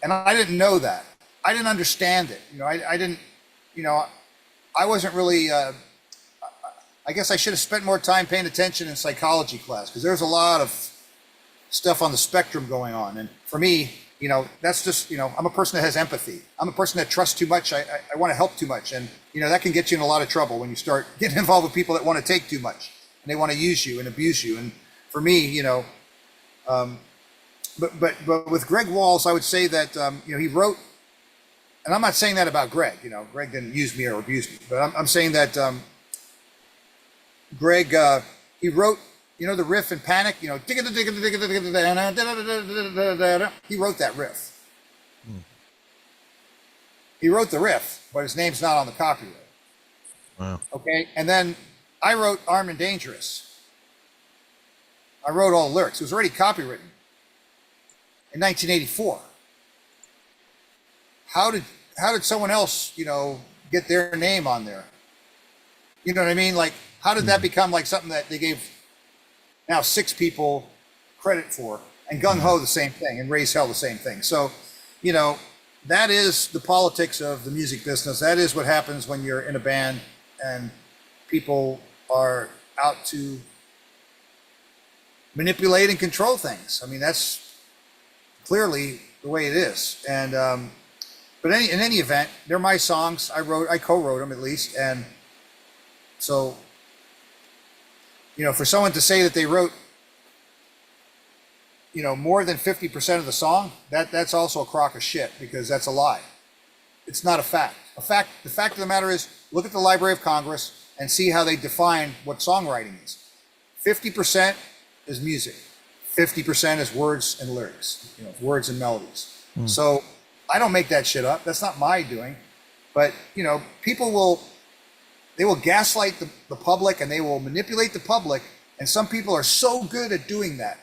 and I didn't know that. I didn't understand it. You know, I didn't. You know, I wasn't really. I guess I should have spent more time paying attention in psychology class, because there's a lot of stuff on the spectrum going on. And for me, you know, that's just, you know, I'm a person that has empathy. I'm a person that trusts too much. I want to help too much. And, you know, that can get you in a lot of trouble when you start getting involved with people that want to take too much, and they want to use you and abuse you. And for me, you know, but with Greg Walls, I would say that, you know, he wrote, and I'm not saying that about Greg, you know, Greg didn't use me or abuse me, but I'm saying that, Greg, he wrote, you know, the riff in Panic, you know, he wrote that riff. He wrote the riff, but his name's not on the copyright. Wow. Okay, and then I wrote Armed and Dangerous. I wrote all the lyrics. It was already copywritten in 1984. How did someone else, you know, get their name on there? You know what I mean? Like, how did that become like something that they gave now 6 people credit for? And Gung Ho the same thing, and Raise Hell the same thing. So, you know, that is the politics of the music business. That is what happens when you're in a band and people are out to manipulate and control things. I mean, that's clearly the way it is. And but in any event, they're my songs. I co-wrote them at least, and so for someone to say that they wrote more than 50% of the song, that's also a crock of shit, because that's a lie. It's not a fact. The fact of the matter is, look at the Library of Congress and see how they define what songwriting is. 50% is music. 50% is words and lyrics, words and melodies. So I don't make that shit up. That's not my doing. But, people will gaslight the public, and they will manipulate the public. And some people are so good at doing that.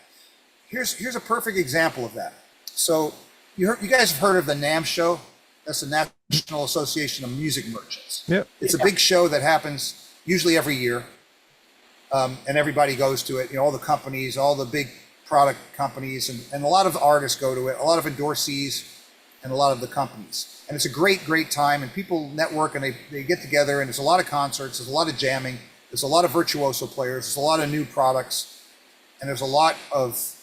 Here's a perfect example of that. So you guys have heard of the NAMM show? That's the National Association of Music Merchants. Yep. It's a big show that happens usually every year. And everybody goes to it, all the companies, all the big product companies, and a lot of artists go to it, a lot of endorsees, and a lot of the companies. And it's a great, great time, and people network, and they get together, and there's a lot of concerts, there's a lot of jamming, there's a lot of virtuoso players, there's a lot of new products, and there's a lot of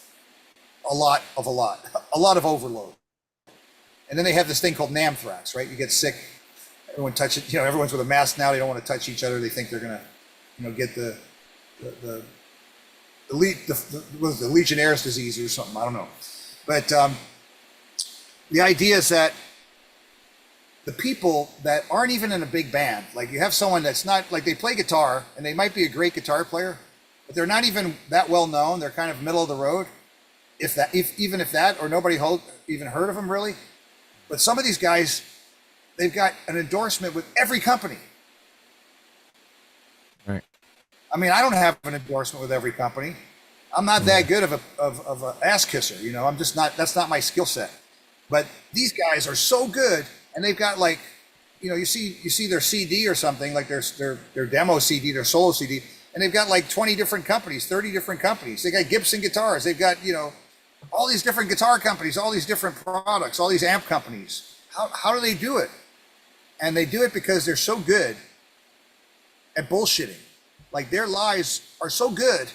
overload. And then they have this thing called Anthrax, right? You get sick, everyone touch it, everyone's with a mask now, they don't want to touch each other, they think they're gonna, get the Legionnaire's disease or something, I don't know. But the idea is that the people that aren't even in a big band, like you have someone that's not, like they play guitar, and they might be a great guitar player, but they're not even that well known, they're kind of middle of the road, even if that, or nobody even heard of them really. But some of these guys, they've got an endorsement with every company. Right. I mean, I don't have an endorsement with every company. I'm not that good of an ass kisser, I'm just not, that's not my skill set. But these guys are so good, and they've got like, you see their CD or something, like their demo CD, their solo CD, and they've got like 20 different companies, 30 different companies. They got Gibson guitars, they've got, all these different guitar companies, all these different products, all these amp companies. How do they do it? And they do it because they're so good at bullshitting. Like their lies are so good,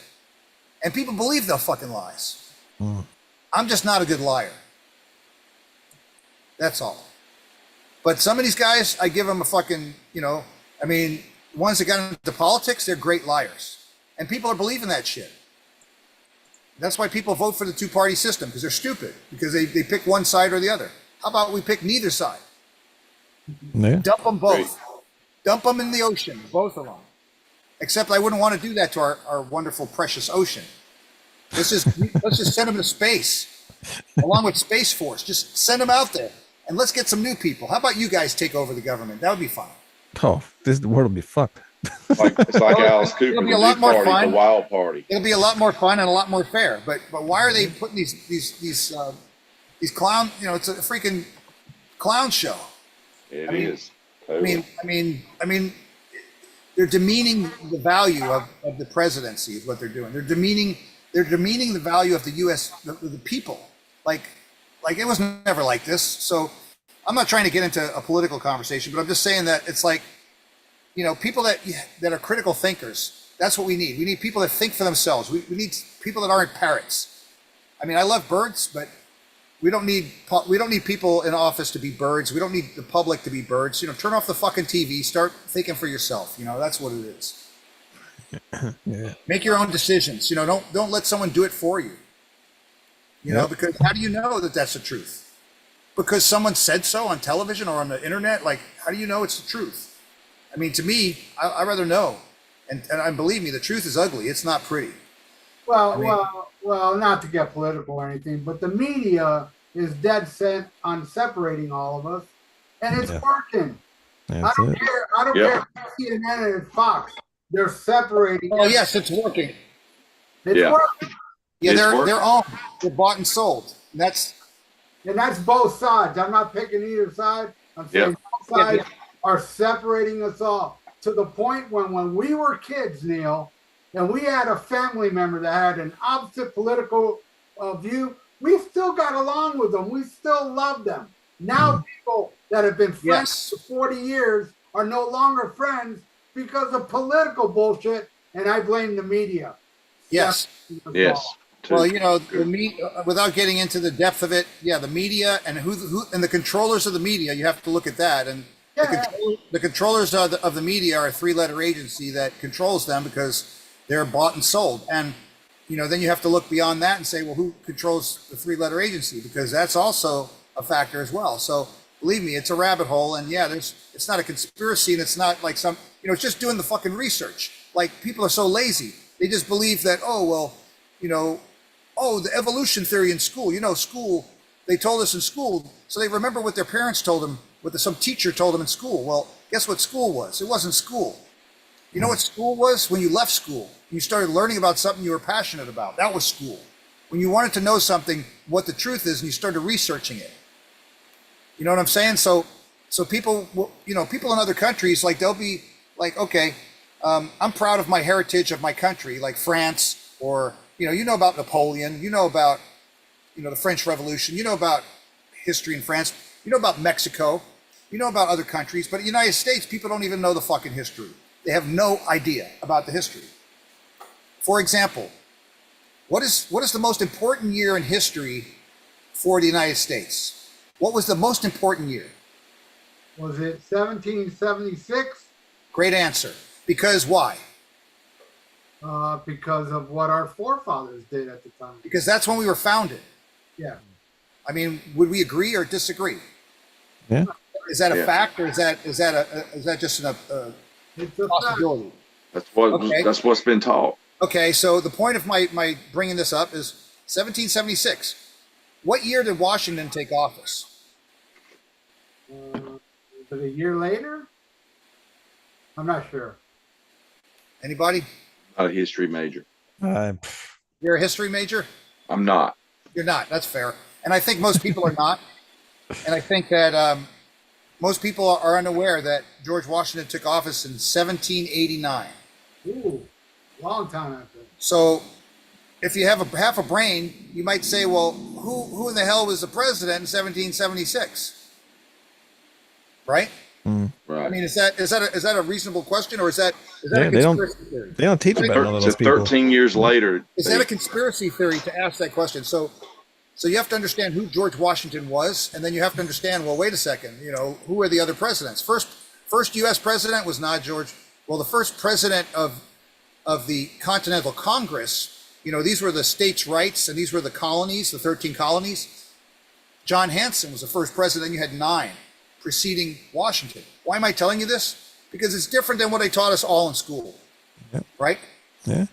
and people believe their fucking lies. I'm just not a good liar. That's all. But some of these guys, I give them a fucking, the ones that got into politics, they're great liars. And people are believing that shit. That's why people vote for the two-party system, because they're stupid, because they pick one side or the other. How about we pick neither side? Yeah. Dump them both. Dump them in the ocean, both of them. Except I wouldn't want to do that to our wonderful, precious ocean. Let's just send them to space, along with Space Force. Just send them out there, and let's get some new people. How about you guys take over the government? That would be fun. Oh, the world will be fucked. It's like Alice Cooper, it'll be the a lot Big more Party, fun. the Wild Party. It'll be a lot more fun and a lot more fair. But why are they putting these clown? It's a freaking clown show. It is. Totally. I mean, they're demeaning the value of the presidency is what they're doing. They're demeaning the value of the U.S. the people. Like it was never like this. So I'm not trying to get into a political conversation, but I'm just saying that it's like, people that are critical thinkers. That's what we need. We need people that think for themselves. We need people that aren't parrots. I mean, I love birds, but we don't need people in office to be birds. We don't need the public to be birds. Turn off the fucking TV. Start thinking for yourself. That's what it is. Yeah. Make your own decisions. Don't let someone do it for you. Because how do you know that that's the truth? Because someone said so on television or on the internet. Like, how do you know it's the truth? I mean, to me, I'd rather know. And believe me, the truth is ugly. It's not pretty. Well, not to get political or anything, but the media is dead set on separating all of us, and it's working. That's I don't it. care. I don't care if CNN and Fox. They're separating. Oh yes, it's working. It's working. Yeah, It's they're working. owned. They're bought and sold. And that's both sides. I'm not picking either side. I'm saying both sides are separating us all to the point when we were kids, Neil, and we had a family member that had an opposite political view, we still got along with them. We still love them. Now people that have been friends for 40 years are no longer friends because of political bullshit, and I blame the media. yes. Yes. too. Well, without getting into the depth of it, yeah, the media and who and the controllers of the media, you have to look at that. And the controllers of the media are a three-letter agency that controls them because they're bought and sold. And then you have to look beyond that and say, well, who controls the three-letter agency? Because that's also a factor as well. So believe me, it's a rabbit hole. And yeah, it's not a conspiracy, and it's not like it's just doing the fucking research. Like, people are so lazy; they just believe that, the evolution theory in school. School, they told us in school, so they remember what their parents told them, what some teacher told them in school. Well, guess what school was? It wasn't school. You know what school was? When you left school, you started learning about something you were passionate about. That was school. When you wanted to know something, what the truth is, and you started researching it. You know what I'm saying? So people, people in other countries, like, they'll be like, okay, I'm proud of my heritage of my country, like France, or about Napoleon, about the French Revolution, about history in France, about Mexico, about other countries. But in the United States, people don't even know the fucking history. They have no idea about the history. For example, what is the most important year in history for the United States? What was the most important year? Was it 1776? Great answer. Because why? Because of what our forefathers did at the time. Because that's when we were founded. Yeah. I mean, would we agree or disagree? Yeah. Is that a fact, or is that just a possibility? That's what's been taught. Okay, so the point of my bringing this up is 1776. What year did Washington take office? Was it a year later? I'm not sure. Anybody? Not a history major. You're a history major? I'm not. You're not. That's fair. And I think most people are not. And I think that most people are unaware that George Washington took office in 1789. Ooh, long time after. So if you have half a brain, you might say, well, who in the hell was the president in 1776? Right? Right. I mean, is that a reasonable question, or is that a conspiracy theory? They don't teach about none of those people. 13 years later. Is that a conspiracy theory to ask that question? So you have to understand who George Washington was, and then you have to understand, well, wait a second, who are the other presidents? First U.S. president was not George. Well, the first president of the Continental Congress, these were the states' rights, and these were the colonies, the 13 colonies. John Hanson was the first president. You had 9 preceding Washington. Why am I telling you this? Because it's different than what they taught us all in school, right? Yeah.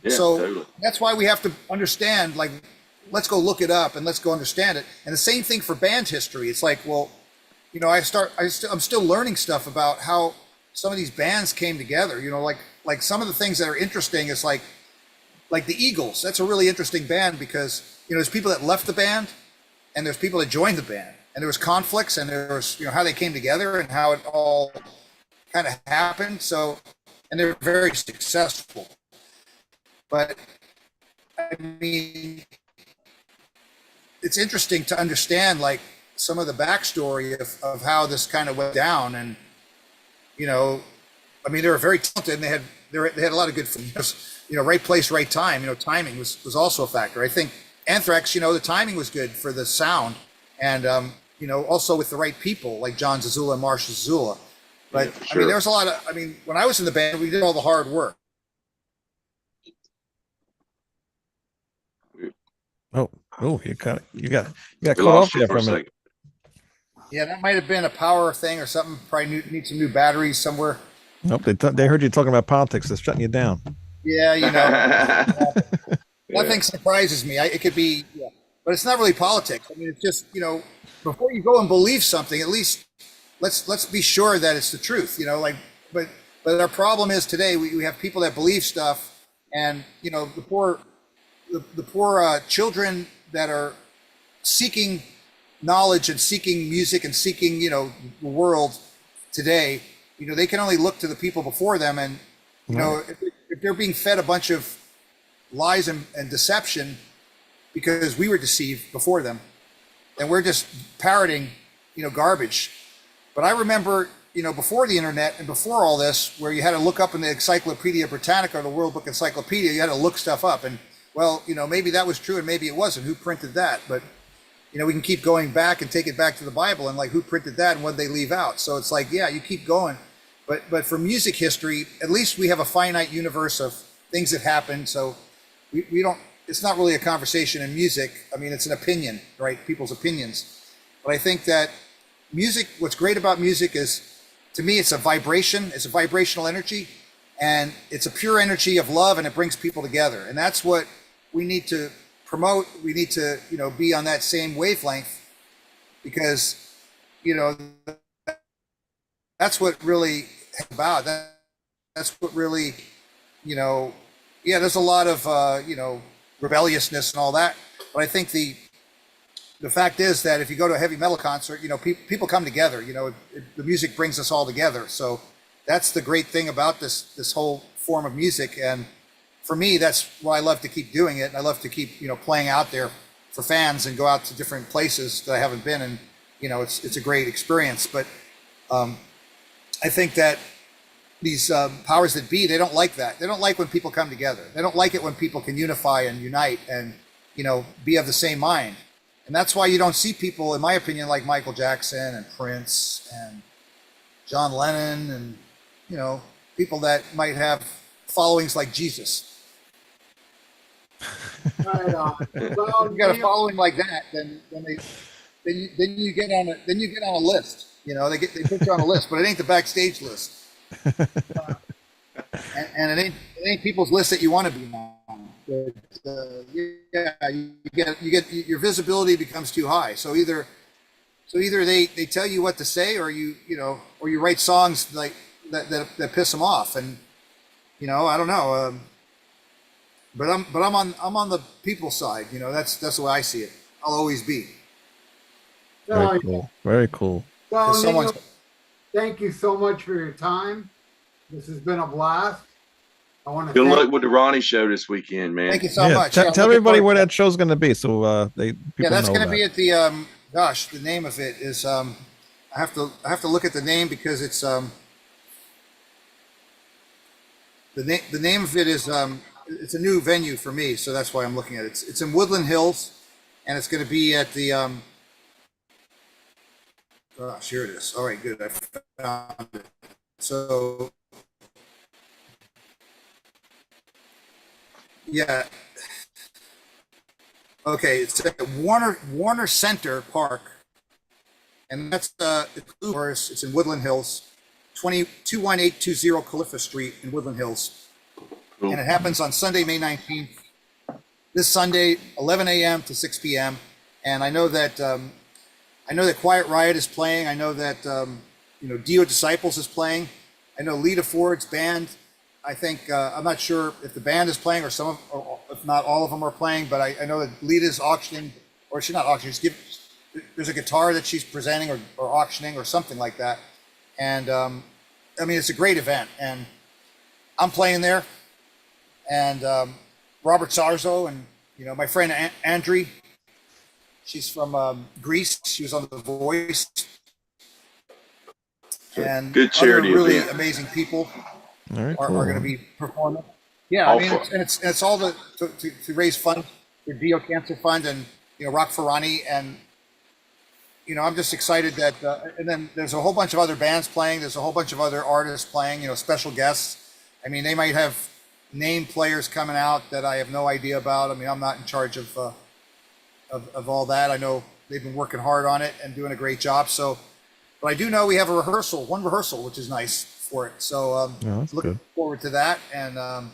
So totally. That's why we have to understand, like, let's go look it up and let's go understand it. And the same thing for band history. It's like, well, I'm still learning stuff about how some of these bands came together. Like some of the things that are interesting is like the Eagles. That's a really interesting band because there's people that left the band and there's people that joined the band, and there was conflicts, and there was how they came together and how it all kind of happened. So, and they're very successful. But I mean, it's interesting to understand like some of the backstory of how this kind of went down. And I mean, they were very talented, and they had a lot of good films. Right place, right time. Timing was also a factor. I think Anthrax, the timing was good for the sound, and also with the right people like John Zazula and Marshall Zazula. But sure. I mean, there's a lot of. I mean, when I was in the band, we did all the hard work. Oh, you got cut off there for a minute. Yeah, that might have been a power thing or something. Probably need some new batteries somewhere. Nope, they heard you talking about politics. They're shutting you down. Yeah, nothing surprises me. It could be, but it's not really politics. I mean, it's just before you go and believe something, at least let's be sure that it's the truth. But our problem is today we have people that believe stuff, and the poor children that are seeking knowledge and seeking music and seeking the world today. They can only look to the people before them, and if they're being fed a bunch of lies and deception because we were deceived before them, and we're just parroting garbage. But I remember before the internet and before all this, where you had to look up in the Encyclopedia Britannica or the World Book Encyclopedia, you had to look stuff up. And well, maybe that was true and maybe it wasn't. Who printed that? But we can keep going back and take it back to the Bible and like who printed that and what they leave out. So it's like, yeah, you keep going. But for music history, at least we have a finite universe of things that happened. So we don't, it's not really a conversation in music. I mean, it's an opinion, right? People's opinions. But I think that music, what's great about music is, to me, it's a vibration, it's a vibrational energy, and it's a pure energy of love, and it brings people together. And that's what we need to promote. We need to, be on that same wavelength, because, that's what really about. That's what really, yeah, there's a lot of, rebelliousness and all that. But I think the fact is that if you go to a heavy metal concert, people come together. The music brings us all together. So that's the great thing about this whole form of music. And for me, that's why I love to keep doing it. And I love to keep, playing out there for fans and go out to different places that I haven't been. And, it's a great experience. But I think that these powers that be, they don't like that. They don't like when people come together. They don't like it when people can unify and unite and, be of the same mind. And that's why you don't see people, in my opinion, like Michael Jackson and Prince and John Lennon and, people that might have followings like Jesus. Right on. Well, You got a following like that, then you get on a list. They put you on a list, but it ain't the backstage list. And it ain't people's list that you want to be on. But, yeah, you get your visibility becomes too high. So either they tell you what to say, or you write songs like that piss them off, and I don't know. But I'm on the people side. That's the way I see it. I'll always be. Very cool. Very cool. Well, Someone's- thank you so much for your time. This has been a blast. I want to Good luck with theRonnie show this weekend, man. Thank you so much. Tell Looking everybody forward- where that show's going to be, so people that's know going to that. be at the the name of it is I have to look at the name, because it's the name of it is it's a new venue for me, so that's why I'm looking at it. It's in Woodland Hills, and it's going to be at the gosh, here it is. All right, good. I found it. So yeah. Okay, it's at Warner Center Park, and that's it's in Woodland Hills, 21820 Califfa Street in Woodland Hills, Cool. and it happens on Sunday, May 19th. This Sunday, 11 a.m. to 6 p.m. And I know that Quiet Riot is playing. I know that Dio Disciples is playing. I know Lita Ford's band. I think I'm not sure if the band is playing, or if not all of them are playing, but I know that Lita's auctioning, or she's not auctioning. There's a guitar that she's presenting or auctioning or something like that. And I mean, it's a great event, and I'm playing there. And Robert Sarzo and my friend Andri, she's from Greece. She was on The Voice. And Good charity other really event. amazing people Very are cool. going to be performing. Yeah, I mean, it's all to raise funds for Dio Cancer Fund and Rock for Ronnie, and I'm just excited that and then there's a whole bunch of other bands playing. There's a whole bunch of other artists playing. Special guests. I mean, they might have name players coming out that I have no idea about. I mean, I'm not in charge of all that. I know they've been working hard on it and doing a great job. So, but I do know we have one rehearsal, which is nice for it. So that's looking good. forward to that. And I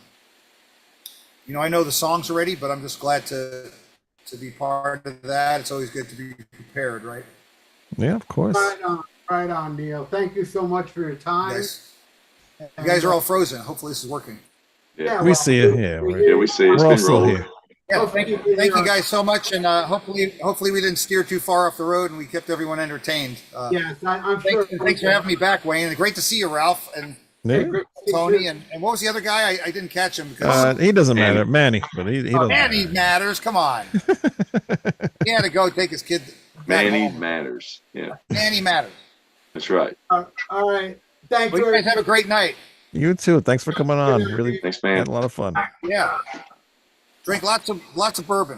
know the songs already, but I'm just glad to be part of that. It's always good to be prepared, right? Yeah, of course. Right on, Neil. Thank you so much for your time. You guys are all frozen. Hopefully this is working. Yeah. We see it here. Yeah, we see. It's We're all been still rolling. here. Yeah, Well, thank you guys so much, and hopefully we didn't steer too far off the road, and we kept everyone entertained. Yes, I'm sure. Thanks for having me back, Wayne. And great to see you, Ralph, and Yeah. Tony, and what was the other guy? I didn't catch him because He doesn't matter, Manny, but he doesn't Manny matter. matters. Come on, he had to go take his kid. back Manny home. matters. Yeah, Manny matters. that's right. All right. Thanks Well, you for guys have a great night. You too. Thanks for coming on. Really Thanks, had man. a lot of fun. Yeah. Drink lots of bourbon.